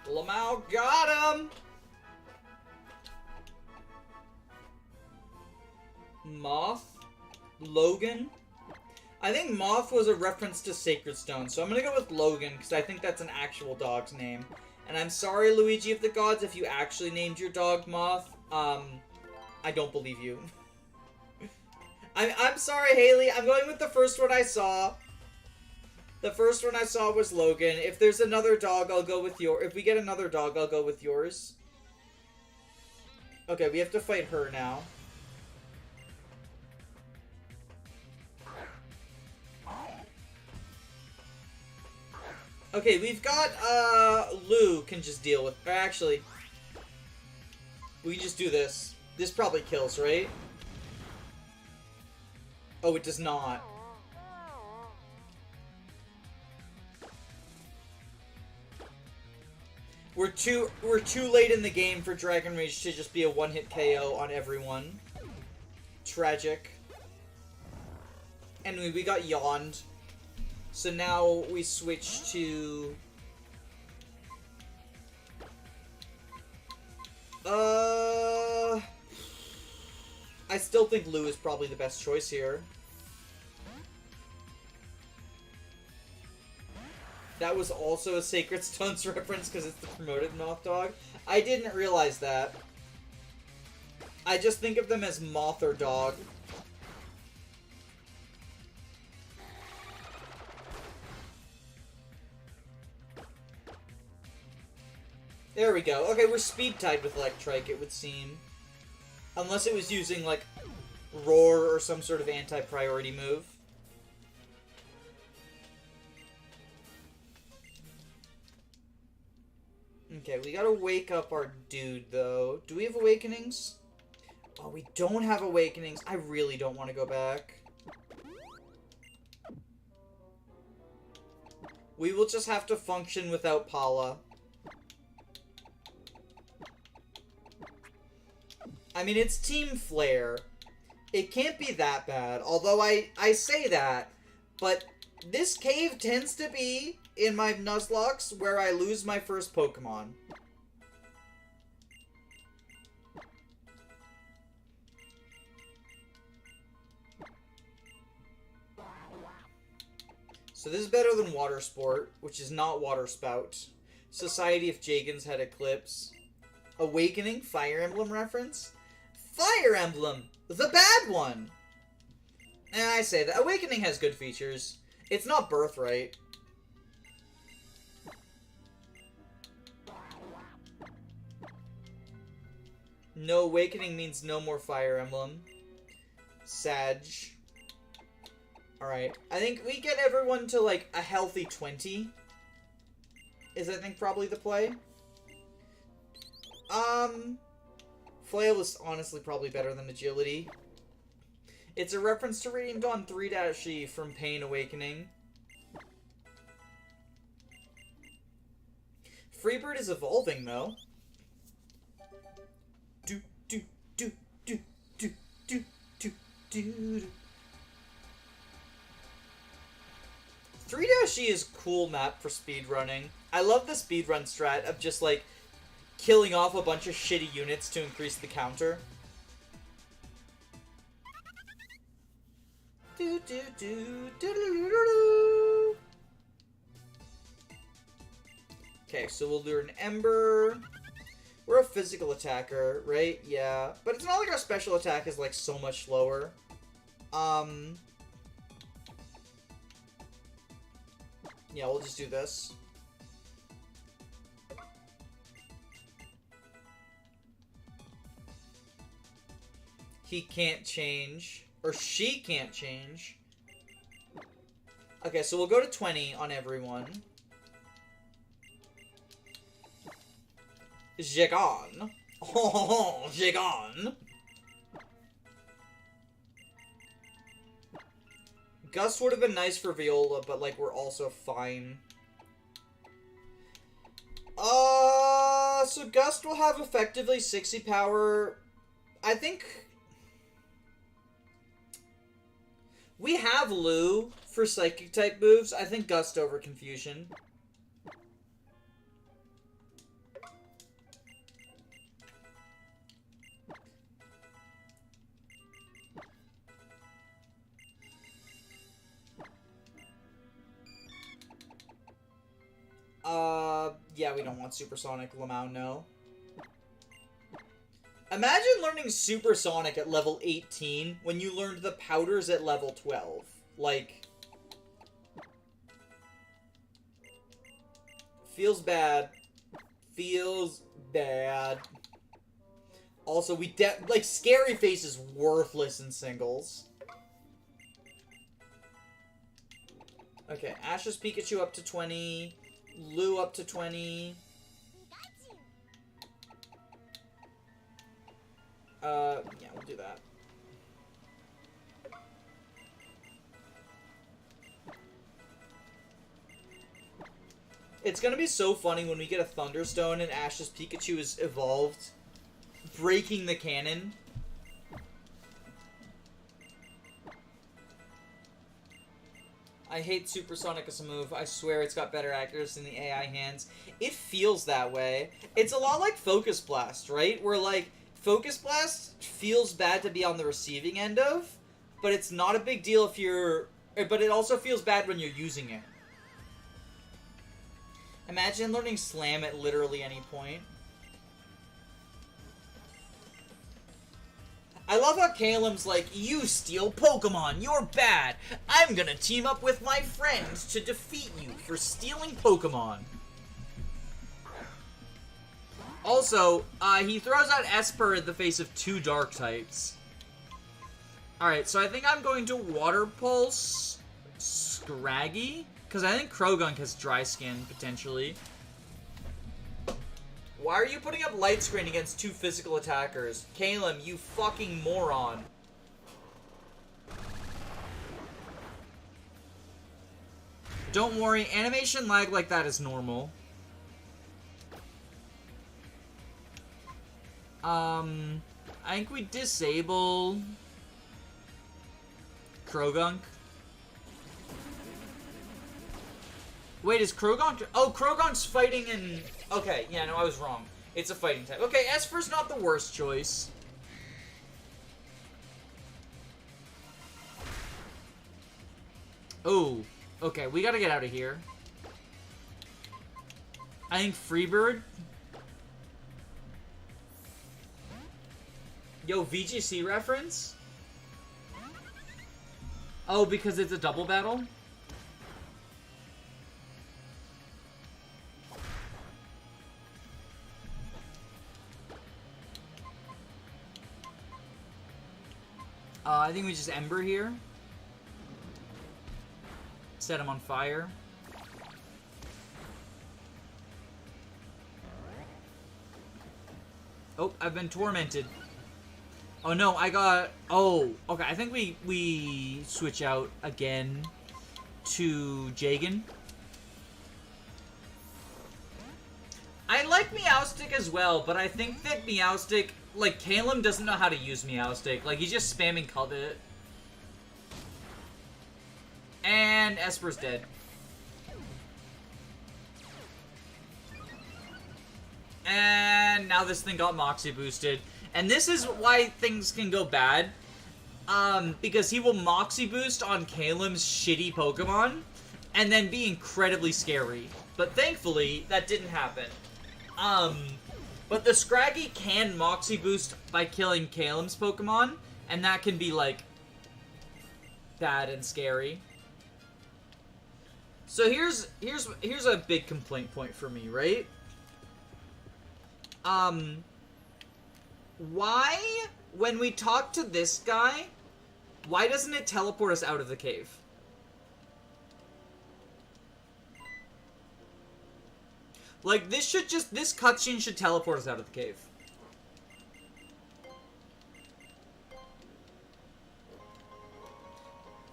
Lamau got him! Moth? Logan? I think Moth was a reference to Sacred Stone, so I'm gonna go with Logan, because I think that's an actual dog's name. And I'm sorry, Luigi of the Gods, if you actually named your dog Moth. I don't believe you. I'm sorry, Haley. I'm going with the first one I saw. The first one I saw was Logan. If there's another dog, I'll go with yours. If we get another dog, I'll go with yours. Okay, we have to fight her now. Okay, we've got, Lou can just deal with... Or actually, we can just do this. This probably kills, right? Oh, it does not. We're too late in the game for Dragon Rage to just be a one-hit KO on everyone. Tragic. Anyway, we got yawned. So now we switch to... I still think Lou is probably the best choice here. That was also a Sacred Stones reference because it's the promoted Moth Dog. I didn't realize that. I just think of them as Moth or Dog. There we go. Okay, we're speed-tied with Electrike, it would seem. Unless it was using, like, Roar or some sort of anti-priority move. Okay, we gotta wake up our dude, though. Do we have Awakenings? Oh, we don't have Awakenings. I really don't want to go back. We will just have to function without Paula. I mean, it's Team Flare. It can't be that bad. Although I say that, but this cave tends to be, in my Nuzlocks, where I lose my first Pokemon. So this is better than Water Sport, which is not Water Spout. Society if Jagans had Eclipse. Awakening, Fire Emblem reference? Fire Emblem! The bad one! And I say that. Awakening has good features. It's not Birthright. No awakening means no more Fire Emblem. Sag. Alright. I think we get everyone to, like, a healthy 20. Is, I think, probably the play. Flail is honestly probably better than Agility. It's a reference to Radiant Dawn 3-E from Pain Awakening. Freebird is evolving, though. 3-E is a cool map for speedrunning. I love the speedrun strat of just, like, killing off a bunch of shitty units to increase the counter. Okay, so we'll do an Ember. We're a physical attacker, right? Yeah. But it's not like our special attack is, like, so much slower. Yeah, we'll just do this. He can't change. Or she can't change. Okay, so we'll go to 20 on everyone. Jigon. Oh, Jigon. Gust would have been nice for Viola, but, like, we're also fine. So Gust will have effectively 60 power. I think we have Lu for psychic type moves. I think Gust over Confusion. Yeah, we don't want Supersonic Lamau, no. Imagine learning Supersonic at level 18 when you learned the powders at level 12. Like, feels bad. Feels bad. Also, like, Scary Face is worthless in singles. Okay, Ash's Pikachu up to 20. Lu up to 20. Yeah, we'll do that. It's gonna be so funny when we get a Thunderstone and Ash's Pikachu is evolved, breaking the cannon. I hate Supersonic as a move. I swear it's got better accuracy in the AI hands. It feels that way. It's a lot like Focus Blast, right? Where, like, Focus Blast feels bad to be on the receiving end of, but it's not a big deal if you're... But it also feels bad when you're using it. Imagine learning Slam at literally any point. I love how Calem's like, you steal Pokemon, you're bad. I'm gonna team up with my friends to defeat you for stealing Pokemon. Also, he throws out Esper in the face of 2 dark types. Alright, so I think I'm going to Water Pulse Scraggy, because I think Krogunk has dry skin, potentially. Why are you putting up Light Screen against 2 physical attackers? Calem, you fucking moron. Don't worry, animation lag like that is normal. I think we disable Krogunk. Wait, is Krogunk... Oh, Krogunk's fighting in... Okay, yeah, no, I was wrong. It's a fighting type. Okay, Esper's not the worst choice. Oh, okay, we gotta get out of here. I think Freebird. Yo, VGC reference? Oh, because it's a double battle? I think we just Ember here. Set him on fire. Oh, I've been tormented. Oh no, I got... Oh, okay, I think we switch out again to Jagan. I like Meowstic as well, but I think that Meowstic... Like, Calum doesn't know how to use Meowstic. Like, he's just spamming Covet. And Esper's dead. And now this thing got Moxie boosted. And this is why things can go bad. Because he will Moxie boost on Calum's shitty Pokemon. And then be incredibly scary. But thankfully, that didn't happen. But the Scraggy can Moxie boost by killing Calum's Pokemon. And that can be, like, bad and scary. So here's a big complaint point for me, right? Why, when we talk to this guy, why doesn't it teleport us out of the cave? Like, this cutscene should teleport us out of the cave.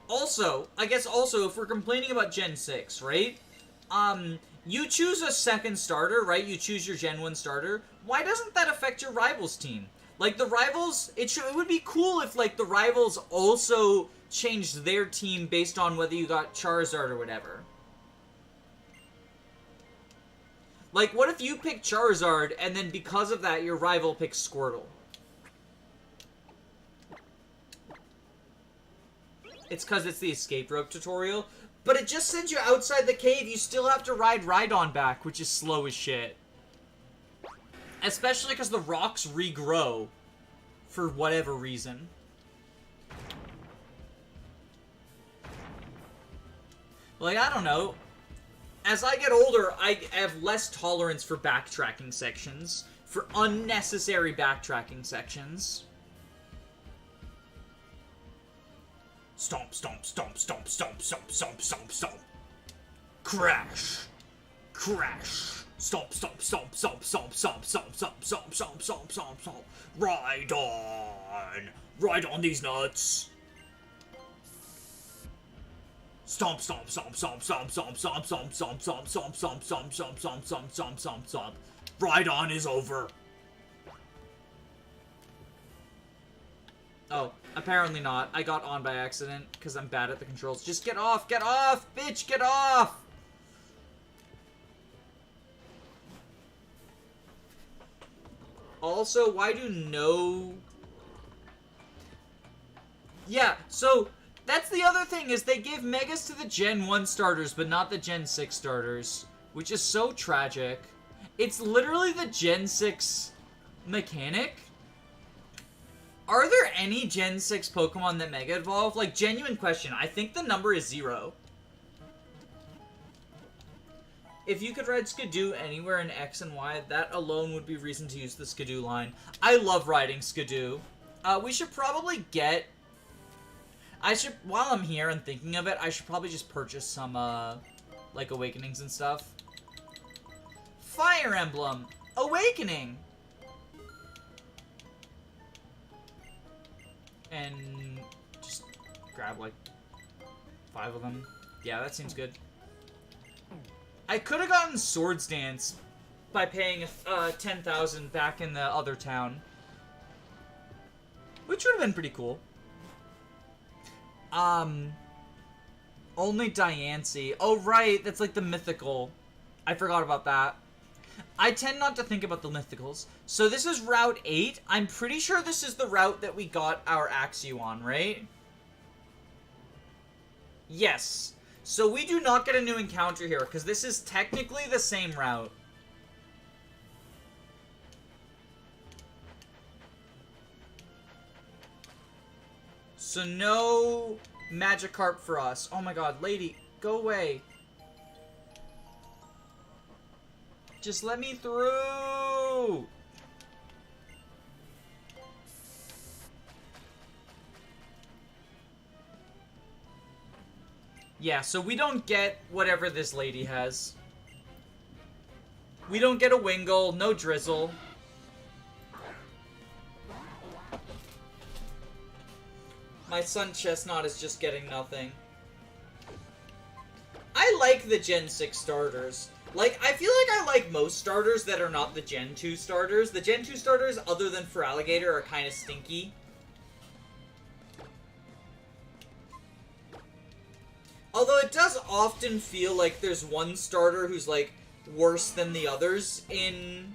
Also, I guess also, if we're complaining about Gen 6, right? You choose a second starter, right? You choose your Gen 1 starter. Why doesn't that affect your rivals team? Like, the rivals, it would be cool if, like, the rivals also changed their team based on whether you got Charizard or whatever. Like, what if you pick Charizard, and then because of that, your rival picks Squirtle? It's because it's the escape rope tutorial. But it just sends you outside the cave. You still have to ride Rhydon back, which is slow as shit. Especially because the rocks regrow. For whatever reason. Like, I don't know. As I get older, I have less tolerance for backtracking sections. For unnecessary backtracking sections. Stomp, stomp, stomp, stomp, stomp, stomp, stomp, stomp, stomp. Crash. Crash. Stomp, stomp, stomp, stomp, stomp, stomp, stomp, stomp, stomp, stomp, stomp, stomp, stomp. Ride on. Ride on these nuts. Stomp, stomp, stomp, stomp, stomp, stomp, stomp, stomp, stomp, stomp, stomp, stomp, stomp, stomp, stomp, stomp, stomp, stomp, stomp. Ride on is over. Oh, apparently not. I got on by accident, because I'm bad at the controls. Just get off! Get off! Bitch, get off! Also, why do no... Yeah, so, that's the other thing, is they give Megas to the Gen 1 starters, but not the Gen 6 starters. Which is so tragic. It's literally the Gen 6 mechanic. Are there any Gen 6 Pokemon that Mega Evolve? Like, genuine question. I think the number is 0. If you could ride Skidoo anywhere in X and Y, that alone would be reason to use the Skidoo line. I love riding Skidoo. We should probably get... while I'm here and thinking of it, I should probably just purchase some, like, Awakenings and stuff. Fire Emblem! Awakening! And just grab, like, 5 of them. Yeah, that seems good. I could have gotten Swords Dance by paying 10,000 back in the other town. Which would have been pretty cool. Only Diancie. Oh, right, that's like the mythical. I forgot about that. I tend not to think about the mythicals. So this is Route 8. I'm pretty sure this is the route that we got our Axew on, right? Yes. So we do not get a new encounter here, because this is technically the same route. So no Magikarp for us. Oh my god, lady, go away. Just let me through! Yeah, so we don't get whatever this lady has. We don't get a Wingull, no Drizzle. My son Chestnut is just getting nothing. I like the Gen 6 starters. Like, I feel like I like most starters that are not the Gen 2 starters. The Gen 2 starters, other than for Alligator, are kind of stinky. Although it does often feel like there's one starter who's, like, worse than the others in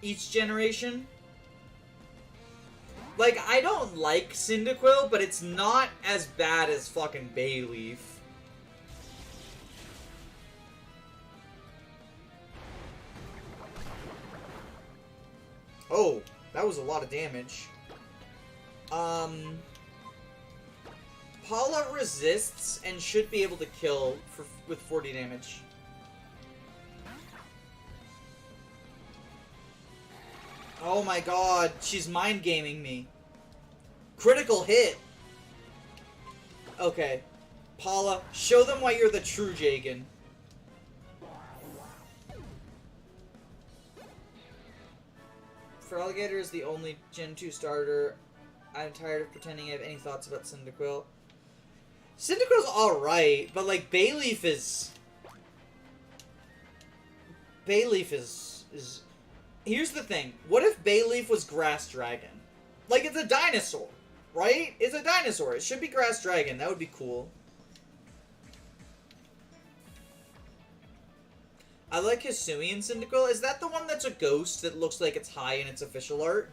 each generation. Like, I don't like Cyndaquil, but it's not as bad as fucking Bayleaf. Oh, that was a lot of damage. Paula resists and should be able to kill with 40 damage. Oh my god, she's mind gaming me. Critical hit. Okay. Paula, show them why you're the true Jagan. Alligator is the only Gen 2 starter. I'm tired of pretending I have any thoughts about Cyndaquil. Cyndaquil's alright, but like Bayleaf is... Bayleaf is... Here's the thing. What if Bayleaf was Grass Dragon? Like, it's a dinosaur, right? It's a dinosaur. It should be Grass Dragon. That would be cool. I like Hisui in Cyndaquil. Is that the one that's a ghost that looks like it's high in its official art?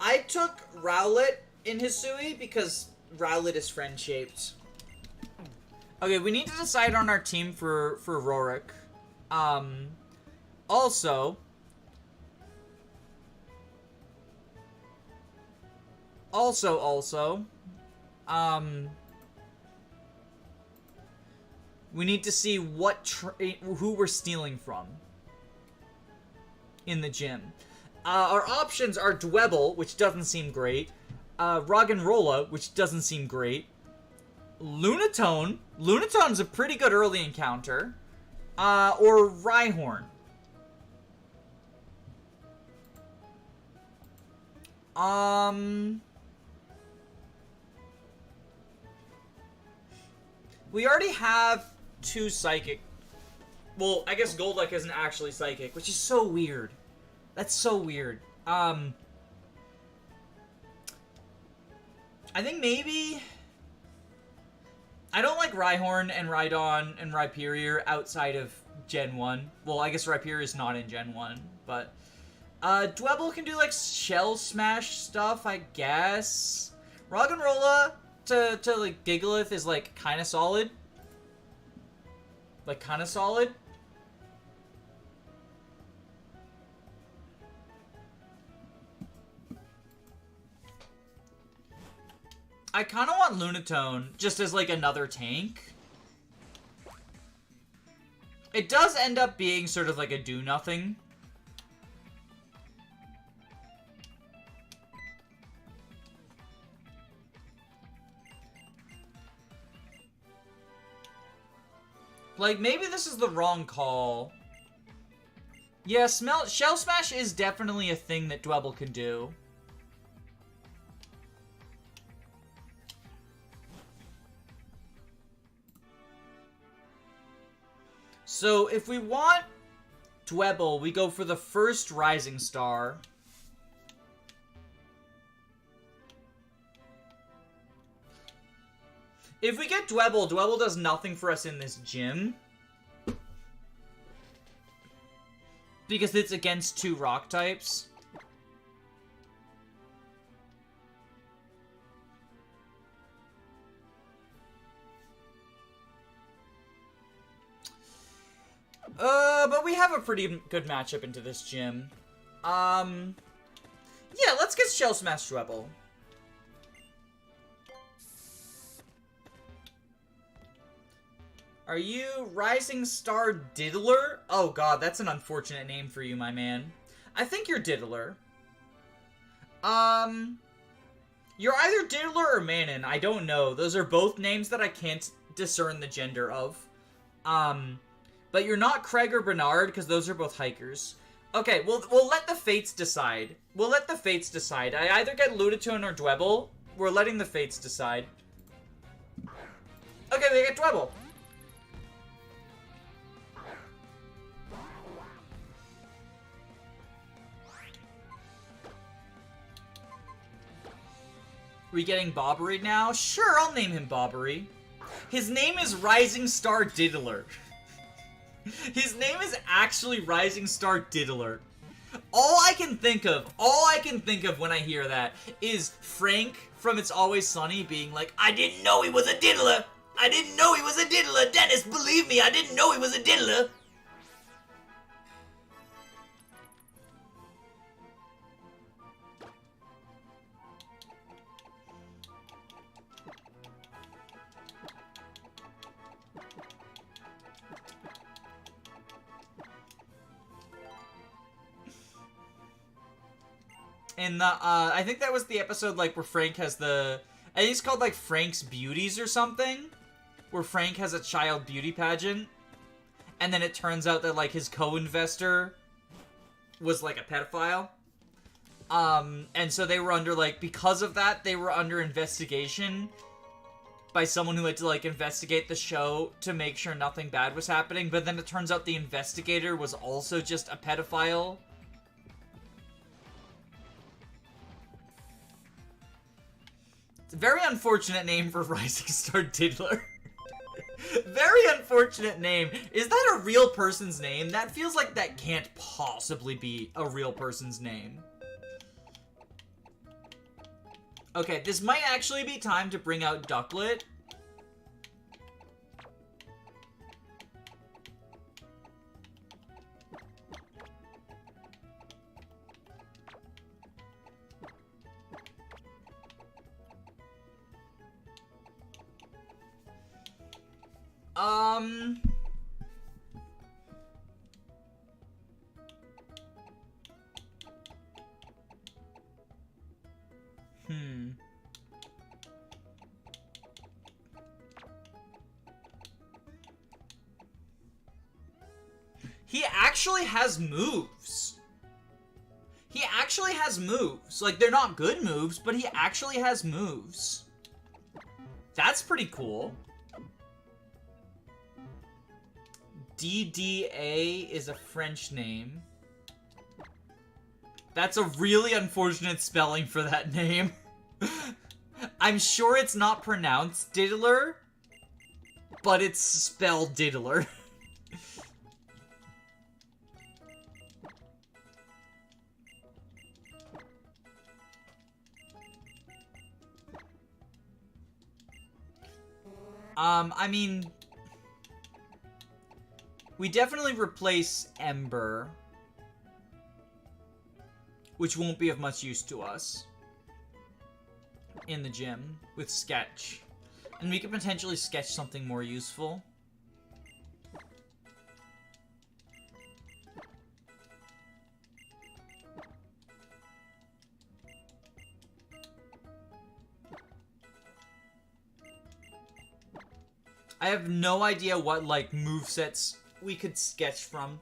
I took Rowlet in Hisui because Rowlet is friend-shaped. Okay, we need to decide on our team for Rorik. Also... we need to see who we're stealing from in the gym. Our options are Dwebble, which doesn't seem great. Roggenrola, which doesn't seem great. Lunatone. Lunatone's a pretty good early encounter. Or Rhyhorn. We already have 2 Psychic. Well, I guess Golduck isn't actually Psychic, which is so weird. That's so weird. I think maybe... I don't like Rhyhorn and Rhydon and Rhyperior outside of Gen 1. Well, I guess Rhyperior's not in Gen 1, but... Dwebble can do, like, Shell Smash stuff, I guess. Roggenrola to like, Gigalith is, like, kinda solid. Like, kinda solid. I kinda want Lunatone just as, like, another tank. It does end up being sort of like a do-nothing. Like, maybe this is the wrong call. Yeah, Shell Smash is definitely a thing that Dwebble can do. So, if we want Dwebble, we go for the first Rising Star. If we get Dwebble, Dwebble does nothing for us in this gym. Because it's against 2 rock types. But we have a pretty good matchup into this gym. Yeah, let's get Shell Smash Dwebble. Are you Rising Star Diddler? Oh god, that's an unfortunate name for you, my man. I think you're Diddler. You're either Diddler or Manon. I don't know. Those are both names that I can't discern the gender of. But you're not Craig or Bernard, because those are both hikers. Okay, we'll let the fates decide. We'll let the fates decide. I either get Luditone or Dwebble. We're letting the fates decide. Okay, we get Dwebble. We getting Bobbery now? Sure, I'll name him Bobbery. His name is Rising Star Diddler. His name is actually Rising Star Diddler. All I can think of when I hear that is Frank from It's Always Sunny being like, I didn't know he was a diddler! I didn't know he was a diddler! Dennis, believe me, I didn't know he was a diddler! And I think that was the episode, like, where Frank has I think it's called, like, Frank's Beauties or something? Where Frank has a child beauty pageant. And then it turns out that, like, his co-investor was, like, a pedophile. And so they were under, like, because of that, they were under investigation by someone who had to, like, investigate the show to make sure nothing bad was happening. But then it turns out the investigator was also just a pedophile. Very unfortunate name for Rising Star Diddler. Very unfortunate name. Is that a real person's name? That feels like that can't possibly be a real person's name. Okay, this might actually be time to bring out Ducklet. He actually has moves. He actually has moves. Like, they're not good moves, but he actually has moves. That's pretty cool. DDA is a French name. That's a really unfortunate spelling for that name. I'm sure it's not pronounced Diddler, but it's spelled Diddler. I mean, we definitely replace Ember, which won't be of much use to us in the gym, with Sketch. And we could potentially sketch something more useful. I have no idea what, like, movesets we could sketch from.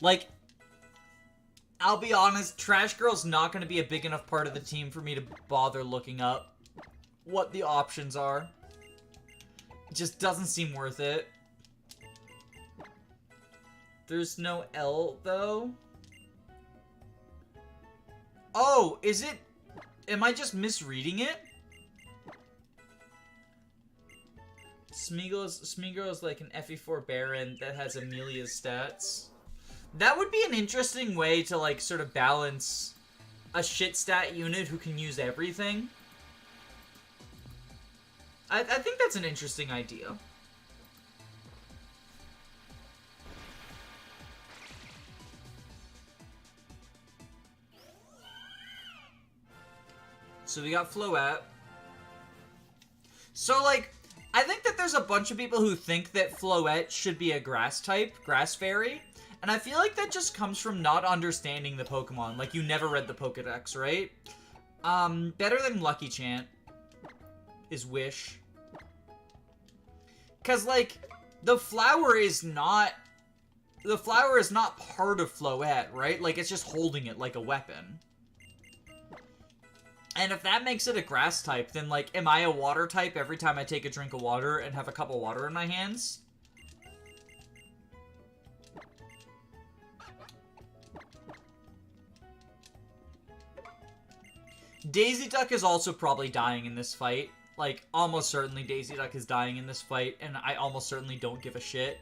Like, I'll be honest, Trash Girl's not going to be a big enough part of the team for me to bother looking up what the options are. It just doesn't seem worth it. There's no L, though. Oh, is it? Am I just misreading it? Smeagol is like an FE4 Baron that has Amelia's stats. That would be an interesting way to, like, sort of balance a shit stat unit who can use everything. I think that's an interesting idea. So we got Floette. So, like, I think that there's a bunch of people who think that Floette should be a grass type, grass fairy. And I feel like that just comes from not understanding the Pokemon. Like, you never read the Pokedex, right? Better than Lucky Chant is Wish. Cause like, the flower is not part of Floette, right? Like, it's just holding it like a weapon. And if that makes it a grass type, then like, am I a water type every time I take a drink of water and have a cup of water in my hands? Daisy Duck is also probably dying in this fight. Like, almost certainly Daisy Duck is dying in this fight, and I almost certainly don't give a shit.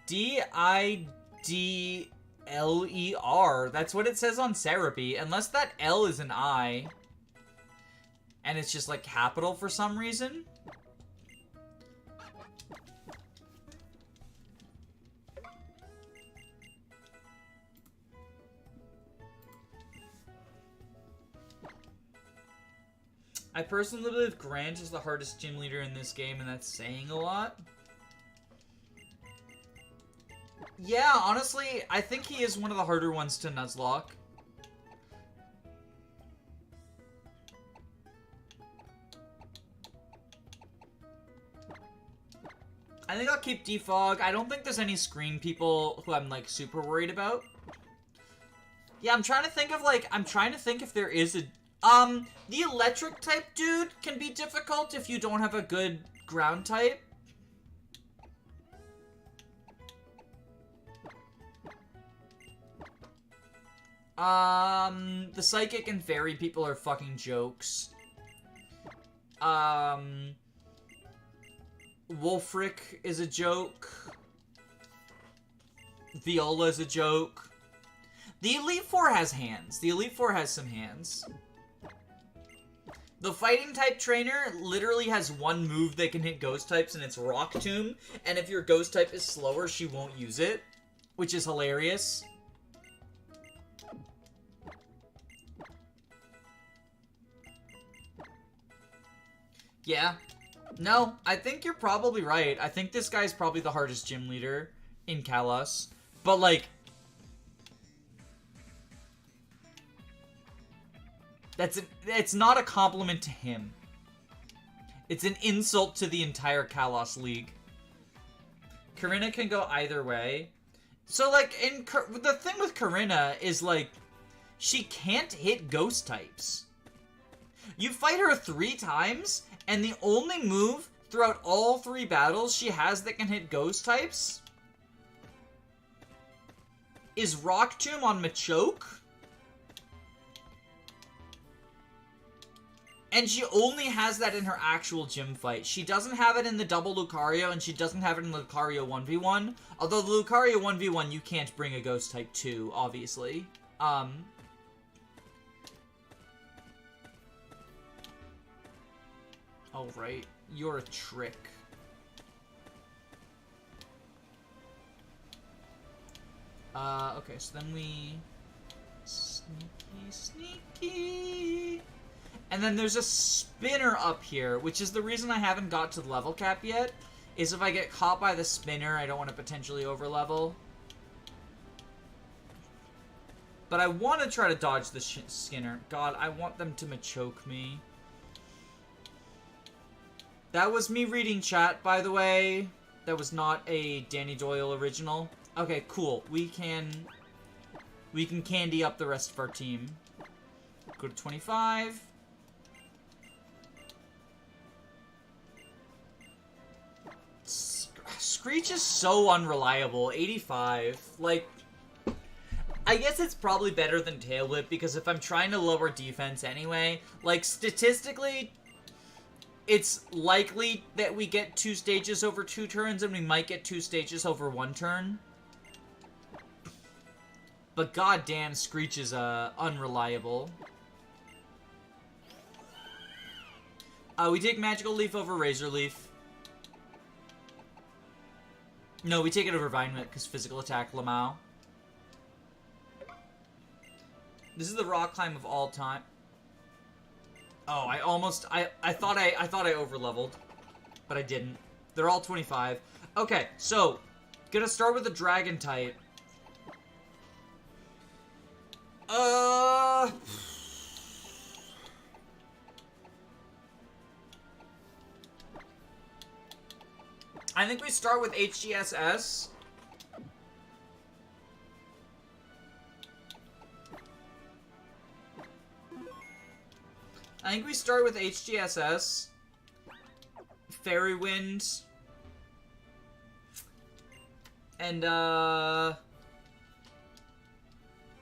D-I-D-L-E-R. That's what it says on Cerebi, unless that L is an I. And it's just, like, capital for some reason. I personally believe Grant is the hardest gym leader in this game, and that's saying a lot. Yeah, honestly, I think he is one of the harder ones to Nuzlocke. I think I'll keep Defog. I don't think there's any screen people who I'm, like, super worried about. Yeah, I'm trying to think if there is a... the electric type dude can be difficult if you don't have a good ground type. The psychic and fairy people are fucking jokes. Wolfric is a joke. Viola is a joke. The Elite Four has hands. The Elite Four has some hands. The fighting type trainer literally has one move that can hit ghost types, and it's Rock Tomb. And if your ghost type is slower, she won't use it, which is hilarious. Yeah. No, I think you're probably right. I think this guy's probably the hardest gym leader in Kalos. But, like... it's not a compliment to him. It's an insult to the entire Kalos League. Karina can go either way. So, like, the thing with Karina is, like, she can't hit ghost types. You fight her 3 times, and the only move throughout all 3 battles she has that can hit ghost types is Rock Tomb on Machoke. And she only has that in her actual gym fight. She doesn't have it in the double Lucario, and she doesn't have it in the Lucario 1v1. Although the Lucario 1v1, you can't bring a ghost type to, obviously. Oh, right. You're a trick. Okay, so then we... Sneaky, sneaky... And then there's a spinner up here, which is the reason I haven't got to the level cap yet, is if I get caught by the spinner, I don't want to potentially overlevel. But I want to try to dodge the Skinner. God, I want them to Machoke me. That was me reading chat, by the way. That was not a Danny Doyle original. Okay, cool. We can candy up the rest of our team. Go to 25. Screech is so unreliable. 85. Like, I guess it's probably better than Tail Whip, because if I'm trying to lower defense anyway, like, statistically, it's likely that we get 2 stages over 2 turns, and we might get 2 stages over 1 turn. But goddamn, Screech is, unreliable. We take Magical Leaf over Razor Leaf. No, we take it over Vine Whip, because physical attack, Lamau. This is the rock climb of all time. Oh, I thought I overleveled, but I didn't. They're all 25. Okay, so gonna start with the dragon type. I think we start with HGSS. I think we start with HGSS. Fairy Wind. And,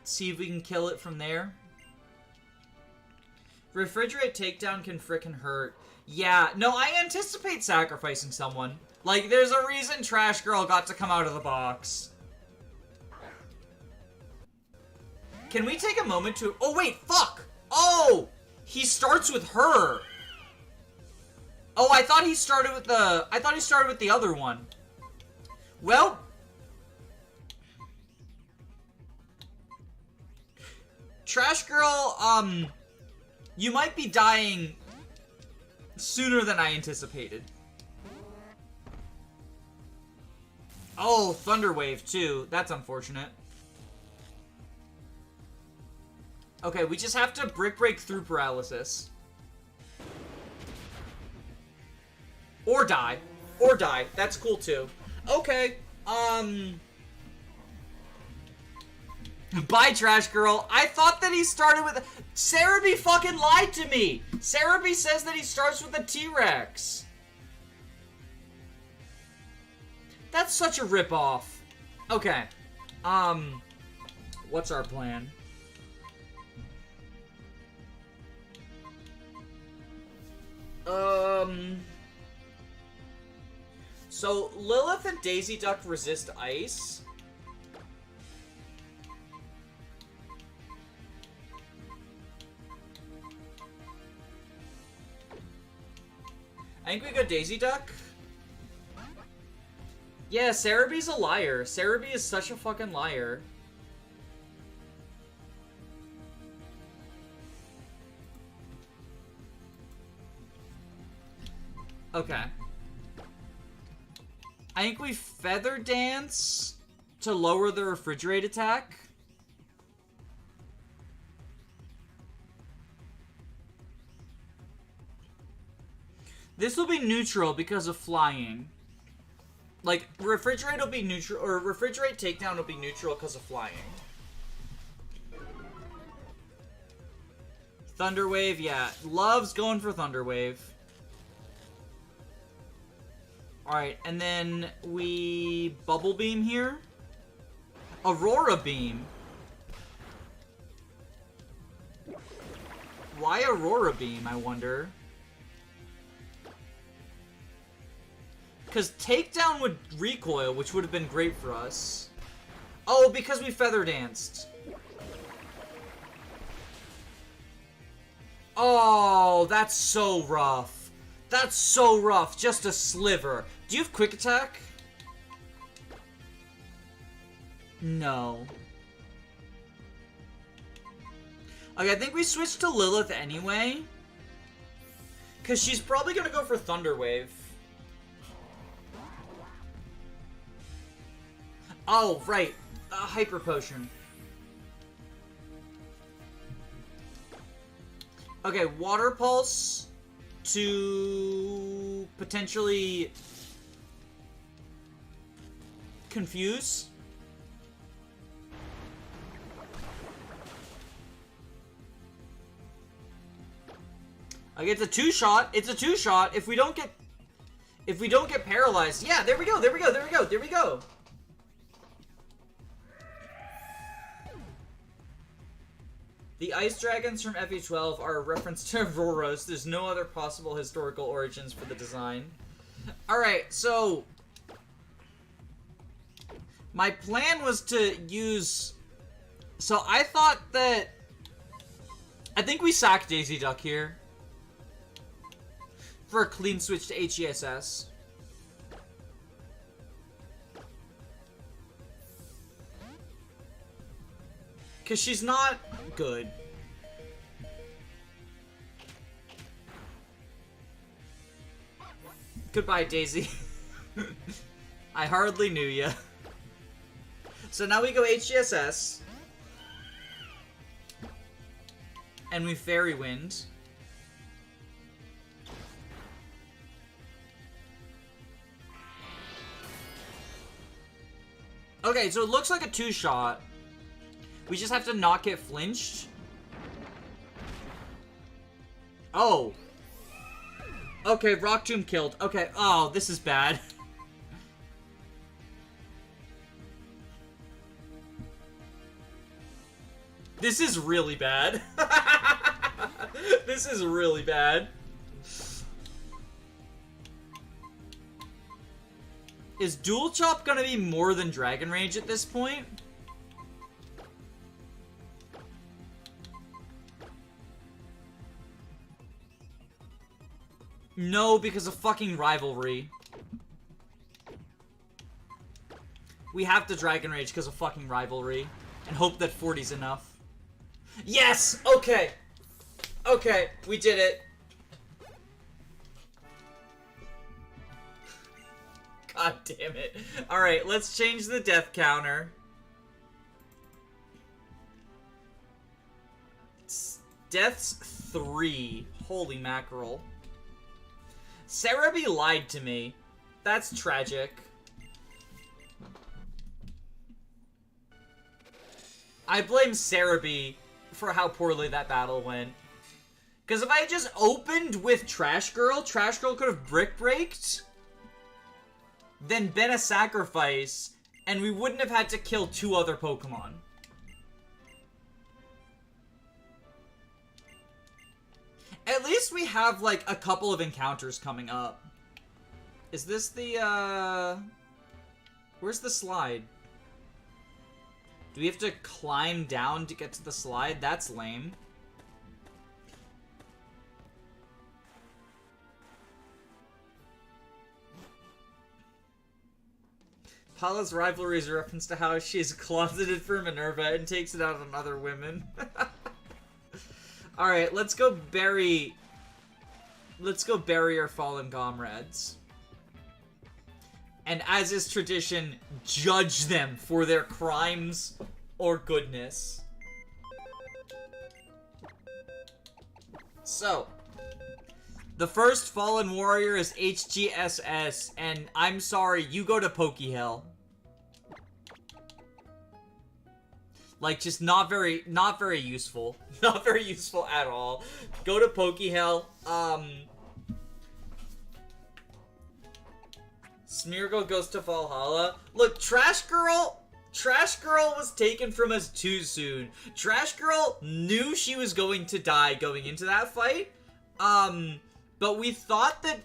see if we can kill it from there. Refrigerate takedown can frickin' hurt. Yeah, no, I anticipate sacrificing someone. Like, there's a reason Trash Girl got to come out of the box. Can we take a moment to... Oh, wait, fuck! Oh! He starts with her! Oh, I thought he started with the... I thought he started with the other one. Well... Trash Girl, you might be dying sooner than I anticipated. Oh, Thunder Wave, too. That's unfortunate. Okay, we just have to Brick Break through paralysis. Or die. Or die. That's cool, too. Okay, Bye, Trash Girl. I thought that he started with... Cerebi fucking lied to me! Cerebi says that he starts with a T-Rex. That's such a ripoff. Okay. What's our plan? So, Lilith and Daisy Duck resist ice. I think we go Daisy Duck. Yeah, Cerebi's a liar. Cerebi is such a fucking liar. Okay. I think we Feather Dance to lower the Refrigerate attack. This will be neutral because of flying. Like, Refrigerate will be neutral, or Refrigerate Takedown will be neutral because of flying. Thunder Wave, yeah. Love's going for Thunder Wave. Alright, and then we Bubble Beam here. Aurora Beam. Why Aurora Beam, I wonder? Because Takedown would recoil, which would have been great for us. Oh, because we Feather Danced. Oh, that's so rough. That's so rough. Just a sliver. Do you have Quick Attack? No. Okay, I think we switched to Lilith anyway. Because she's probably going to go for Thunder Wave. Oh, right. Hyper Potion. Okay, Water Pulse to potentially confuse. Okay, it's a two-shot. It's a two-shot. If we don't get paralyzed. Yeah, there we go. There we go. There we go. There we go. The ice dragons from FE12 are a reference to Auroras. There's no other possible historical origins for the design. Alright, so... my plan was to use... So I thought that... I think we sack Daisy Duck here. For a clean switch to HESS. Because she's not good. Goodbye, Daisy. I hardly knew ya. So now we go HGSS. And we Fairy Wind. Okay, so it looks like a 2-shot. We just have to not get flinched. Oh. Okay, Rock Tomb killed. Okay, oh, this is bad. This is really bad. This is really bad. Is Dual Chop gonna be more than Dragon Rage at this point? No, because of fucking rivalry. We have to Dragon Rage because of fucking rivalry. And hope that 40's enough. Yes! Okay! Okay, we did it. God damn it. Alright, let's change the death counter. Deaths 3. Holy mackerel. Cerebi lied to me. That's tragic. I blame Cerebi for how poorly that battle went. Because if I had just opened with Trash Girl could have Brick Breaked, then been a sacrifice, and we wouldn't have had to kill 2 other Pokemon. At least we have, like, a couple of encounters coming up. Is this the, where's the slide? Do we have to climb down to get to the slide? That's lame. Paula's rivalry is a reference to how she's closeted for Minerva and takes it out on other women. Alright, let's go bury our fallen comrades. And as is tradition, judge them for their crimes or goodness. So, the first fallen warrior is HGSS, and I'm sorry, you go to Pokehell. Like, just not very useful. Not very useful at all. Go to Pokehell. Smeargle goes to Valhalla. Look, Trash Girl was taken from us too soon. Trash Girl knew she was going to die going into that fight. But we thought that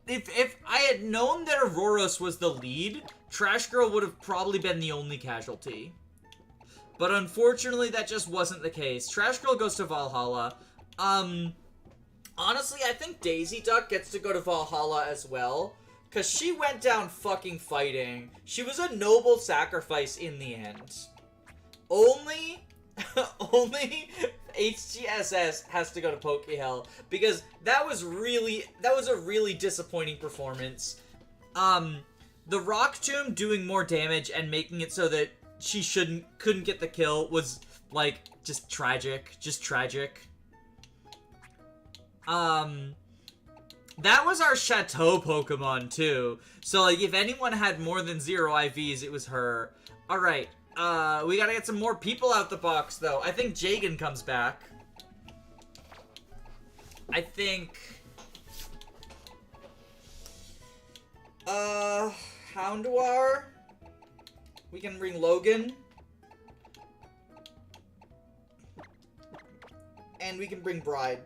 if I had known that Auroros was the lead, Trash Girl would have probably been the only casualty. But unfortunately, that just wasn't the case. Trash Girl goes to Valhalla. Honestly, I think Daisy Duck gets to go to Valhalla as well. Because she went down fucking fighting. She was a noble sacrifice in the end. Only HGSS has to go to Pokehell. Because that was a really disappointing performance. The Rock Tomb doing more damage and making it so that she couldn't get the kill was, like, just tragic. Just tragic. That was our Chateau Pokemon, too. So, like, if anyone had more than 0 IVs, it was her. Alright, we gotta get some more people out the box, though. I think Jagan comes back. I think... Houndour? We can bring Logan. And we can bring Bride.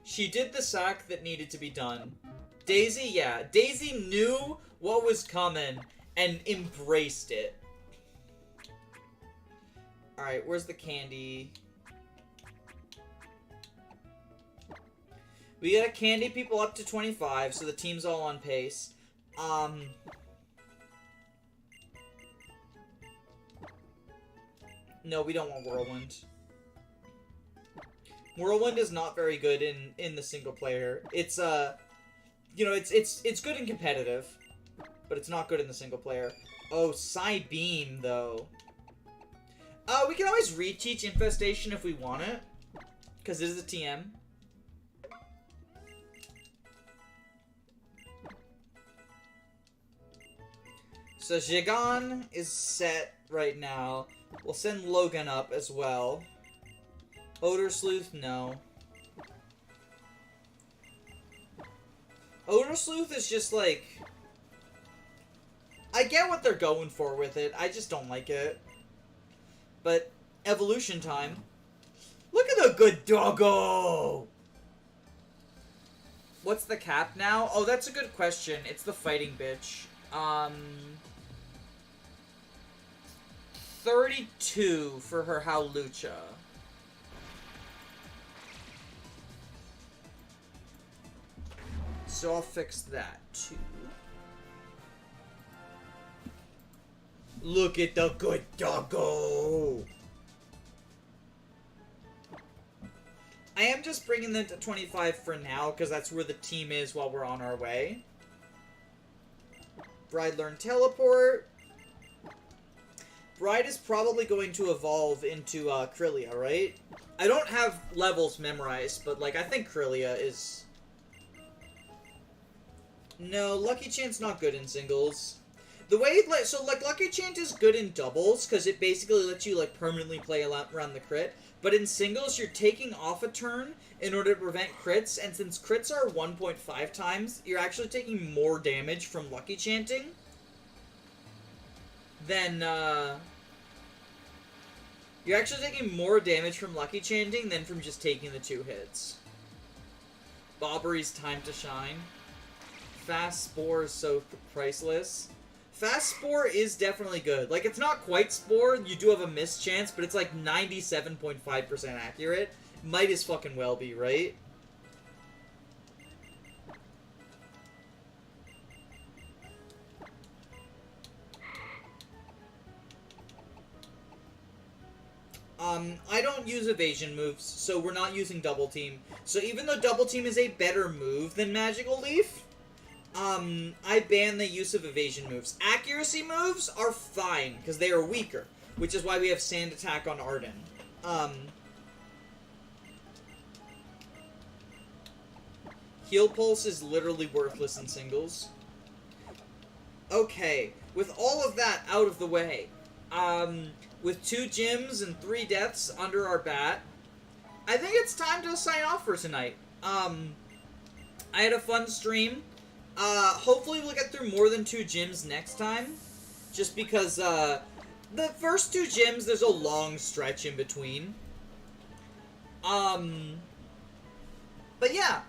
She did the sack that needed to be done. Daisy, yeah. Daisy knew what was coming and embraced it. Alright, where's the candy? We gotta candy people up to 25, so the team's all on pace. No, we don't want Whirlwind. Whirlwind is not very good in the single player. It's you know, it's good in competitive, but it's not good in the single player. Oh, Psybeam though. We can always reteach Infestation if we want it, because it is a TM. So Zigzagoon is set right now. We'll send Logan up as well. Odor Sleuth, no. Odor Sleuth is just like... I get what they're going for with it. I just don't like it. But evolution time. Look at the good doggo! What's the cap now? Oh, that's a good question. It's the fighting bitch. 32 for her Howlucha. So I'll fix that too. Look at the good doggo! I am just bringing them to 25 for now, because that's where the team is while we're on our way. Bride learn Teleport. Bride is probably going to evolve into Krylia, right? I don't have levels memorized, but like I think Krylia is... No, Lucky Chant's not good in singles. The way, like, so like Lucky Chant is good in doubles, because it basically lets you like permanently play around the crit. But in singles, you're taking off a turn in order to prevent crits, and since crits are 1.5 times, you're actually taking more damage from Lucky Chanting than, You're actually taking more damage from Lucky Chanting than from just taking the 2 hits. Bobbery's time to shine. Fast Spore is so priceless. Fast Spore is definitely good. Like, it's not quite Spore, you do have a miss chance, but it's like 97.5% accurate. Might as fucking well be, right? I don't use evasion moves, so we're not using Double Team. So even though Double Team is a better move than Magical Leaf, I ban the use of evasion moves. Accuracy moves are fine, because they are weaker, which is why we have Sand Attack on Arden. Heal Pulse is literally worthless in singles. Okay, with all of that out of the way, with 2 gyms and 3 deaths under our bat, I think it's time to sign off for tonight. I had a fun stream. Hopefully we'll get through more than 2 gyms next time. Just because, the first 2 gyms, there's a long stretch in between. But yeah.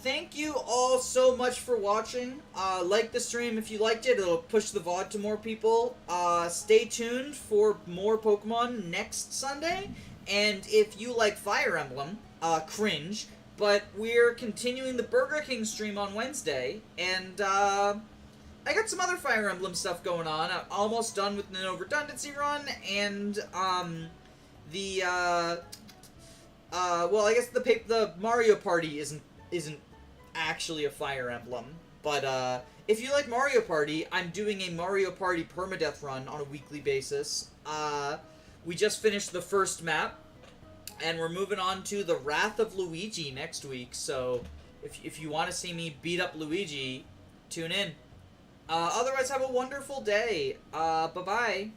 Thank you all so much for watching. Like the stream if you liked it. It'll push the VOD to more people. Stay tuned for more Pokemon next Sunday. And if you like Fire Emblem, cringe. But we're continuing the Burger King stream on Wednesday. And, I got some other Fire Emblem stuff going on. I'm almost done with the No Redundancy run. And, well, I guess the Mario Party isn't actually a Fire Emblem, but if you like Mario Party, I'm doing a Mario Party permadeath run on a weekly basis. We just finished the first map, and we're moving on to the Wrath of Luigi next week, so if you want to see me beat up Luigi, tune in. Otherwise, have a wonderful day. Bye-bye.